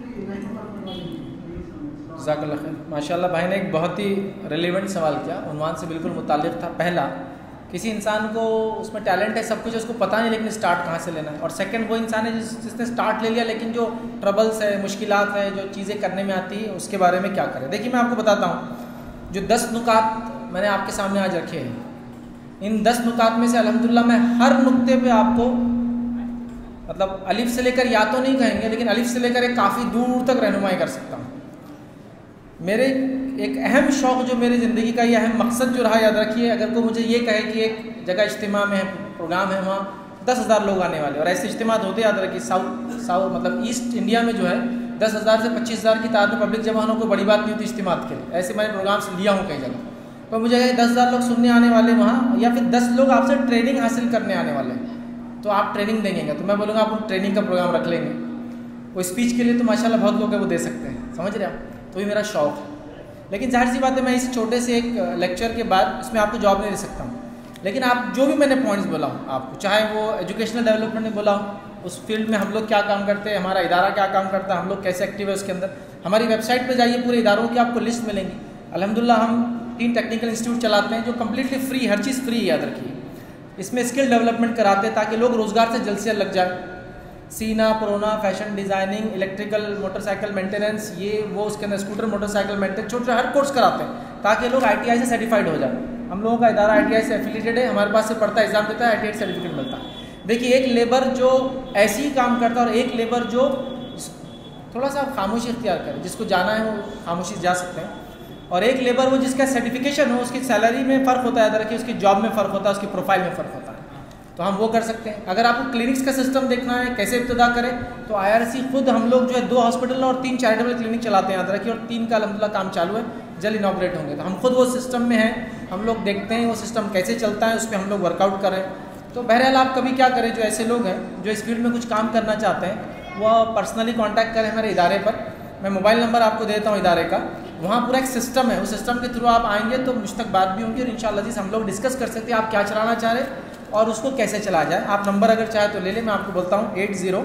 जज़ाकल्लाह खैर। माशाल्लाह भाई ने एक बहुत ही रिलेवेंट सवाल किया, उन्वान से बिल्कुल मुताल्लिक़ था। पहला, किसी इंसान को उसमें टैलेंट है, सब कुछ उसको पता नहीं लेकिन स्टार्ट कहाँ से लेना है। और सेकंड, वो इंसान है जिसने स्टार्ट ले लिया लेकिन जो ट्रबल्स है, मुश्किलात है, जो चीज़ें करने में आती है, उसके बारे में क्या करें। देखिए मैं आपको बताता हूँ, जो 10 नुकात मैंने आपके सामने आज रखे हैं, इन 10 नुकात में से अल्हम्दुलिल्लाह मैं हर नुक्ते पे आपको मतलब अलिफ से लेकर, या तो नहीं कहेंगे लेकिन अलिफ से लेकर एक काफ़ी दूर तक रहनुमाई कर सकता हूँ। मेरे एक अहम शौक़ जो मेरी ज़िंदगी का, ये अहम मकसद जो रहा, याद रखिए, अगर कोई मुझे ये कहे कि एक जगह इज्तिमा में प्रोग्राम है, वहाँ 10,000 लोग आने वाले, और ऐसे इज्तिमा होते, याद रखिए, साउथ मतलब ईस्ट इंडिया में जो है 10,000 से 25,000 की तादाद में पब्लिक जमा होना कोई बड़ी बात नहीं होती इज्तिमात के लिए। ऐसे मैंने प्रोग्राम्स लिया हूँ कई जगह, पर मुझे 10,000 लोग सुनने आने वाले वहाँ, या फिर 10 लोग आपसे ट्रेनिंग हासिल करने आने वाले हैं, तो आप ट्रेनिंग देंगे, तो मैं बोलूँगा आप ट्रेनिंग का प्रोग्राम रख लेंगे। वो स्पीच के लिए तो माशाल्लाह बहुत लोग हैं, वो दे सकते हैं, समझ रहे आप, तो ये मेरा शौक़ है। लेकिन जाहिर सी बात है, मैं इस छोटे से एक लेक्चर के बाद इसमें आपको जवाब नहीं दे सकता हूँ, लेकिन आप जो भी मैंने पॉइंट्स बोला हूँ आपको, चाहे वो एजुकेशनल डेवलपमेंट में बोला हूँ, उस फील्ड में हम लोग क्या काम करते हैं, हमारा इदारा क्या काम करता है, हम लोग कैसे एक्टिव है उसके अंदर, हमारी वेबसाइट पे जाइए, पूरे इदारों की आपको लिस्ट मिलेंगी। अल्हम्दुलिल्लाह हम 3 टेक्निकल इंस्टीट्यूट चलाते हैं जो कम्प्लीटली फ्री, हर चीज़ फ्री, याद रखिए। इसमें स्किल डेवलपमेंट कराते हैं ताकि लोग रोज़गार से जल्द से जल्द लग जाए। सीना, प्रोना, fashion designing, electrical, motorcycle maintenance, ये वो, उसके अंदर स्कूटर मोटरसाइकिल मेंटेनेंस, छोटे हर कोर्स कराते हैं ताकि लोग ITI से सर्टिफाइड हो जाए। हम लोगों का इदारा ITI से एफिलिएटेड है, हमारे पास से पढ़ता है, एग्जाम देता है, ITI सर्टिफिकेट मिलता है। देखिए, एक लेबर जो ऐसे ही काम करता है और एक लेबर जो थोड़ा सा खामोशी इख्तियार करे, जिसको जाना है वो खामोशी जा सकते हैं, और एक लेबर वो जिसका सर्टिफिकेशन हो, उसकी सैलरी में फ़र्क होता है, याद रखिए, उसकी जॉब में फ़र्क होता है, उसकी प्रोफाइल में फ़र्क होता है, तो हम वो कर सकते हैं। अगर आपको क्लिनिक्स का सिस्टम देखना है, कैसे इब्तिदा करें, तो IRC खुद हम लोग जो है 2 हॉस्पिटल और 3 चैरिटेबल क्लिनिक चलाते हैं, याद रखिए, और 3 का अल्हम्दुलिल्लाह काम चालू है, जल्द इनॉग्रेट होंगे। तो हम खुद वो सिस्टम में हैं, हम लोग देखते हैं वो सिस्टम कैसे चलता है, उस पर हम लोग वर्कआउट करें। तो बहरहाल आप कभी क्या करें, जो ऐसे लोग हैं जो इस फील्ड में कुछ काम करना चाहते हैं, वो पर्सनली कॉन्टैक्ट करें हमारे इदारे पर। मैं मोबाइल नंबर आपको देता हूँ इदारे का, वहाँ पूरा एक सिस्टम है, उस सिस्टम के थ्रू आप आएंगे तो मुझ तक बात भी होंगी, और इंशाअल्लाह जी हम लोग डिस्कस कर सकते हैं आप क्या चलाना चाह रहे हैं और उसको कैसे चला जाए। आप नंबर अगर चाहे तो ले लें, मैं आपको बोलता हूँ 80,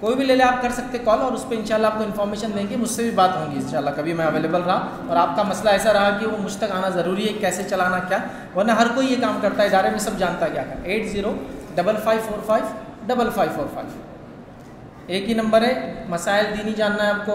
कोई भी ले ले, आप कर सकते कॉल, और उस पर इंशाल्लाह आपको इन्फॉर्मेशन देंगे, मुझसे भी बात होंगी इंशाल्लाह, कभी मैं अवेलेबल रहा और आपका मसला ऐसा रहा कि वो मुझ तक आना ज़रूरी है, कैसे चलाना क्या, वरना हर कोई ये काम करता है, इदारे में सब जानता है क्या करना। 8055455545 एक ही नंबर है। मसाइल दीनी जानना है आपको,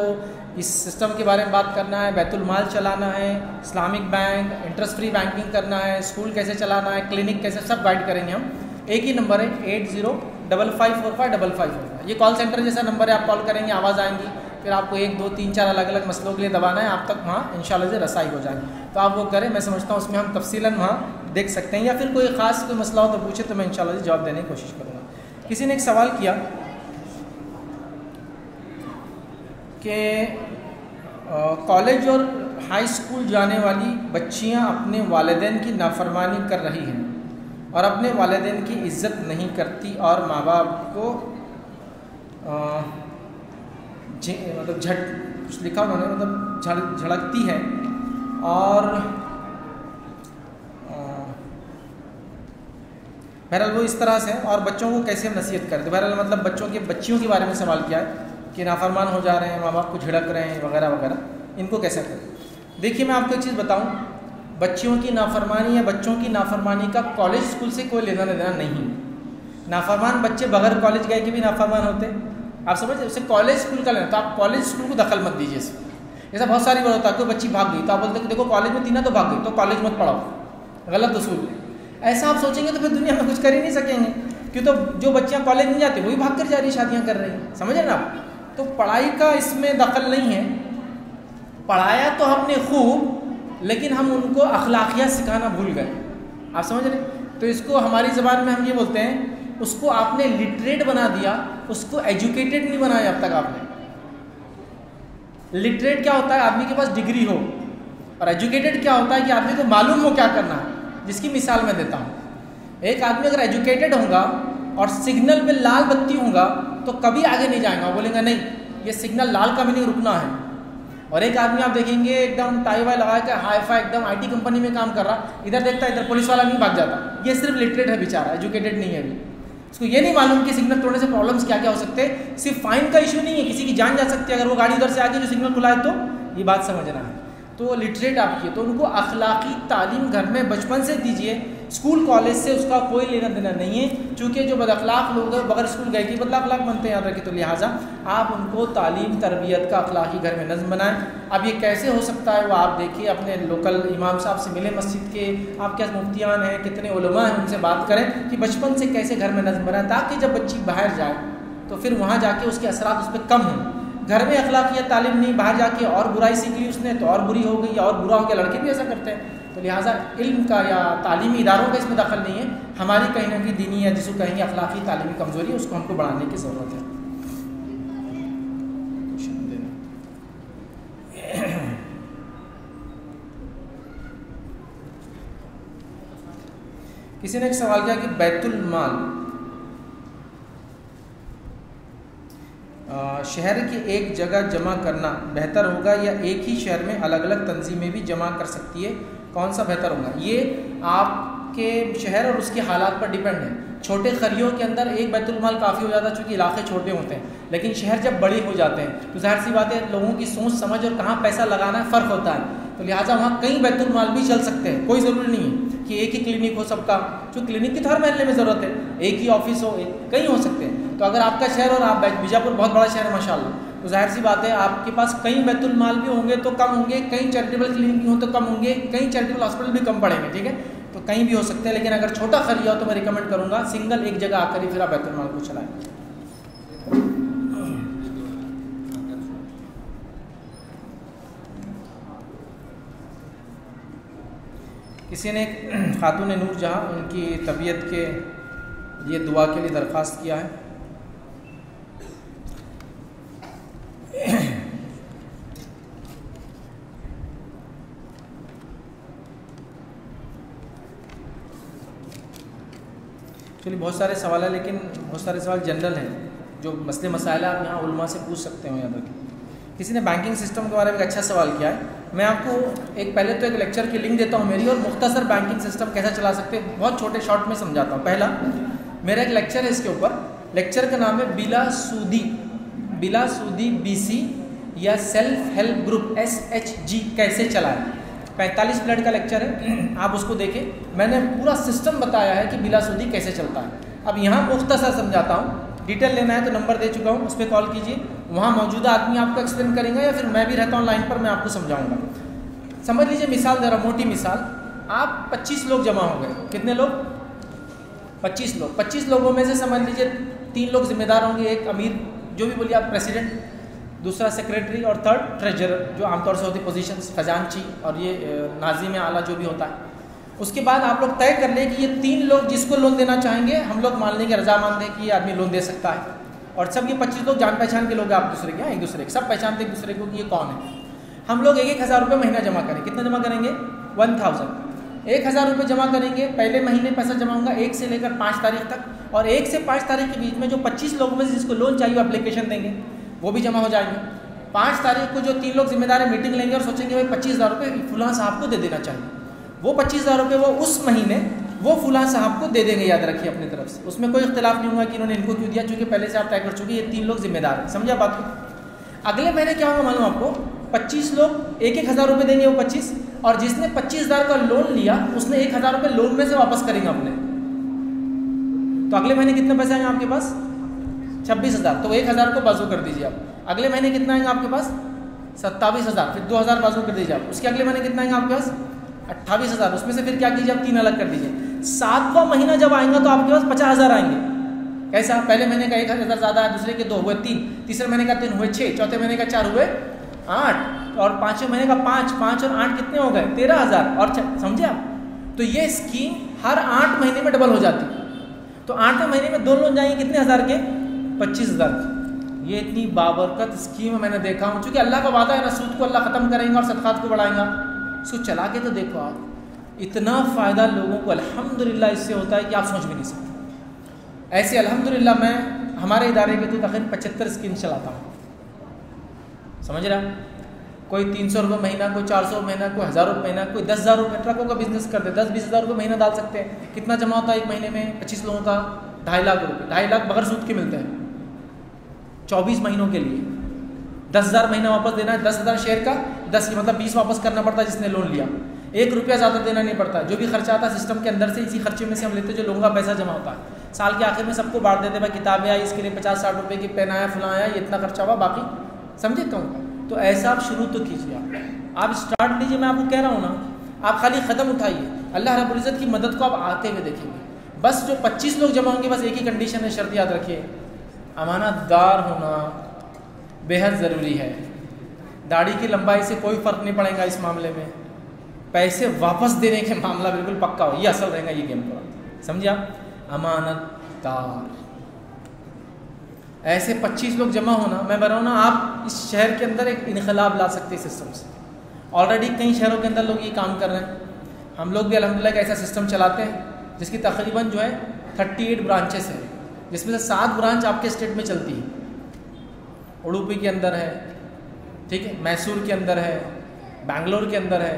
इस सिस्टम के बारे में बात करना है, बैतुल माल चलाना है, Islamic bank, interest free banking करना है, स्कूल कैसे चलाना है, क्लिनिक कैसे, सब गाइड करेंगे हम। एक ही नंबर है 8055455545। ये कॉल सेंटर जैसा नंबर है, आप कॉल करेंगे, आवाज़ आएंगी, फिर आपको 1 2 3 4 अलग अलग मसलों के लिए दबाना है, आप तक वहाँ इंशाल्लाह से रसाई हो जाएगी। तो आप वो करें, मैं समझता हूँ उसमें हम तफसीलन वहाँ देख सकते हैं, या फिर कोई ख़ास कोई मसला हो तो पूछे, तो मैं इंशाल्लाह से जवाब देने की कोशिश करूँगा। किसी ने एक सवाल किया कि कॉलेज और हाई स्कूल जाने वाली बच्चियां अपने वालिदैन की नाफरमानी कर रही हैं और अपने वालिदैन की इज़्ज़त नहीं करती और माँ बाप को मतलब कुछ लिखा उन्होंने, मतलब झड़कती है और बहरहाल वो इस तरह से, और बच्चों को कैसे हम नसीहत करें। तो बहरहाल मतलब बच्चियों के बारे में सवाल किया है कि नाफरमान हो जा रहे हैं, माँ बाप को झिड़क रहे हैं वगैरह वगैरह, इनको कैसे करें। देखिए मैं आपको एक चीज़ बताऊँ, बच्चियों की नाफरमानी या बच्चों की नाफरमानी का कॉलेज स्कूल से कोई लेना देना नहीं। नाफरमान बच्चे बगैर कॉलेज गए के भी नाफरमान होते हैं, आप समझ। उससे कॉलेज स्कूल का लेना, तो आप कॉलेज स्कूल को दखल मत दीजिए इसमें। ऐसा बहुत सारी बार होता है, कोई बच्ची भाग गई तो आप बोलते हैं कि देखो कॉलेज में थी ना तो भाग गई, तो कॉलेज मत पढ़ाओ, गलत उसूल। ऐसा आप सोचेंगे तो फिर दुनिया में कुछ कर ही नहीं सकेंगे, क्यों तो जो बच्चियाँ कॉलेज नहीं जाती वही भाग कर जा रही, शादियाँ कर रही हैं, समझे ना आप। तो पढ़ाई का इसमें दखल नहीं है। पढ़ाया तो हमने खूब, लेकिन हम उनको अखलाकियात सिखाना भूल गए, आप समझ रहे। तो इसको हमारी ज़बान में हम ये बोलते हैं, उसको आपने लिटरेट बना दिया, उसको एजुकेटेड नहीं बनाया अब तक आपने। लिटरेट क्या होता है, आदमी के पास डिग्री हो, और एजुकेटेड क्या होता है कि आदमी को मालूम हो क्या करना है। जिसकी मिसाल मैं देता हूँ, एक आदमी अगर एजुकेटेड होगा और सिग्नल पे लाल बत्ती होगा तो कभी आगे नहीं जाएगा, बोलेगा नहीं ये सिग्नल लाल का भी नहीं रुकना है। और एक आदमी आप देखेंगे एकदम टाई वाई लगा के हाई फाई एकदम IT कंपनी में काम कर रहा, इधर देखता है इधर पुलिस वाला नहीं भाग जाता, ये सिर्फ लिटरेट है बेचारा, एजुकेटेड नहीं है अभी। उसको ये नहीं मालूम कि सिग्नल तोड़ने से प्रॉब्लम्स क्या क्या हो सकते हैं। सिर्फ फाइन का इशू नहीं है, किसी की जान जा सकती है अगर वो गाड़ी उधर से आके जो सिग्नल खुला है, तो ये बात समझना है। तो लिटरेट आपकी, तो उनको अखलाकी तालीम घर में बचपन से दीजिए, स्कूल कॉलेज से उसका कोई लेना देना नहीं है। चूँकि जो बदअखलाक लोग हैं बगैर स्कूल गए कि बदअखलाक बनते हैं, याद रखिए। तो लिहाजा आप उनको तालीम तरबियत का अखलाकी घर में नज़्म बनाएं। अब ये कैसे हो सकता है वो आप देखिए, अपने लोकल इमाम साहब से मिले मस्जिद के, आपके पास मुफ्तियान हैं, कितने उलमा हैं, उनसे बात करें कि बचपन से कैसे घर में नज़्म बनाएं, ताकि जब बच्ची बाहर जाए तो फिर वहाँ जाके उसके असरात उस पर कम हों। घर में अखलाकियत तालीम नहीं, बाहर जाके और बुराई सीख ली उसने तो और बुरी हो गई, या और बुरा हो गया। लड़के भी ऐसा करते हैं। तो लिहाजा इल्म का या तालीमी इदारों का इसमें दखल नहीं है। हमारी कहीं ना कहीं दीनी या जिसको कहेंगे अखलाकी तालीमी कमज़ोरी है, उसको हमको बढ़ाने की ज़रूरत है। किसी ने एक सवाल किया कि बैतुल माल शहर की एक जगह जमा करना बेहतर होगा या एक ही शहर में अलग अलग तंजीमें भी जमा कर सकती है, कौन सा बेहतर होगा? ये आपके शहर और उसके हालात पर डिपेंड है। छोटे खरियों के अंदर एक बैतुल माल काफ़ी हो जाता है, चूँकि इलाके छोटे होते हैं। लेकिन शहर जब बड़े हो जाते हैं तो जाहिर सी बात है लोगों की सोच समझ और कहाँ पैसा लगाना है फ़र्क होता है। तो लिहाजा वहाँ कई बैतुल माल भी चल सकते हैं। कोई ज़रूरी नहीं है कि एक ही क्लिनिक हो सबका, जो क्लिनिक की तो हर महल्ले में ज़रूरत है, एक ही ऑफिस हो, कई हो सकते हैं। तो अगर आपका शहर और आप बीजापुर बहुत बड़ा शहर है माशाल्लाह, तो जाहिर सी बात है आपके पास कई बैतुल माल भी होंगे तो कम होंगे, कई चैरिटेबल क्लिनिक भी हों तो कम होंगे, कई चैरिटेबल हॉस्पिटल भी कम पड़ेंगे, ठीक है। तो कहीं भी हो सकते हैं। लेकिन अगर छोटा खरिया हो तो मैं रिकमेंड करूँगा सिंगल एक जगह आकर ही फिर आप बैतुल माल को चलाएँ। किसी ने खातून नूर जहाँ उनकी तबीयत के लिए दुआ के लिए दरख्वास्त किया है। चलिए बहुत सारे सवाल है, लेकिन बहुत सारे सवाल जनरल हैं, जो मसले मसाइल आप यहाँ उलमा से पूछ सकते हो। यहाँ तक किसी ने बैंकिंग सिस्टम के बारे में एक अच्छा सवाल किया है। मैं आपको पहले तो एक लेक्चर की लिंक देता हूँ मेरी, और मुख्तसर बैंकिंग सिस्टम कैसा चला सकते हैं बहुत छोटे शॉर्ट में समझाता हूँ। पहला मेरा एक लेक्चर है इसके ऊपर, लेक्चर का नाम है बिला सूदी BC या सेल्फ हेल्प ग्रुप SHG कैसे चलाएं। 45 मिनट का लेक्चर है, आप उसको देखें। मैंने पूरा सिस्टम बताया है कि बिला सूदी कैसे चलता है। अब यहाँ मुख्तसर समझाता हूँ, डिटेल लेना है तो नंबर दे चुका हूँ, उस पर कॉल कीजिए, वहाँ मौजूदा आदमी आपको एक्सप्लेन करेंगे, या फिर मैं भी रहता हूँ लाइन पर, मैं आपको समझाऊँगा। समझ लीजिए मिसाल दे रहा हूँ, मोटी मिसाल। आप 25 लोग जमा हो गए, कितने लोग? 25 लोग। 25 लोगों में से समझ लीजिए 3 लोग जिम्मेदार होंगे, एक अमीर जो भी बोलिए आप, प्रेसिडेंट, दूसरा सेक्रेटरी, और थर्ड ट्रेजरर, जो आमतौर से होती पोजीशंस, खजांची और ये नाज़िम आला जो भी होता है। उसके बाद आप लोग तय कर लें कि ये 3 लोग जिसको लोन देना चाहेंगे हम लोग मान लेंगे, रजामंद है कि ये आदमी लोन दे सकता है। और सब ये 25 लोग जान पहचान के लोग हैं, आप दूसरे के, एक दूसरे के सब पहचानते एक दूसरे को कि ये कौन है। हम लोग 1,000 रुपये महीना जमा करें। कितना जमा करेंगे? 1000। 1000 रुपये जमा करेंगे। पहले महीने पैसा जमा होगा 1 से लेकर 5 तारीख तक, और 1 से 5 तारीख के बीच में जो 25 लोगों में से जिसको लोन चाहिए वो एप्लीकेशन देंगे, वो भी जमा हो जाएंगे। 5 तारीख को जो 3 लोग जिम्मेदार है मीटिंग लेंगे और सोचेंगे भाई 25,000 रुपये फुलां साहब को दे देना चाहिए। वो 25,000 रुपये वो उस महीने वो फुला साहब को दे देंगे, याद रखिए अपनी तरफ से। उसमें कोई इख्तिलाफ नहीं होगा कि इन्होंने इनको क्यों दिया, क्योंकि पहले से आप तय कर चुके ये 3 लोग जिम्मेदार हैं। समझा बात को। अगले महीने क्या होगा मालूम आपको, 25 लोग 1,000 रुपये देंगे, वो 25, और जिसने 25,000 का लोन लिया उसने 1,000 रुपये लोन में से वापस करेंगे अपने। तो अगले महीने कितने पैसे आएंगे आपके पास? 26,000। तो 1,000 को बाजू कर दीजिए आप। अगले महीने कितना आएंगे आपके पास? 27,000। फिर 2,000 बाजू कर दीजिए आप। उसके अगले महीने कितना आएंगे आपके पास? 28,000। उसमें से फिर क्या कीजिए आप? 3 अलग कर दीजिए। 7वां महीना जब आएगा तो आपके पास 50,000 आएंगे। कैसा? पहले महीने का 1,000 ज़्यादा है, दूसरे के 2 हुए 3, तीसरे महीने का 3 हुए 6, चौथे महीने का 4 हुए 8, और 5वें महीने का 5 और 8 कितने हो गए? 13,000। और समझे आप? तो ये स्कीम हर 8 महीने में डबल हो जाती है। तो 8वें महीने में 2 लोन जाएंगे कितने हज़ार के? 25,000 के। ये इतनी बाबरकत स्कीम मैंने देखा हूँ, क्योंकि अल्लाह का वादा है ना, सूद को अल्लाह ख़त्म करेंगे और सदक़ात को बढ़ाएंगा। इसको चला के तो देखो आप, इतना फ़ायदा लोगों को अल्हम्दुलिल्लाह इससे होता है कि आप सोच भी नहीं सकते। ऐसे अल्हम्दुलिल्लाह मैं हमारे इदारे के तो तकरीबन 75 स्कीम चलाता हूँ। समझ रहा है? कोई 300 रुपये महीना, कोई 400 महीना, कोई 1,000 रुपये महीना, कोई 10,000 रुपये। ट्रकों का बिजनेस करते 10-20 हज़ार रुपये महीना डाल सकते हैं। कितना जमा होता है एक महीने में? 25 लोगों का 2.5 लाख रुपये। 2.5 लाख बगैर सूद के मिलते हैं 24 महीनों के लिए। 10,000 महीना वापस देना है, 10,000 शेयर का, 10 की मतलब 20 वापस करना पड़ता है जिसने लोन लिया। 1 रुपया ज़्यादा देना नहीं पड़ता। जो भी खर्चा आता है सिस्टम के अंदर से, इसी खर्चे में से हम लेते, जो लोगों का पैसा जमा होता है। साल के आखिर में सबको बांट देते, भाई किताबें आई, इसके लिए 50-60 रुपये की पेन आया, फुला आया, ये इतना खर्चा हुआ, बाकी समझे कहूँ। तो ऐसा आप शुरू तो कीजिए, आप स्टार्ट लीजिए। मैं आपको कह रहा हूँ ना, आप खाली कदम उठाइए, अल्लाह रब्बुल इज़्ज़त की मदद को आप आते हुए देखेंगे। बस जो 25 लोग जमा होंगे, बस एक ही कंडीशन है, शर्त याद रखिए, अमानतदार होना बेहद ज़रूरी है। दाढ़ी की लंबाई से कोई फ़र्क नहीं पड़ेगा इस मामले में। पैसे वापस देने के मामला बिल्कुल पक्का हो, ये असल रहेगा ये गेम पूरा। समझिए आप? अमानतदार ऐसे 25 लोग जमा होना, मैं बता रहा हूँ ना, आप इस शहर के अंदर एक इनकलाब ला सकते हैं सिस्टम से। ऑलरेडी कई शहरों के अंदर लोग ये काम कर रहे हैं। हम लोग भी अल्हम्दुलिल्लाह एक ऐसा सिस्टम चलाते हैं जिसकी तकरीबन जो है 38 ब्रांचेस है, जिसमें से 7 ब्रांच आपके स्टेट में चलती है। उडुपी के अंदर है, ठीक है, मैसूर के अंदर है, बैंगलोर के अंदर है।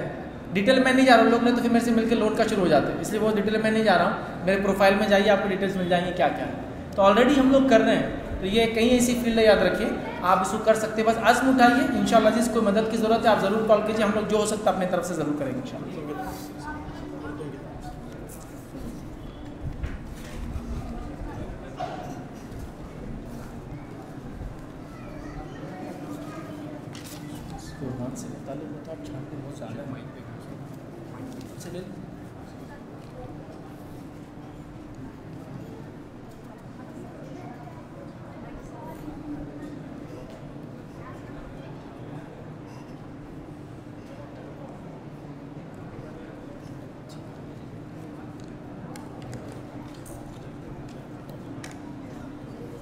डिटेल में नहीं जा रहा हूँ, लोग ने तो फिर मेरे से मिलकर लोन का शुरू हो जाते हैं, इसलिए वो डिटेल में नहीं जा रहा हूँ। मेरे प्रोफाइल में जाइए, आपको डिटेल्स मिल जाएंगे क्या क्या है। तो ऑलरेडी हम लोग कर रहे हैं। तो ये कहीं ऐसी फील्ड है, याद रखिए, आप इसको कर सकते हैं। बस आज़्म उठाइए, इंशाल्लाह जिस कोई मदद की ज़रूरत है आप ज़रूर कॉल कीजिए। हम लोग जो हो सकता है अपनी तरफ से ज़रूर करेंगे इंशाल्लाह।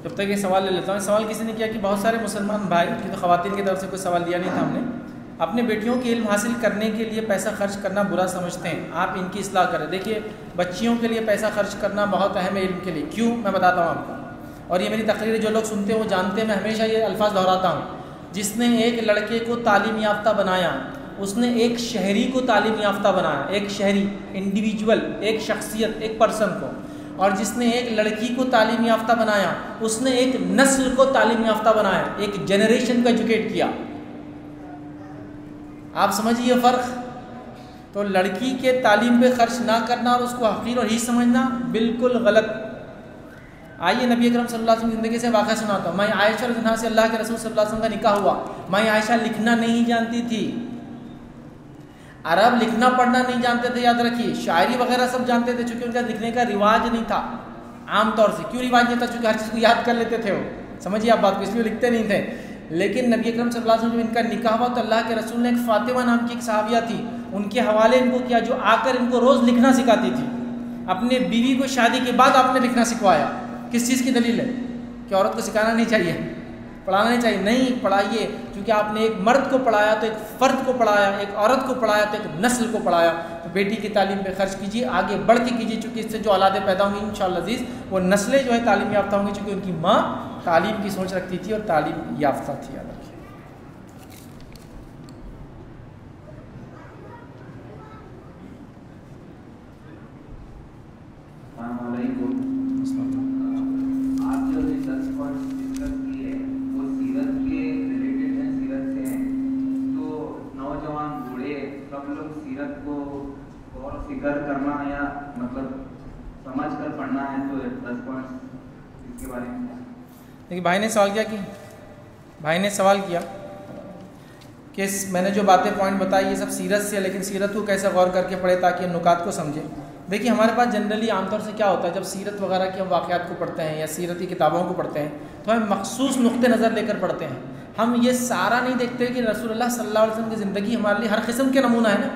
जब तक ये सवाल ले लेता हूँ। सवाल किसी ने किया कि बहुत सारे मुसलमान भाई, कि तो ख़वातीन की तरफ से कोई सवाल दिया नहीं था हमने, अपने बेटियों के इल्म हासिल करने के लिए पैसा खर्च करना बुरा समझते हैं, आप इनकी इस्लाह करें। देखिए, बच्चियों के लिए पैसा खर्च करना बहुत अहम है इल्म के लिए। क्यों, मैं बताता हूँ आपको। और ये मेरी तकरीर जो लोग सुनते हैं वो जानते हैं, मैं हमेशा ये अल्फाज दोहराता हूँ। जिसने एक लड़के को तालीम याफ्ता बनाया, उसने एक शहरी को तालीम याफ्ता बनाया। एक शहरी, इंडिविजुअल, एक शख्सियत, एक पर्सन को। और जिसने एक लड़की को तालीम याफ्ता बनाया, उसने एक नस्ल को तालीम याफ्ता बनाया, एक जनरेशन को एजुकेट किया। आप समझिए फ़र्क। तो लड़की के तालीम पे खर्च ना करना और उसको हक़ीर और हीच समझना बिल्कुल गलत। आइए नबी अकरम सल्लल्लाहु अलैहि वसल्लम की ज़िंदगी से वाक़या सुनाता हूँ। मैं आयशा रज़ियल्लाहु अन्हा से अल्लाह के रसूल सल्लल्लाहु अलैहि वसल्लम का निकाह हुआ। मैं आयशा लिखना नहीं जानती थी, अरब लिखना पढ़ना नहीं जानते थे, याद रखिए। शायरी वगैरह सब जानते थे, चूँकि उनका लिखने का रिवाज नहीं था आम तौर से। क्यों रिवाज नहीं था? चूँकि हर चीज़ को याद कर लेते थे वो। समझिए आप बात को, इसलिए लिखते नहीं थे। लेकिन नबी अकरम सल्लल्लाहु अलैहि वसल्लम जब इनका निकाह हुआ तो अल्लाह के रसूल ने एक फ़ातिमा नाम की एक सहाबिया थी, उनके हवाले इनको किया, जो आकर इनको रोज़ लिखना सिखाती थी। अपने बीवी को शादी के बाद आपने लिखना सिखवाया। किस चीज़ की दलील है कि औरत को सिखाना नहीं चाहिए, पढ़ाना नहीं चाहिए? नहीं, पढ़ाइए, क्योंकि आपने एक मर्द को पढ़ाया तो एक फ़र्द को पढ़ाया, एक औरत को पढ़ाया तो एक नस्ल को पढ़ाया। तो बेटी की तालीम पे खर्च कीजिए, आगे बढ़ के कीजिए, चूँकि इससे जो औलादें पैदा होंगी इंशाअल्लाह अज़ीज़, वो नस्लें जो है तालीम याफ्ता होंगी, चूँकि उनकी माँ तालीम की सोच रखती थी और तालीम याफ्ता थी। याद रखिए। हम लोग सीरत को गौर फिक्र करना या मतलब समझ कर पढ़ना है, तो 10 पॉइंट्स इसके बारे में। देखिए भाई ने सवाल किया कि मैंने जो बातें पॉइंट बताई ये सब सीरत से है, लेकिन सीरत को कैसे गौर करके पढ़े ताकि नुकात को समझें। देखिए हमारे पास जनरली आमतौर से क्या होता है, जब सीरत वगैरह के हम वाक़यात को पढ़ते हैं या सीरती किताबों को पढ़ते हैं तो हम मखसूस नुक्ते नज़र लेकर पढ़ते हैं। हम ये सारा नहीं देखते कि रसूलुल्लाह सल्लल्लाहु अलैहि वसल्लम की ज़िंदगी हमारे लिए हर किस्म के नमूना है ना,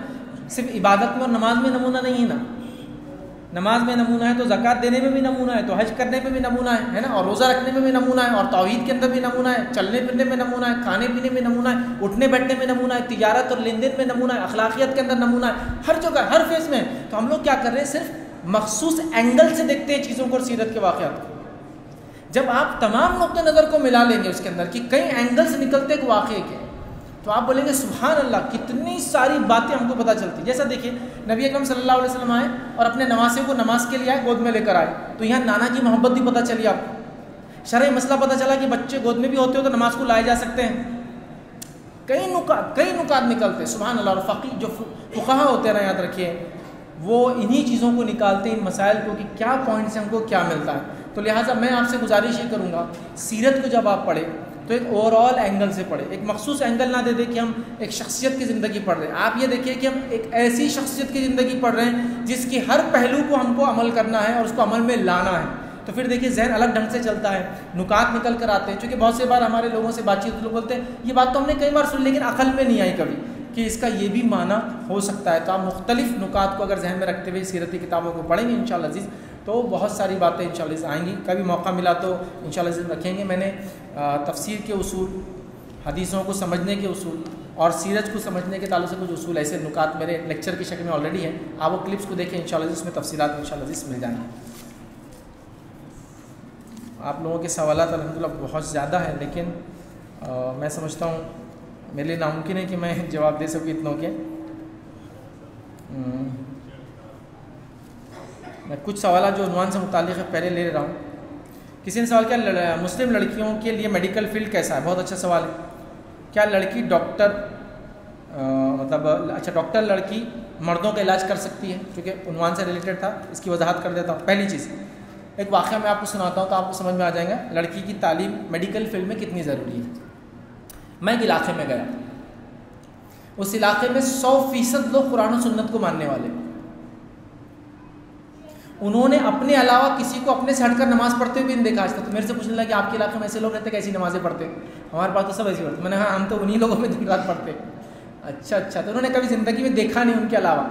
सिर्फ इबादत में और नमाज में नमूना नहीं है ना। नमाज में नमूना है तो ज़कात देने में भी नमूना है, तो हज करने में भी नमूना है ना, और रोज़ा रखने में भी नमूना है, और तौहीद के अंदर भी नमूना है, चलने फिरने में नमूना है, खाने पीने में नमूना है, उठने बैठने में नमूना है, तिजारत और लेन देन में नमूना है, अखलाकियत के अंदर नमूना है, हर जगह हर फेज़ में। तो हम लोग क्या कर रहे हैं, सिर्फ मखसूस एंगल से देखते हैं चीज़ों को और सीरत के वाक़यात को। जब आप तमाम नुक्ते नज़र को मिला लेंगे उसके अंदर कि कई एंगल से निकलते एक वाक़े के, तो आप बोलेंगे सुभान अल्लाह कितनी सारी बातें हमको पता चलती। जैसा देखिए नबी अकरम सल्लल्लाहु अलैहि वसल्लम आए और अपने नवासे को नमाज के लिए आए, गोद में लेकर आए, तो यहाँ नाना की मोहब्बत भी पता चली आपको। शरई मसला पता चला कि बच्चे गोद में भी होते हो तो नमाज को लाए जा सकते हैं। कई नुकात निकलते सुभान अल्लाह। और फ़क़ीह जो फ़ुक़हा होते हैं ना, याद रखिए, वो इन्हीं चीज़ों को निकालते हैं, इन मसाइल को, कि क्या पॉइंट से हमको क्या मिलता है। तो लिहाजा मैं आपसे गुजारिश ये करूँगा, सीरत को जब आप पढ़ें तो एक ओवरऑल एंगल से पढ़े, एक मखसूस एंगल ना दे दे कि हम एक शख्सियत की ज़िंदगी पढ़ रहे हैं। आप ये देखिए कि हम एक ऐसी शख्सियत की ज़िंदगी पढ़ रहे हैं जिसकी हर पहलू को हमको अमल करना है और उसको अमल में लाना है। तो फिर देखिए जहन अलग ढंग से चलता है, नुकात निकल कर आते हैं। क्योंकि बहुत से बार हमारे लोगों से बातचीत लोग बोलते हैं ये बात तो हमने कई बार सुनी लेकिन अकल में नहीं आई कभी कि इसका ये भी माना हो सकता है। तो आप मुख्तलिफ नुकात को अगर जहन में रखते हुए सीरती किताबों को पढ़ेंगे इंशाअल्लाह अज़ीज़, तो बहुत सारी बातें इंशाअल्लाह आएंगी। कभी मौका मिला तो इंशाअल्लाह अज़ीज़ रखेंगे। मैंने तफसीर के उसूल, हदीसों को समझने के उसूल और सीरत को समझने के ताल्लुक से कुछ उसूल, ऐसे नुकात मेरे लेक्चर की शक्ल में ऑलरेडी है। आप वो क्लिप्स को देखें इंशाअल्लाह, इसमें तफसीलात इंशाअल्लाह अज़ीज़ मिल जाएंगे। आप लोगों के सवालात अल्हम्दुलिल्लाह बहुत ज़्यादा है, लेकिन मैं समझता हूँ मेरे लिए नामुमकिन है कि मैं जवाब दे सकूँ इतनों के। मैं कुछ सवाल जो उन्वान से मुताल्लिक़ है पहले ले रहा हूँ। किसी ने सवाल किया मुस्लिम लड़कियों के लिए मेडिकल फील्ड कैसा है। बहुत अच्छा सवाल है। क्या लड़की डॉक्टर अच्छा डॉक्टर लड़की मर्दों का इलाज कर सकती है, क्योंकि उन्वान से रिलेटेड था, इसकी वजाहत कर देता हूँ। पहली चीज़, एक वाक़या मैं आपको सुनाता हूँ तो आपको समझ में आ जाएगा लड़की की तालीम मेडिकल फील्ड में कितनी ज़रूरी है। मैं एक इलाके में गया, उस इलाके में 100% लोग कुरान और सुन्नत को मानने वाले। उन्होंने अपने अलावा किसी को अपने से हटकर नमाज पढ़ते हुए भी नहीं देखा आज तक। तो मेरे से पूछने लगा कि आपके इलाके में ऐसे लोग रहते कैसी नमाज़ें पढ़ते। हमारे पास तो सब ऐसे पढ़ते। मैंने हाँ हम तो उन्हीं लोगों में दिन रात पढ़ते। अच्छा तो उन्होंने कभी ज़िंदगी में देखा नहीं उनके अलावा।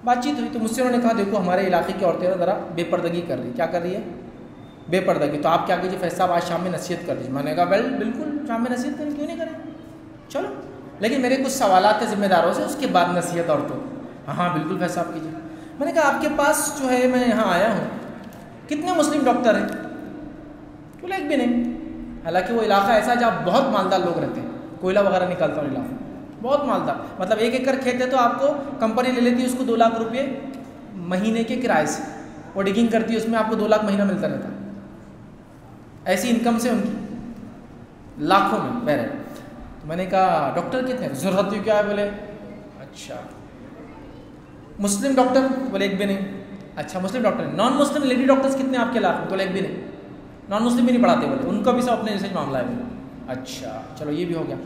बातचीत हुई तो मुझसे उन्होंने कहा देखो हमारे इलाके की औरतें ज़रा बेपर्दगी कर रही। क्या कर रही है? बेपर्दगी। तो आप क्या कीजिए फैज़ साहब आज शाम में नसीहत कर दीजिए। मैंने कहा वेल बिल्कुल शाम में नसीहत करें, क्यों नहीं करें, चलो। लेकिन मेरे कुछ सवालात थे जिम्मेदारों से, उसके बाद नसीहत औरतों। हाँ बिल्कुल फैज़ साहब कीजिए। मैंने कहा आपके पास जो है मैं यहाँ आया हूँ, कितने मुस्लिम डॉक्टर हैं? बोले एक भी नहीं। हालांकि वो इलाका ऐसा है जहाँ बहुत मालदार लोग रहते हैं, कोयला वगैरह निकलता है इलाका, बहुत मालदार। मतलब 1 एकड़ खेत है तो आपको कंपनी ले लेती है उसको 2 लाख रुपये महीने के किराए से। वो डिगिंग करती है, उसमें आपको 2 लाख महीना मिलता रहता है। ऐसी इनकम से उनकी लाखों में बहरे। तो मैंने कहा डॉक्टर कितने, ज़रूरत ही क्या है? बोले अच्छा। Muslim doctor? बोले एक भी नहीं। अच्छा Muslim doctor, non Muslim lady doctors कितने आपके इलाके में? बोले एक भी नहीं। नॉन मुस्लिम भी नहीं पढ़ाते बोले, उनका भी सब अपने जैसे मामला है। बोले अच्छा चलो ये भी हो गया।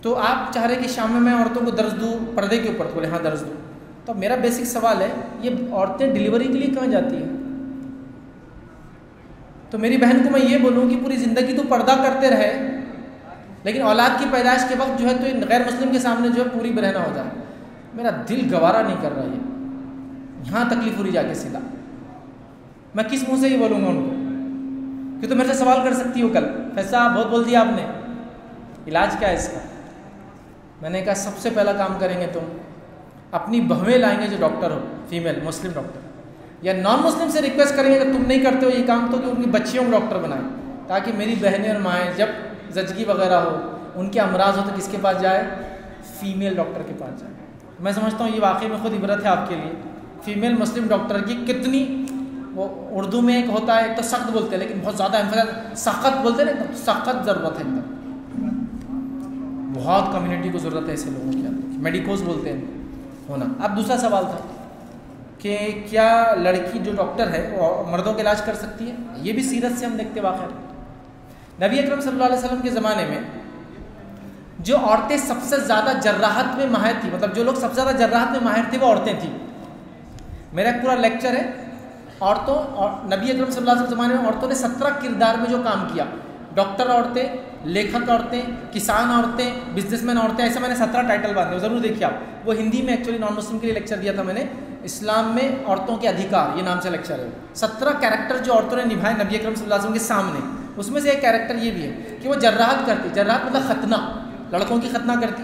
तो आप चाह रहे कि शाम में मैं औरतों को दर्ज दूँ पर्दे के ऊपर? बोले हाँ दर्ज दूँ। तो मेरा बेसिक सवाल है ये औरतें डिलीवरी के लिए कहाँ जाती हैं? तो मेरी बहन को मैं ये बोलूँ कि पूरी ज़िंदगी तो पर्दा करते रहे, लेकिन औलाद की पैदाइश के वक्त जो है तो गैर मुस्लिम के सामने जो है पूरी बरहना हो जाए। मेरा दिल गवारा नहीं कर रहा है, यहाँ तकलीफ हो रही जाके सीधा। मैं किस मुंह से ही बोलूँगा उनको कि तो मेरे से सवाल कर सकती हो कल, फैसा बहुत बोल दिया आपने, इलाज क्या है इसका? मैंने कहा सबसे पहला काम करेंगे तुम अपनी बहुएं लाएंगे जो डॉक्टर हो, फीमेल मुस्लिम डॉक्टर, या नॉन मुस्लिम से रिक्वेस्ट करेंगे कि तुम नहीं करते हो ये काम तो कि उनकी बच्चियों को डॉक्टर बनाएं, ताकि मेरी बहनें और माएँ जब जजगी वगैरह हो, उनके अमराज हो तो किसके पास जाए? फीमेल डॉक्टर के पास जाए। मैं समझता हूँ ये वाकई में खुद इबरत है आपके लिए। फीमेल मुस्लिम डॉक्टर की कितनी, वो उर्दू में एक होता है, एक तो सख्त बोलते हैं लेकिन बहुत ज़्यादा एम्फेसाइज सख्त बोलते हैं ना, सख्त ज़रूरत है एकदम। बहुत कम्युनिटी को ज़रूरत है ऐसे लोगों की। मेडिकोज बोलते हैं होना। अब दूसरा सवाल था कि क्या लड़की जो डॉक्टर है वो मर्दों का इलाज कर सकती है? ये भी सीरत से हम देखते वाक़या नबी अकरम सल्लल्लाहु अलैहि वसल्लम के ज़माने में जो औरतें सबसे ज़्यादा जर्राहत में माहिर थी, मतलब जो लोग सबसे ज़्यादा जर्राहत में माहिर थे वो औरतें थी। मेरा एक पूरा लेक्चर है औरतों और नबी अकरम सल्लल्लाहु अलैहि वसल्लम के ज़माने में औरतों ने 17 किरदार में जो काम किया, डॉक्टर औरतें, लेखक औरतें, किसान औरतें, बिजनेसमैन औरतें, ऐसे मैंने 17 टाइटल बांधे, ज़रूर देखिए आप। वो हिंदी में एक्चुअली नॉन मुस्लिम के लिए लेक्चर दिया था मैंने, इस्लाम में औरतों के अधिकार, ये नाम से लेक्चर है। 17 कैरेक्टर जो औरतों ने निभाए नबी अकरम सल्लल्लाहु अलैहि वसल्लम के सामने, उसमें से एक कैरेक्टर ये भी है कि वो जर्राहत करती। जर्राहत मतलब खतना, लड़कों की खतना करती,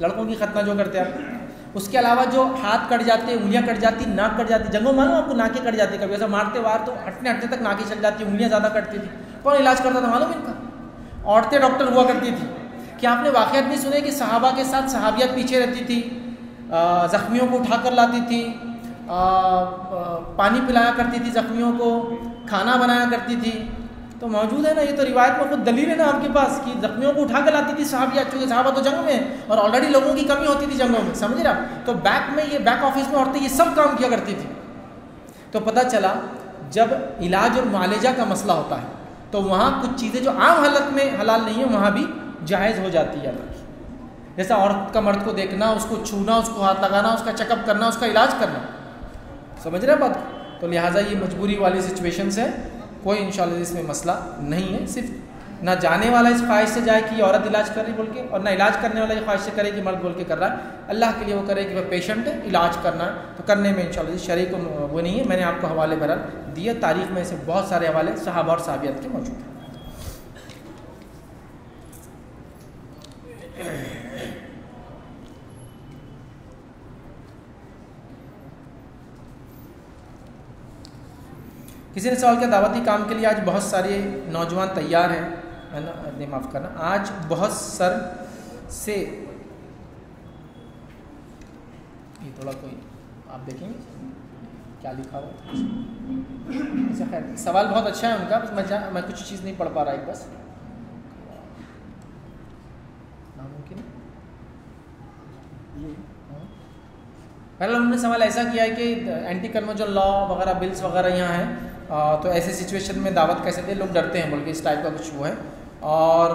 लड़कों की खतना जो करते हैं। उसके अलावा जो हाथ कट जाते, उंगलियां कट जाती, नाक कट जाती, जंगों मालूम आपको नाकें कट जाती, कभी ऐसा मारते वार तो हटने हटने तक नाकें चल जाती, उंगलियां ज़्यादा कटती थी। कौन इलाज करता था मालूम इनका? औरतें डॉक्टर हुआ करती थी। क्या आपने वाक़यात भी सुने कि सहाबा के साथ सहाबियात पीछे रहती थी, ज़ख्मियों को उठा कर लाती थी, पानी पिलाया करती थी ज़ख्मियों को, खाना बनाया करती थी? तो मौजूद है ना, ये तो रिवायत में खुद दलील है ना आपके पास कि ज़ख्मियों को उठा कर लाती थी सहाबिया, चूँकि सहाबा तो जंग में और ऑलरेडी लोगों की कमी होती थी जंगों में, समझ रहे आप? तो बैक में ये बैक ऑफिस में औरतें ये सब काम किया करती थी। तो पता चला जब इलाज और मुआलजा का मसला होता है तो वहाँ कुछ चीज़ें जो आम हालत में हलाल नहीं है वहाँ भी जायज़ हो जाती है। जैसा औरत का मर्द को देखना, उसको छूना, उसको हाथ लगाना, उसका चेकअप करना, उसका इलाज करना, समझ रहे बात? तो लिहाजा ये मजबूरी वाली सिचुएशंस है, कोई इंशाल्लाह इसमें मसला नहीं है। सिर्फ ना जाने वाला इस ख्वाहिश से जाए कि औरत इलाज कर रही बोल के, और ना इलाज करने वाला ये ख्वाहिश से करे कि मर्द बोल के कर रहा है। अल्लाह के लिए वो करे कि वह पेशेंट है, इलाज करना है तो करने में इंशाल्लाह शरीक वो नहीं है। मैंने आपको हवाले बहरहाल दिए, तारीख़ में से बहुत सारे हवाले सहाबा और सहाबियत के मौजूद हैं। किसी ने सवाल किया दावती काम के लिए आज बहुत सारे नौजवान तैयार हैं, है ना? नहीं, माफ़ करना, आज बहुत सर से ये थोड़ा कोई आप देखेंगे क्या लिखा हुआ। अच्छा खैर, सवाल बहुत अच्छा है उनका, बस मैं कुछ चीज़ नहीं पढ़ पा रहा, एक बस नामुमकिन है। पहले उन्होंने सवाल ऐसा किया है कि एंटी कन्वर्जन लॉ वगैरह बिल्स वगैरह यहाँ हैं, तो ऐसे सिचुएशन में दावत कैसे दे, लोग डरते हैं बल्कि इस टाइप का कुछ वो है। और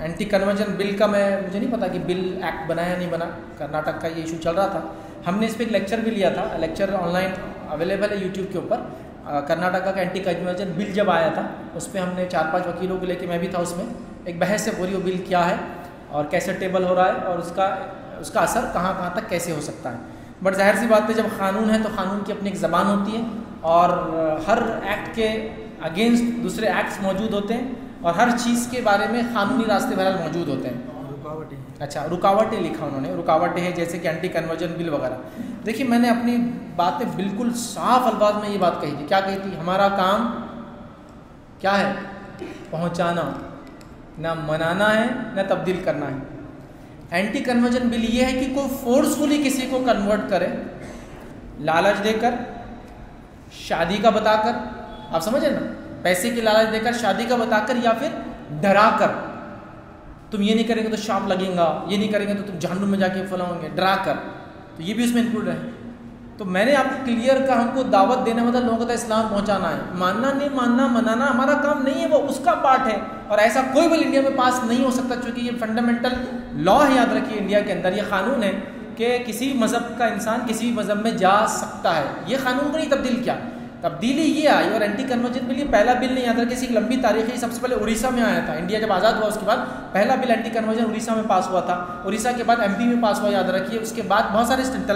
एंटी कन्वर्जन बिल का मुझे नहीं पता कि बिल एक्ट बना या नहीं बना, कर्नाटक का ये इशू चल रहा था। हमने इस पर एक लेक्चर भी लिया था, लेक्चर ऑनलाइन अवेलेबल है यूट्यूब के ऊपर। कर्नाटका का एंटी कन्वर्जन बिल जब आया था उस पर हमने 4-5 वकीलों को लेके, मैं भी था उसमें, एक बहस से पूरी वो बिल क्या है और कैसे टेबल हो रहा है और उसका असर कहाँ तक कैसे हो सकता है। बट जाहिर सी बात है जब कानून है तो कानून की अपनी एक ज़बान होती है और हर एक्ट के अगेंस्ट दूसरे एक्ट्स मौजूद होते हैं और हर चीज़ के बारे में कानूनी रास्ते बहरहाल मौजूद होते हैं। रुकावटें, अच्छा रुकावटें लिखा उन्होंने, रुकावटें हैं जैसे कि एंटी कन्वर्जन बिल वगैरह। देखिए मैंने अपनी बातें बिल्कुल साफ अल्फाज में ये बात कही थी। क्या कही थी? हमारा काम क्या है? पहुँचाना, ना मनाना है ना तब्दील करना है। एंटी कन्वर्जन बिल ये है कि कोई फोर्सफुली किसी को कन्वर्ट करे, लालच देकर, शादी का बताकर, आप समझे ना, पैसे की लालच देकर, शादी का बताकर, या फिर डरा कर, तुम ये नहीं करेंगे तो शाप लगेगा, ये नहीं करेंगे तो तुम जहन्नुम में जाके फलाओगे, डरा कर, तो ये भी उसमें इंक्लूड है। तो मैंने आपको क्लियर कहा, हमको दावत देने मतलब लोगों तक इस्लाम पहुंचाना है। मानना नहीं मानना, मनाना हमारा काम नहीं है, वो उसका पार्ट है। और ऐसा कोई बिल इंडिया में पास नहीं हो सकता क्योंकि ये फंडामेंटल लॉ है, याद रखिए इंडिया के अंदर ये कानून है कि किसी मज़हब का इंसान किसी भी मज़हब में जा सकता है। ये कानून को नहीं तब्दील किया, तब्दीली ये आई। और एंटी कन्वर्जन बिल ये पहला बिल नहीं, याद रखिए, इसकी लंबी तारीख है। सबसे पहले उड़ीसा में आया था, इंडिया जब आज़ाद हुआ उसके बाद पहला बिल एंटी कन्वर्जन उड़ीसा में पास हुआ था। उड़ीसा के बाद MP में पास हुआ, याद रखिए। उसके बाद बहुत सारे स्टेट,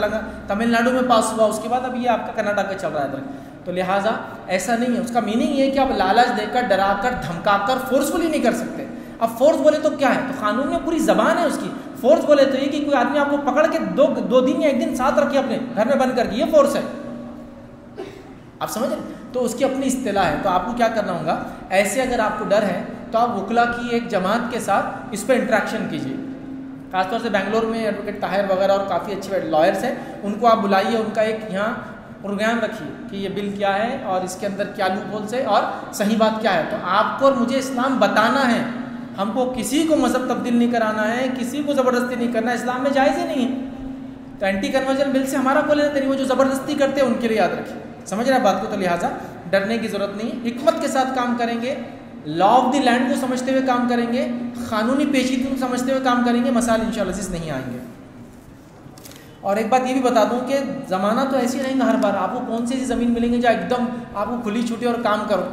तमिलनाडु में पास हुआ, उसके बाद अब ये आपका कर्नाटक का चल रहा है। तो लिहाजा ऐसा नहीं है, उसका मीनिंग ये है कि आप लालच देकर, डराकर, धमकाकर फोर्सफुली नहीं कर सकते। अब फोर्स बोले तो क्या है? तो कानून में पूरी जबान है उसकी। फोर्स बोले तो ये कि कोई आदमी आपको पकड़ के दो दिन या एक दिन साथ रखे अपने घर में बंद करके, ये फोर्स है। आप समझ रहे? तो उसकी अपनी इस्तिलाह है। तो आपको क्या करना होगा, ऐसे अगर आपको डर है तो आप वकला की एक जमात के साथ इस पर इंटरेक्शन कीजिए। खासतौर से बेंगलोर में एडवोकेट ताहिर वगैरह और काफ़ी अच्छे लॉयर्स हैं, उनको आप बुलाइए, उनका एक यहाँ प्रोग्राम रखिए कि ये बिल क्या है और इसके अंदर क्या लूपहोल्स है और सही बात क्या है। तो आपको और मुझे इस्लाम बताना है, हमको किसी को मज़हब तब्दील नहीं कराना है, किसी को ज़बरदस्ती नहीं करना, इस्लाम में जायज़ ही नहीं है। तो एंटी कन्वर्जन बिल से हमारा कोई लेना नहीं, वो जो ज़बरदस्ती करते हैं उनके लिए याद रखिए, समझ रहे हैं बात को। तो लिहाजा डरने की ज़रूरत नहीं है, हिकमत के साथ काम करेंगे, लॉ ऑफ द लैंड को समझते हुए काम करेंगे, क़ानूनी पेचीदगी को समझते हुए काम करेंगे, मसाइल इंशाअल्लाह अज़ीज़ नहीं आएंगे। और एक बात ये भी बता दूं कि ज़माना तो ऐसे ही रहेगा हर बार, आपको कौन सी ऐसी ज़मीन मिलेंगे जो एकदम आपको खुली छूटी और काम करो,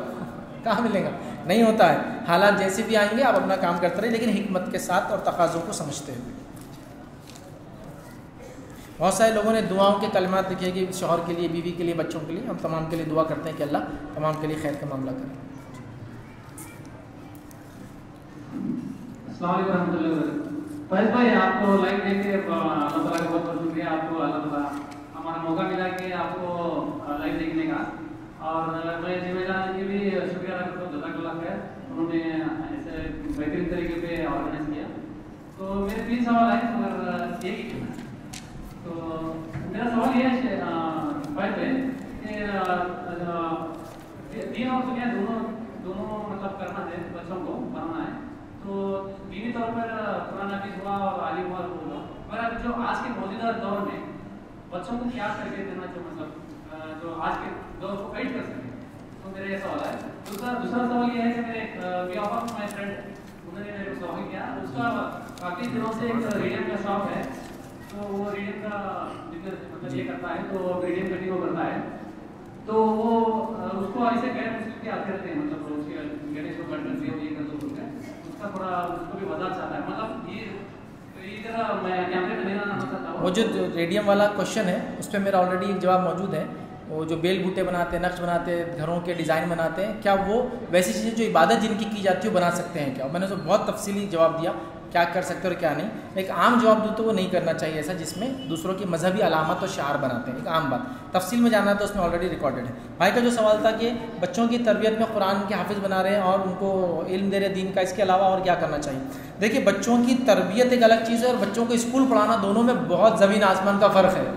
कहाँ मिलेगा, नहीं होता है। हालात जैसे भी आएंगे आप अपना काम करते रहे, लेकिन हिकमत के साथ और तकाज़ों को समझते हुए। बहुत सारे लोगों ने दुआओं के कलमात लिखे कि शौहर के लिए, बीवी के लिए, बच्चों के लिए, हम तमाम के लिए दुआ करते हैं कि अल्लाह तमाम के लिए खैर का मामला करे। अस्सलाम वालेकुम रहमतुल्लाहि व बरकातहू। फैज भाई, आपको लाइव देख के अल्लाह ताला का बहुत बहुत शुक्रिया, आपको अल्लाह ताला हमारा मौका मिला कि आपको लाइव देखने का। और मैं जिम्मेदार के भी शुक्रिया अदा करता हूँ, जज़ाकल्लाह खैर, उन्होंने ऐसे बेहतरीन तरीके पे ऑर्गेनाइज किया। तो मेरे 3 सवाल है, मगर एक ही। तो मेरा सवाल ये है फैज भाई कि दीन और दुनिया दोनों मतलब करना है, बच्चों को पढ़ना है। तो दीनी तौर पर कुरान हाफिज़ हुआ और आलिम हुआ होगा, मगर जो आज के मौजूदा दौर में बच्चों को क्या करके देना चाहिए, मतलब जो आज के दौर को गाइड कर सके। तो मेरा ये सवाल है। दूसरा सवाल ये है कि मेरे माय फ्रेंड, उन्होंने मेरे को सवाल किया, उसका काफ़ी दिनों से एक रीडिंग का शौक है। तो वो रीडिंग का मतलब ये करता है, तो रीडिंग कंटिन्यू करता है। तो वो उसको ऐसे गैर मुस्लिम के आते रहते हैं, मतलब उसके गणेश को कंटेंट दिया, ये कर दो उसका थोड़ा उसको भी वजह चाहता है, मतलब ये इधर मैं कैमरे में नहीं आना चाहता हूँ। वो जो रेडियम वाला क्वेश्चन है उस पर मेरा ऑलरेडी एक जवाब मौजूद है। वो जो बेल बूटे बनाते हैं, नक्श बनाते हैं, घरों के डिज़ाइन बनाते हैं, क्या वो वैसी चीज़ें जो इबादत जिनकी की जाती है वो बना सकते हैं क्या? मैंने उसको बहुत तफसीली जवाब दिया क्या कर सकते हैं और क्या नहीं। एक आम जवाब दूँ तो वो नहीं करना चाहिए ऐसा जिसमें दूसरों की मजहबी अलामत और शार बनाते हैं, एक आम बात। तफसील में जाना तो उसमें ऑलरेडी रिकॉर्डेड है। भाई का जो सवाल था कि बच्चों की तरबियत में कुरान के हाफिज़ बना रहे हैं और उनको इल्म दे रहे दीन का, इसके अलावा और क्या करना चाहिए? देखिए, बच्चों की तरबियत एक अलग चीज़ है और बच्चों को स्कूल पढ़ाना, दोनों में बहुत ज़मीन आसमान का फ़र्क है।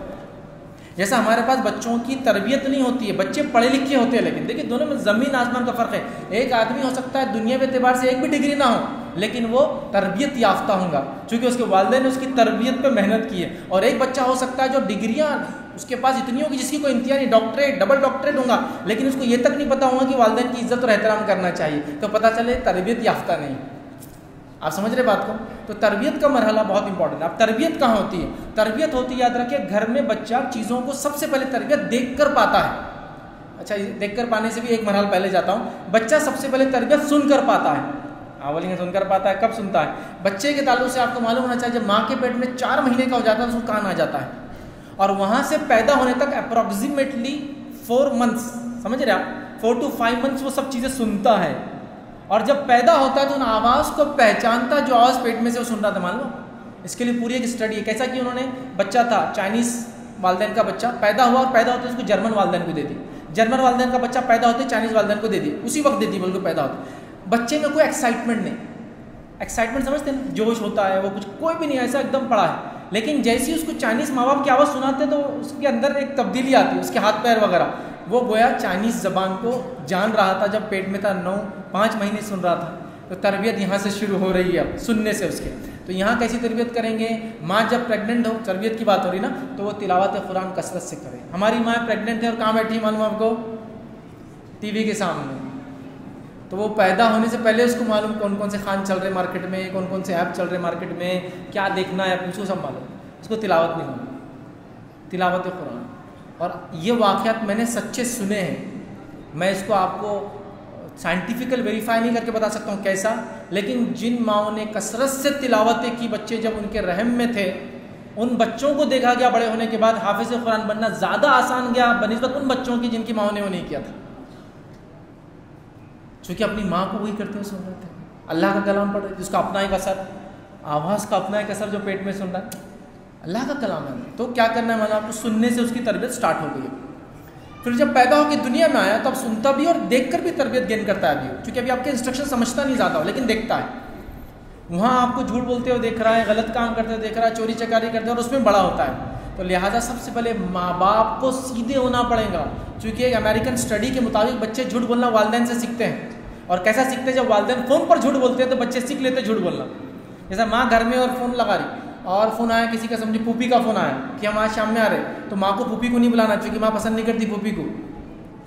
जैसा हमारे पास बच्चों की तरबियत नहीं होती है, बच्चे पढ़े लिखे होते हैं, लेकिन देखिए दोनों में ज़मीन आसमान का फ़र्क है। एक आदमी हो सकता है दुनिया के एतबार से एक भी डिग्री ना हो, लेकिन वो तरबियत याफ्ता होगा क्योंकि उसके वालिदैन ने उसकी तरबियत पे मेहनत की है। और एक बच्चा हो सकता है जो डिग्रियाँ उसके पास इतनी होगी जिसकी कोई इंतहा नहीं, डॉक्टरेट, डबल डॉक्टरेट होगा, लेकिन उसको ये तक नहीं पता होगा कि वालिदैन की इज्जत और एहतराम करना चाहिए, तो पता चले तरबियत याफ्ता नहीं। आप समझ रहे बात को? तो तरबियत का मरहला बहुत इंपॉर्टेंट है। अब तरबियत कहाँ होती है? तरबियत होती है, याद रखिए, घर में बच्चा चीज़ों को सबसे पहले तरबियत देख कर पाता है। अच्छा, देख कर पाने से भी एक मरहला पहले जाता हूँ। बच्चा सबसे पहले तरबियत सुनकर पाता है। बोलेंगे सुनकर पाता है, कब सुनता है? बच्चे के ताल्लुक से आपको मालूम होना चाहिए, जब माँ के पेट में 4 महीने का हो जाता है उसको कान आ जाता है, और वहाँ से पैदा होने तक अप्रॉक्सीमेटली 4 मंथ्स, समझ रहे आप, 4 to 5 मंथ्स वो सब चीज़ें सुनता है। और जब पैदा होता है तो उन आवाज़ को पहचानता, जो आवाज़ पेट में से वो सुन रहा था। मालूम, इसके लिए पूरी एक स्टडी है कैसा कि उन्होंने, बच्चा था चाइनीज़ वालिदैन का बच्चा, पैदा हुआ और पैदा होते उसको जर्मन वालिदैन को दे दी, जर्मन वालिदैन का बच्चा पैदा होते चाइनीज़ वालिदैन को दे दी, उसी वक्त दे दी बल्कि पैदा होते। बच्चे में कोई एक्साइटमेंट नहीं, एक्साइटमेंट समझते हैं, जोश होता है, वो कुछ कोई भी नहीं, ऐसा एकदम पड़ा है। लेकिन जैसे ही उसको चाइनीज़ माँ बाप की आवाज़ सुनाते तो उसके अंदर एक तब्दीली आती है, उसके हाथ पैर वगैरह, वो गोया चाइनीज़ ज़बान को जान रहा था जब पेट में था, 5 महीने सुन रहा था। तो तरबियत यहाँ से शुरू हो रही है, अब सुनने से उसके। तो यहाँ कैसी तरबियत करेंगे? माँ जब प्रेग्नेंट हो, तरबियत की बात हो रही ना, तो वो तिलावत कुरान कसरत से करे। हमारी माँ प्रेग्नेंट है और कहाँ बैठी मालूम आपको? टीवी के सामने। तो वो पैदा होने से पहले उसको मालूम कौन कौन से खान चल रहे मार्केट में, कौन कौन से ऐप चल रहे मार्केट में, क्या देखना है उसको सब मालूम, उसको तिलावत नहीं मालूम, तिलावत कुरान। और ये वाक़यात मैंने सच्चे सुने हैं, मैं इसको आपको साइंटिफिकल वेरीफाई नहीं करके बता सकता हूँ कैसा, लेकिन जिन माओं ने कसरत से तिलावतें की, बच्चे जब उनके रहम में थे, उन बच्चों को देखा गया बड़े होने के बाद हाफिज़ कुरान बनना ज़्यादा आसान गया बनिस्बत उन बच्चों की जिनकी माओं ने वो नहीं किया था, क्योंकि अपनी माँ को वही करते हुए सुन रहे थे, अल्लाह का कलाम पढ़ रहे थे, उसका अपना एक असर, आवाज़ का अपना एक असर, जो पेट में सुन रहा है अल्लाह का कलाम है। तो क्या करना है, माना आपको सुनने से उसकी तरबियत स्टार्ट हो गई। फिर जब पैदा होकर दुनिया में आया तब सुनता भी और देखकर भी तरबियत गेन करता है अभी, क्योंकि अभी आपके इंस्ट्रक्शन समझता नहीं ज़्यादा हो, लेकिन देखता है। वहाँ आपको झूठ बोलते हुए देख रहा है, गलत काम करते हुए देख रहा है, चोरी चकारी करते हुए, और उसमें बड़ा होता है। तो लिहाजा सबसे पहले माँ बाप को सीधे होना पड़ेगा, क्योंकि एक अमेरिकन स्टडी के मुताबिक बच्चे झूठ बोलना वालिदैन से सीखते हैं, और कैसा सीखते हैं, जब वालिदैन फ़ोन पर झूठ बोलते हैं तो बच्चे सीख लेते हैं झूठ बोलना। जैसा माँ घर में और फ़ोन लगा रही और फ़ोन आया किसी का, समझे फूफी का फ़ोन आया कि हम आज शाम में आ रहे, तो माँ को फूफी को नहीं बुलाना क्योंकि माँ पसंद नहीं करती फूफी को,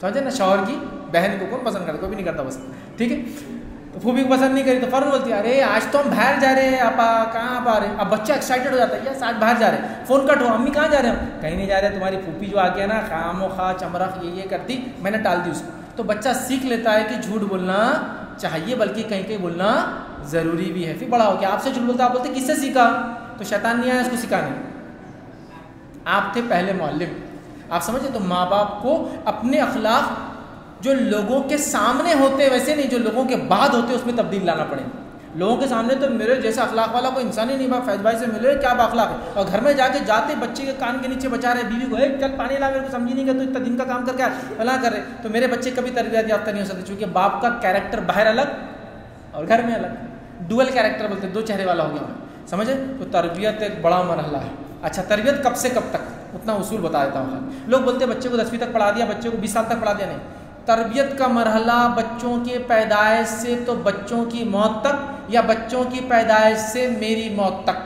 समझे ना, शौहर की बहन को कौन पसंद करता, कोई भी नहीं करता पसंद, ठीक है। तो फूफी को पसंद नहीं करी तो फ़ौरन बोलती है अरे आज तो हम बाहर जा रहे हैं, आपा कहाँ आप आ रहे हैं। अब बच्चा एक्साइटेड हो जाता है, यस आज बाहर जा रहे हैं, फ़ोन कट हो, अम्मी कहाँ जा रहे हैं, कहीं नहीं जा रहे, तुम्हारी फूफी जो आके है ना खामो खा चमरख ये करती, मैंने टाल दी उसको। तो बच्चा सीख लेता है कि झूठ बोलना चाहिए, बल्कि कहीं कहीं बोलना ज़रूरी भी है। फिर बड़ा हो गया आपसे झूठ बोलता, आप बोलते किससे सीखा, तो शैतान नहीं आया उसको सिखाने, आप थे पहले मुअल्लिम, आप समझे। तो माँ बाप को अपने अखलाक जो लोगों के सामने होते वैसे नहीं, जो लोगों के बाद होते उसमें तब्दील लाना पड़ेगा। लोगों के सामने तो मेरे जैसे अखलाक वाला कोई इंसान ही नहीं, फैज भाई से मिले क्या अखलाक है, और घर में जाके जाते बच्चे के कान के नीचे बचा रहे, बीवी को एक चल पानी ला, मेरे को समझी नहीं कि तू इतना दिन का काम करके भला कर रहे, तो मेरे बच्चे कभी तरबियत याफ्ता नहीं हो सकते, क्योंकि बाप का कैरेक्टर बाहर अलग और घर में अलग, डुअल कैरेक्टर बोलते, दो चेहरे वाला हो गया, समझे। तो तरबियत एक बड़ा मरहला है। अच्छा, तरबियत कब से कब तक, उतना उसूल बता देता हूँ। लोग बोलते हैं बच्चे को 10वीं तक पढ़ा दिया, बच्चे को 20 साल तक पढ़ा दिया, नहीं। तरबियत का मरहला बच्चों के पैदाइश से तो बच्चों की मौत तक, या बच्चों की पैदाइश से मेरी मौत तक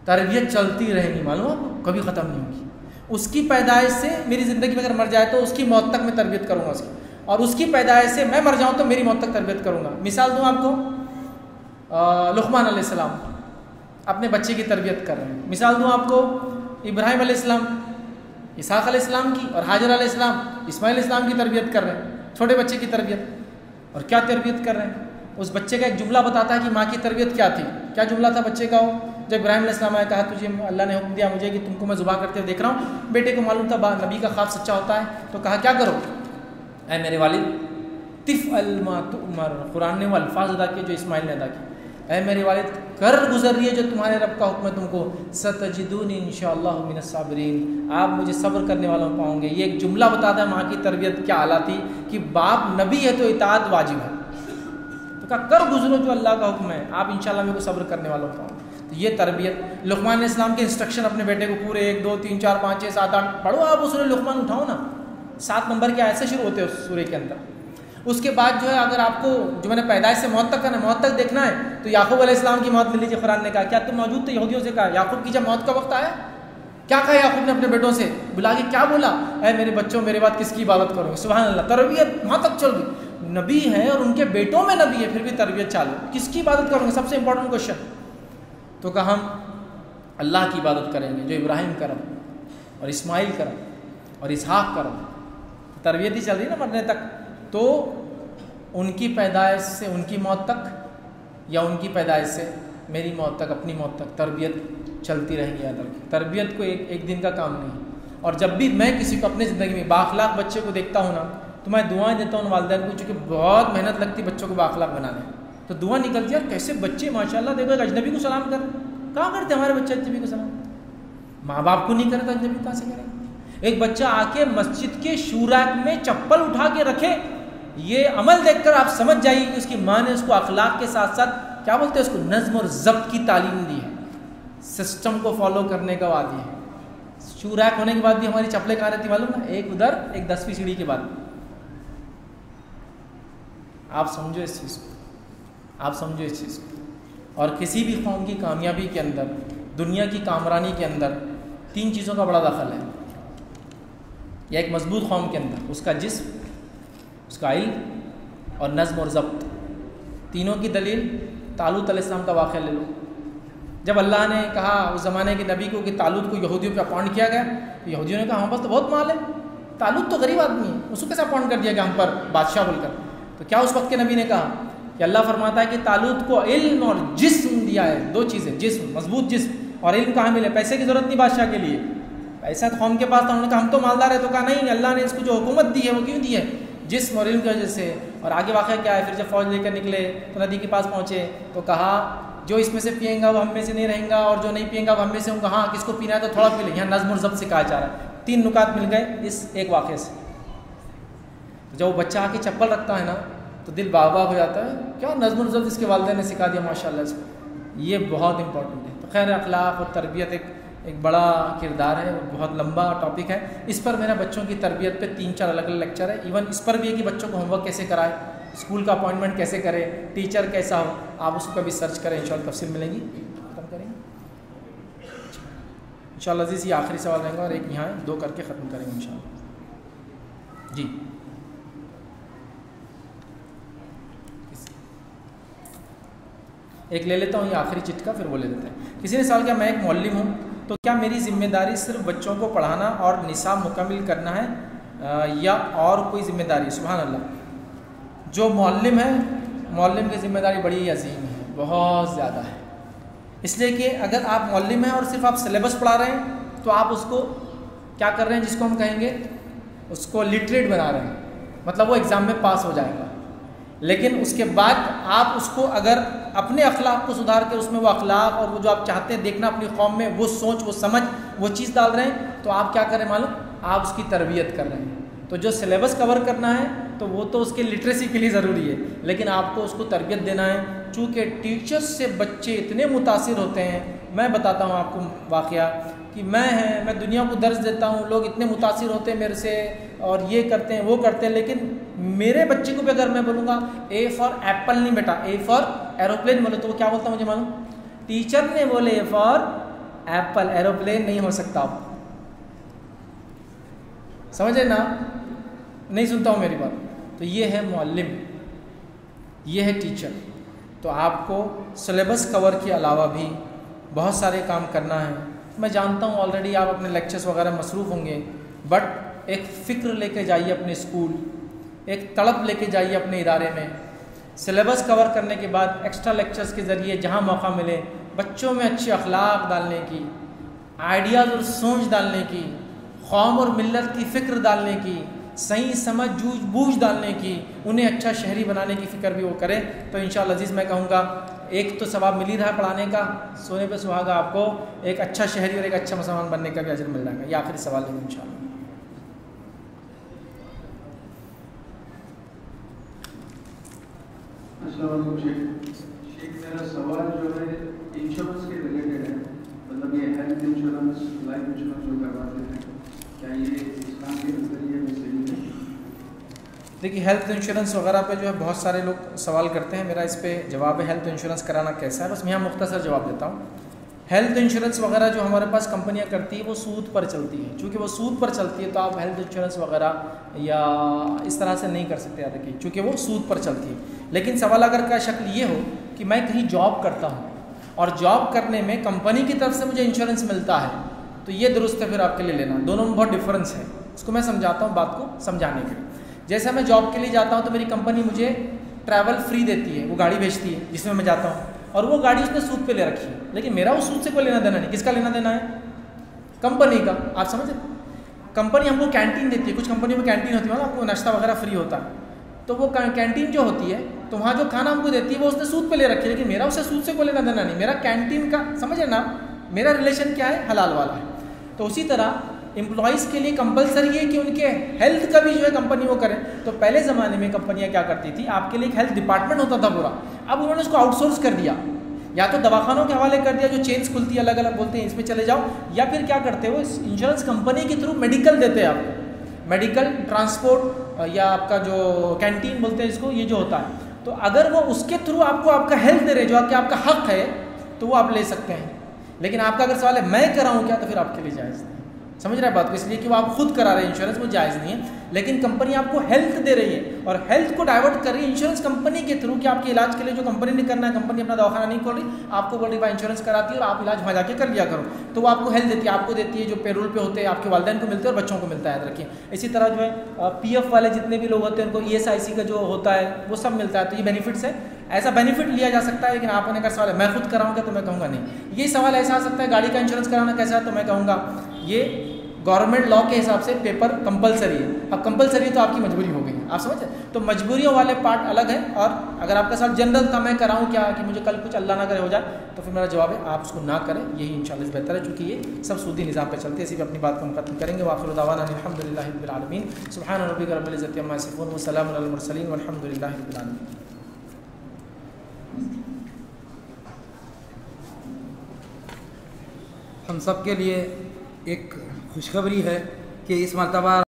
तरबियत चलती रहेगी, मालूम आपको, कभी ख़त्म नहीं होगी। उसकी पैदाइश से मेरी ज़िंदगी में अगर मर जाए तो उसकी मौत तक मैं तरबियत करूँगा उसकी, और उसकी पैदाइश से मैं मर जाऊँ तो मेरी मौत तक तरबियत करूँगा। मिसाल दूँ आपको, लुक़मान अलैहिस्सलाम अपने बच्चे की तरबियत कर रहे हैं। मिसाल दूँ आपको इब्राहिम अलैहिस्सलाम इसहाक़ अलैहिस्सलाम की, और हाजर अलैहिस्सलाम इस्माइल अलैहिस्सलाम की तरबियत कर रहे हैं, छोटे बच्चे की तरबियत। और क्या तरबियत कर रहे हैं, उस बच्चे का एक जुमला बताता है कि माँ की तरबियत क्या थी। क्या जुमला था बच्चे का? जब इब्राहिम अलैहिस्सलाम आया, कहा तुझे अल्लाह ने हुक्म दिया मुझे कि तुमको मैं ज़ुबाह करते हुए देख रहा हूँ। बेटे को मालूम था नबी का ख्वाब सच्चा होता है, तो कहा क्या करो, ऐ मेरे वालिद तिफ़ अलमा तुमर, कुरान ने वो अल्फाज अदा किए जो इस्माइल ने अदा किए, ऐ मेरे वालिद कर गुजर रही है जो तुम्हारे रब का हुक्म है तुमको, सतजिदूनी इंशाअल्लाह मिनस साबिरीन, आप मुझे सब्र करने वालों को पाओगे। ये एक जुमला बताता है माँ की तरबियत क्या आला थी, कि बाप नबी है तो इताअत वाजिब है, तो कहा कर गुजरो जो अल्लाह का हुक्म है, आप इंशाअल्लाह मेरे को सब्र करने वालों को पाओगे। तो ये तरबियत, लुक़मान अलैहिस्सलाम के इंस्ट्रक्शन अपने बेटे को पूरे 1 2 3 4 5 6 7 8 पढ़ो आप, उस लुक़मान उठाओ ना, 7 नंबर के ऐसे शुरू होते हैं उस सूरे के अंदर। उसके बाद जो है, अगर आपको जो मैंने पैदाइश से मौत तक करना, मौत तक देखना है, तो याकूब अलैहिस्सलाम की मौत मिल लीजिए। कुरान ने कहा क्या तुम मौजूद थे? यहूदियों से कहा याकूब की जब मौत का वक्त आया, क्या कहा याकूब ने अपने बेटों से बुला के, क्या बोला, ऐ मेरे बच्चों मेरे बाद किसकी इबादत करोगे? सुभान अल्लाह, तरबियत वहाँ तक चल गई। नबी है और उनके बेटों में नबी है, फिर भी तरबियत चालू, किसकी इबादत करोगे? सबसे इंपॉर्टेंट क्वेश्चन। तो कहा हम अल्लाह की इबादत करेंगे जो इब्राहिम करम और इस्माइल करम और इसहाक करम, तरबियत ही चल रही ना मरने तक। तो उनकी पैदाइश से उनकी मौत तक, या उनकी पैदाइश से मेरी मौत तक, अपनी मौत तक तरबियत चलती रहेगी। याद रखिए, तरबियत को एक दिन का काम नहीं। और जब भी मैं किसी को अपनी ज़िंदगी में बाखलाक बच्चे को देखता हूँ ना, तो मैं दुआएं देता हूँ वालिदैन को, चूँकि बहुत मेहनत लगती है बच्चों को बाखलाक बनाने, तो दुआ निकलती है यार कैसे बच्चे माशाल्लाह, देखो एक अजनबी को सलाम कर, कहाँ करते हमारे बच्चे अजनबी को सलाम? माँ बाप को नहीं करे तो अजनबी कहाँ से करेंगे? एक बच्चा आके मस्जिद के शूराक में चप्पल उठा के रखे, ये अमल देखकर आप समझ जाइए कि उसकी माँ ने उसको अखलाक के साथ साथ क्या बोलते हैं उसको, नज़्म और ज़ब्त की तालीम दी है, सिस्टम को फॉलो करने का वादी है। शूराक होने के बाद भी हमारी चप्पलें कहाँ रहती मालूम ना, एक उधर, एक 10वीं सीढ़ी के बाद। आप समझो इस चीज़ को, आप समझो इस चीज़ को। और किसी भी कौम की कामयाबी के अंदर, दुनिया की कामरानी के अंदर 3 चीज़ों का बड़ा दखल है। या एक मजबूत कौम के अंदर उसका जिस्म, उसका इल्म और नज़्म और ज़ब्त, तीनों की दलील तालूत अलैहिस्सलाम का वाक़या ले लो। जब अल्लाह ने कहा उस ज़माने के नबी को कि तालूत को यहूदियों पे अपॉइंट किया गया, तो यहूदियों ने कहा हम पास तो बहुत माल है, तालूत तो गरीब आदमी है, उसको कैसे अपॉइंट कर दिया गया हम पर बादशाह बोलकर? तो क्या उस वक्त के नबी ने कहा कि अल्लाह फरमाता है कि तालूत को इल्म और जिस्म दिया है, 2 चीज़ें, जिस्म, मजबूत जिस्म, और इल्म कहाँ मिले? पैसे की ज़रूरत नहीं बादशाह के लिए, पैसा तो कौम के पास था। उन्होंने कहा हम तो मालदार है, तो कहा नहीं, अल्लाह ने इसको जो हुकूमत दी है वो क्यों दी है? जिस्म और इल्म की वजह से। और आगे वाक़या क्या है, फिर जब फ़ौज लेकर निकले तो नदी के पास पहुँचे, तो कहा जो इसमें से पिएगा वो हम में से नहीं रहेगा, और जो नहीं पिएगा वो हम में से होगा। हाँ, किसको पीना है तो थोड़ा पी ले। यहाँ नज़्म और ज़ब्त से कहा जा रहा है। 3 नुकात मिल गए इस एक वाक़े से। जब वो बच्चा आके चप्पल रखता है ना, तो दिल बाग हो जाता है, क्या नज़्म और ज़ब्त इसके वालिदैन ने सिखा दिया माशाल्लाह इसको। ये बहुत इंपॉर्टेंट है। तो खैर, अखलाक और तरबियत एक बड़ा किरदार है, बहुत लंबा टॉपिक है। इस पर मेरा बच्चों की तरबियत पे 3-4 अलग अलग लेक्चर है। इवन इस पर भी है कि बच्चों को होमवर्क कैसे कराए, स्कूल का अपॉइंटमेंट कैसे करें, टीचर कैसा हो, आप उसको कभी सर्च करें, इंशाल्लाह तफसील मिलेंगी। ख़त्म करेंगे इंशाल्लाह अज़ीज़, ये आखिरी सवाल रहेगा और एक यहाँ 2 करके ख़त्म करेंगे इंशाल्लाह। जी एक ले लेता हूँ, ये आखिरी चिट्ठा फिर वो ले लेते हैं। किसी ने सवाल किया, मैं एक मौल्लिम हूँ, तो क्या मेरी जिम्मेदारी सिर्फ बच्चों को पढ़ाना और निसाब मुकम्मिल करना है या और कोई ज़िम्मेदारी? सुभान अल्लाह। जो मौल्लिम है, मौल्लिम की ज़िम्मेदारी बड़ी अजीम है, बहुत ज़्यादा है। इसलिए कि अगर आप मौल्लिम हैं और सिर्फ आप सिलेबस पढ़ा रहे हैं तो आप उसको क्या कर रहे हैं, जिसको हम कहेंगे उसको लिटरेट बना रहे हैं, मतलब वो एग्ज़ाम में पास हो जाएगा। लेकिन उसके बाद आप उसको अगर अपने अखलाक को सुधार के उसमें वो अखलाक और वो जो आप चाहते हैं देखना अपनी कौम में, वो सोच, वो समझ, वो चीज़ डाल रहे हैं, तो आप क्या करें मालूम, आप उसकी तरबियत कर रहे हैं। तो जो सिलेबस कवर करना है तो वो तो उसके लिटरेसी के लिए ज़रूरी है, लेकिन आपको उसको तरबियत देना है। चूँकि टीचर्स से बच्चे इतने मुतासिर होते हैं, मैं बताता हूँ आपको वाक़या कि मैं दुनिया को दर्स देता हूँ, लोग इतने मुतासिर होते हैं मेरे से और ये करते हैं वो करते हैं, लेकिन मेरे बच्चे को भी अगर मैं बोलूँगा ए फॉर एप्पल नहीं बेटा, ए फॉर एरोप्लेन बोलो, तो वो क्या बोलता मुझे मालूम, टीचर ने बोले ए फॉर एप्पल, एरोप्लेन नहीं हो सकता। समझे ना, नहीं सुनता हूँ मेरी बात। तो ये है मुअल्लिम, ये है टीचर। तो आपको सिलेबस कवर के अलावा भी बहुत सारे काम करना है। मैं जानता हूँ ऑलरेडी आप अपने लेक्चर्स वगैरह मसरूफ़ होंगे, बट एक फ़िक्र लेके जाइए अपने स्कूल, एक तड़प लेके जाइए अपने इदारे में। सिलेबस कवर करने के बाद एक्स्ट्रा लेक्चर्स के ज़रिए जहाँ मौका मिले बच्चों में अच्छे अखलाक डालने की, आइडियाज़ और सोच डालने की, कौम और मिल्लत की फ़िक्र डालने की, सही समझ बूझ डालने की, उन्हें अच्छा शहरी बनाने की फ़िक्र भी वो करें, तो इंशाअल्लाह अज़ीज़ मैं कहूँगा एक तो सवाब मिल ही रहा पढ़ाने का, सोने पे सुहागा, आपको एक अच्छा शहरी और एक अच्छा मुसलमान बनने का भी अजर मिल जाएगा। ये आखिरी सवाल है इंशाअल्लाह। शेख, मेरा सवाल जो है इंश्योरेंस के रिलेटेड है, मतलब ये हेल्थ इंश्योरेंस, लाइफ इंश्योरेंस जो करवाते हैं, क्या ये इस्लाम के नज़रिए में सही है? देखिए हेल्थ इंश्योरेंस वगैरह पे जो है बहुत सारे लोग सवाल करते हैं, मेरा इस पे जवाब है हेल्थ इंश्योरेंस कराना कैसा है, बस मैं यहाँ मुख्तसर जवाब देता हूँ। हेल्थ इंश्योरेंस वगैरह जो हमारे पास कंपनियाँ करती है वो सूद पर चलती है। चूँकि वो सूद पर चलती है तो आप हेल्थ इंश्योरेंस वगैरह या इस तरह से नहीं कर सकते याद रखिए, चूँकि वो सूद पर चलती है। लेकिन सवाल अगर का शक्ल ये हो कि मैं कहीं जॉब करता हूँ और जॉब करने में कंपनी की तरफ से मुझे इंश्योरेंस मिलता है, तो ये दुरुस्त है फिर आपके लिए लेना। दोनों में बहुत डिफरेंस है, उसको मैं समझाता हूँ बात को समझाने के लिए। जैसे मैं जॉब के लिए जाता हूँ तो मेरी कंपनी मुझे ट्रैवल फ्री देती है, वो गाड़ी भेजती है जिसमें मैं जाता हूँ, और वो गाड़ी उसने सूद पे ले रखी है, लेकिन मेरा वो सूद से कोई लेना देना नहीं। किसका लेना देना है? कंपनी का। आप समझे? कंपनी हमको कैंटीन देती है, कुछ कंपनी में कैंटीन होती है ना, आपको नाश्ता वगैरह फ्री होता है, तो वो कैंटीन जो होती है तो वहाँ जो खाना हमको देती है वो उसने सूद पे ले रखी है, लेकिन मेरा उससे सूद से कोई लेना देना नहीं। मेरा कैंटीन का, समझे ना, मेरा रिलेशन क्या है? हलाल वाला है। तो उसी तरह एम्प्लॉइज़ के लिए कंपलसरी है कि उनके हेल्थ का भी जो है कंपनी वो करे। तो पहले ज़माने में कंपनियां क्या करती थी, आपके लिए एक हेल्थ डिपार्टमेंट होता था पूरा, अब उन्होंने उसको आउटसोर्स कर दिया, या तो दवाखानों के हवाले कर दिया, जो चेन्स खुलती है अलग अलग, बोलते हैं इसमें चले जाओ, या फिर क्या करते हो, इंश्योरेंस कंपनी के थ्रू मेडिकल देते हैं आपको, मेडिकल, ट्रांसपोर्ट या आपका जो कैंटीन बोलते हैं इसको, ये जो होता है, तो अगर वो उसके थ्रू आपको आपका हेल्थ दे रहे, जो आपका हक है, तो वो आप ले सकते हैं। लेकिन आपका अगर सवाल है मैं कराऊँ क्या, तो फिर आपके लिए जायज़ नहीं। समझ रहे हैं बात को? इसलिए कि वो आप खुद करा रहे हैं इंश्योरेंस, वो जायज़ नहीं है। लेकिन कंपनी आपको हेल्थ दे रही है और हेल्थ को डाइवर्ट कर रही है इंश्योरेंस कंपनी के थ्रू, कि आपके इलाज के लिए जो कंपनी ने करना है, कंपनी अपना दवाखाना नहीं खोल रही, आपको बोल रही भाई इंश्योरेंस कराती है और आप इलाज वहाँ जाके कर लिया करो, तो वो आपको हेल्थ देती है, आपको देती है, जो पेरोल पे होते हैं आपके वालिदैन को मिलते हैं और बच्चों को मिलता है, याद रखिए। इसी तरह जो है PF वाले जितने भी लोग होते हैं उनको ESIC का जो होता है वो सब मिलता है, तो ये बेनिफिट्स है, ऐसा बेनिफिट लिया जा सकता है। लेकिन आपने अगर सवाल है मैं खुद कराऊंगा, तो मैं कहूँगा नहीं। ये सवाल ऐसा आ सकता है गाड़ी का इंश्योरेंस कराना कैसा है, तो मैं कहूँगा ये गवर्नमेंट लॉ के हिसाब से पेपर कंपलसरी है। अब कंपलसरी तो आपकी मजबूरी हो गई, आप समझे? तो मजबूरियों वाले पार्ट अलग है। और अगर आपका सवाल जनरल था मैं कराऊँ क्या, कि मुझे कल कुछ अल्लाह ना करे हो जाए, तो फिर मेरा जवाब है आप उसको ना करें, यही इंशाअल्लाह बेहतर है, क्योंकि ये सब सूदी निज़ाम पे चलते हैं। इसी पे अपनी बात को हम खत्म करेंगे। वाखिर दावाना अल्हम्दुलिल्लाहि रब्बिल आलमीन, सुब्हान रब्बिका रब्बिल इज़्ज़ति अम्मा यसिफून, व सलामुन अलल मुरसलीन, वल्हम्दुलिल्लाहि रब्बिल आलमीन। हम सब के लिए एक खुशखबरी है कि इस मरतबा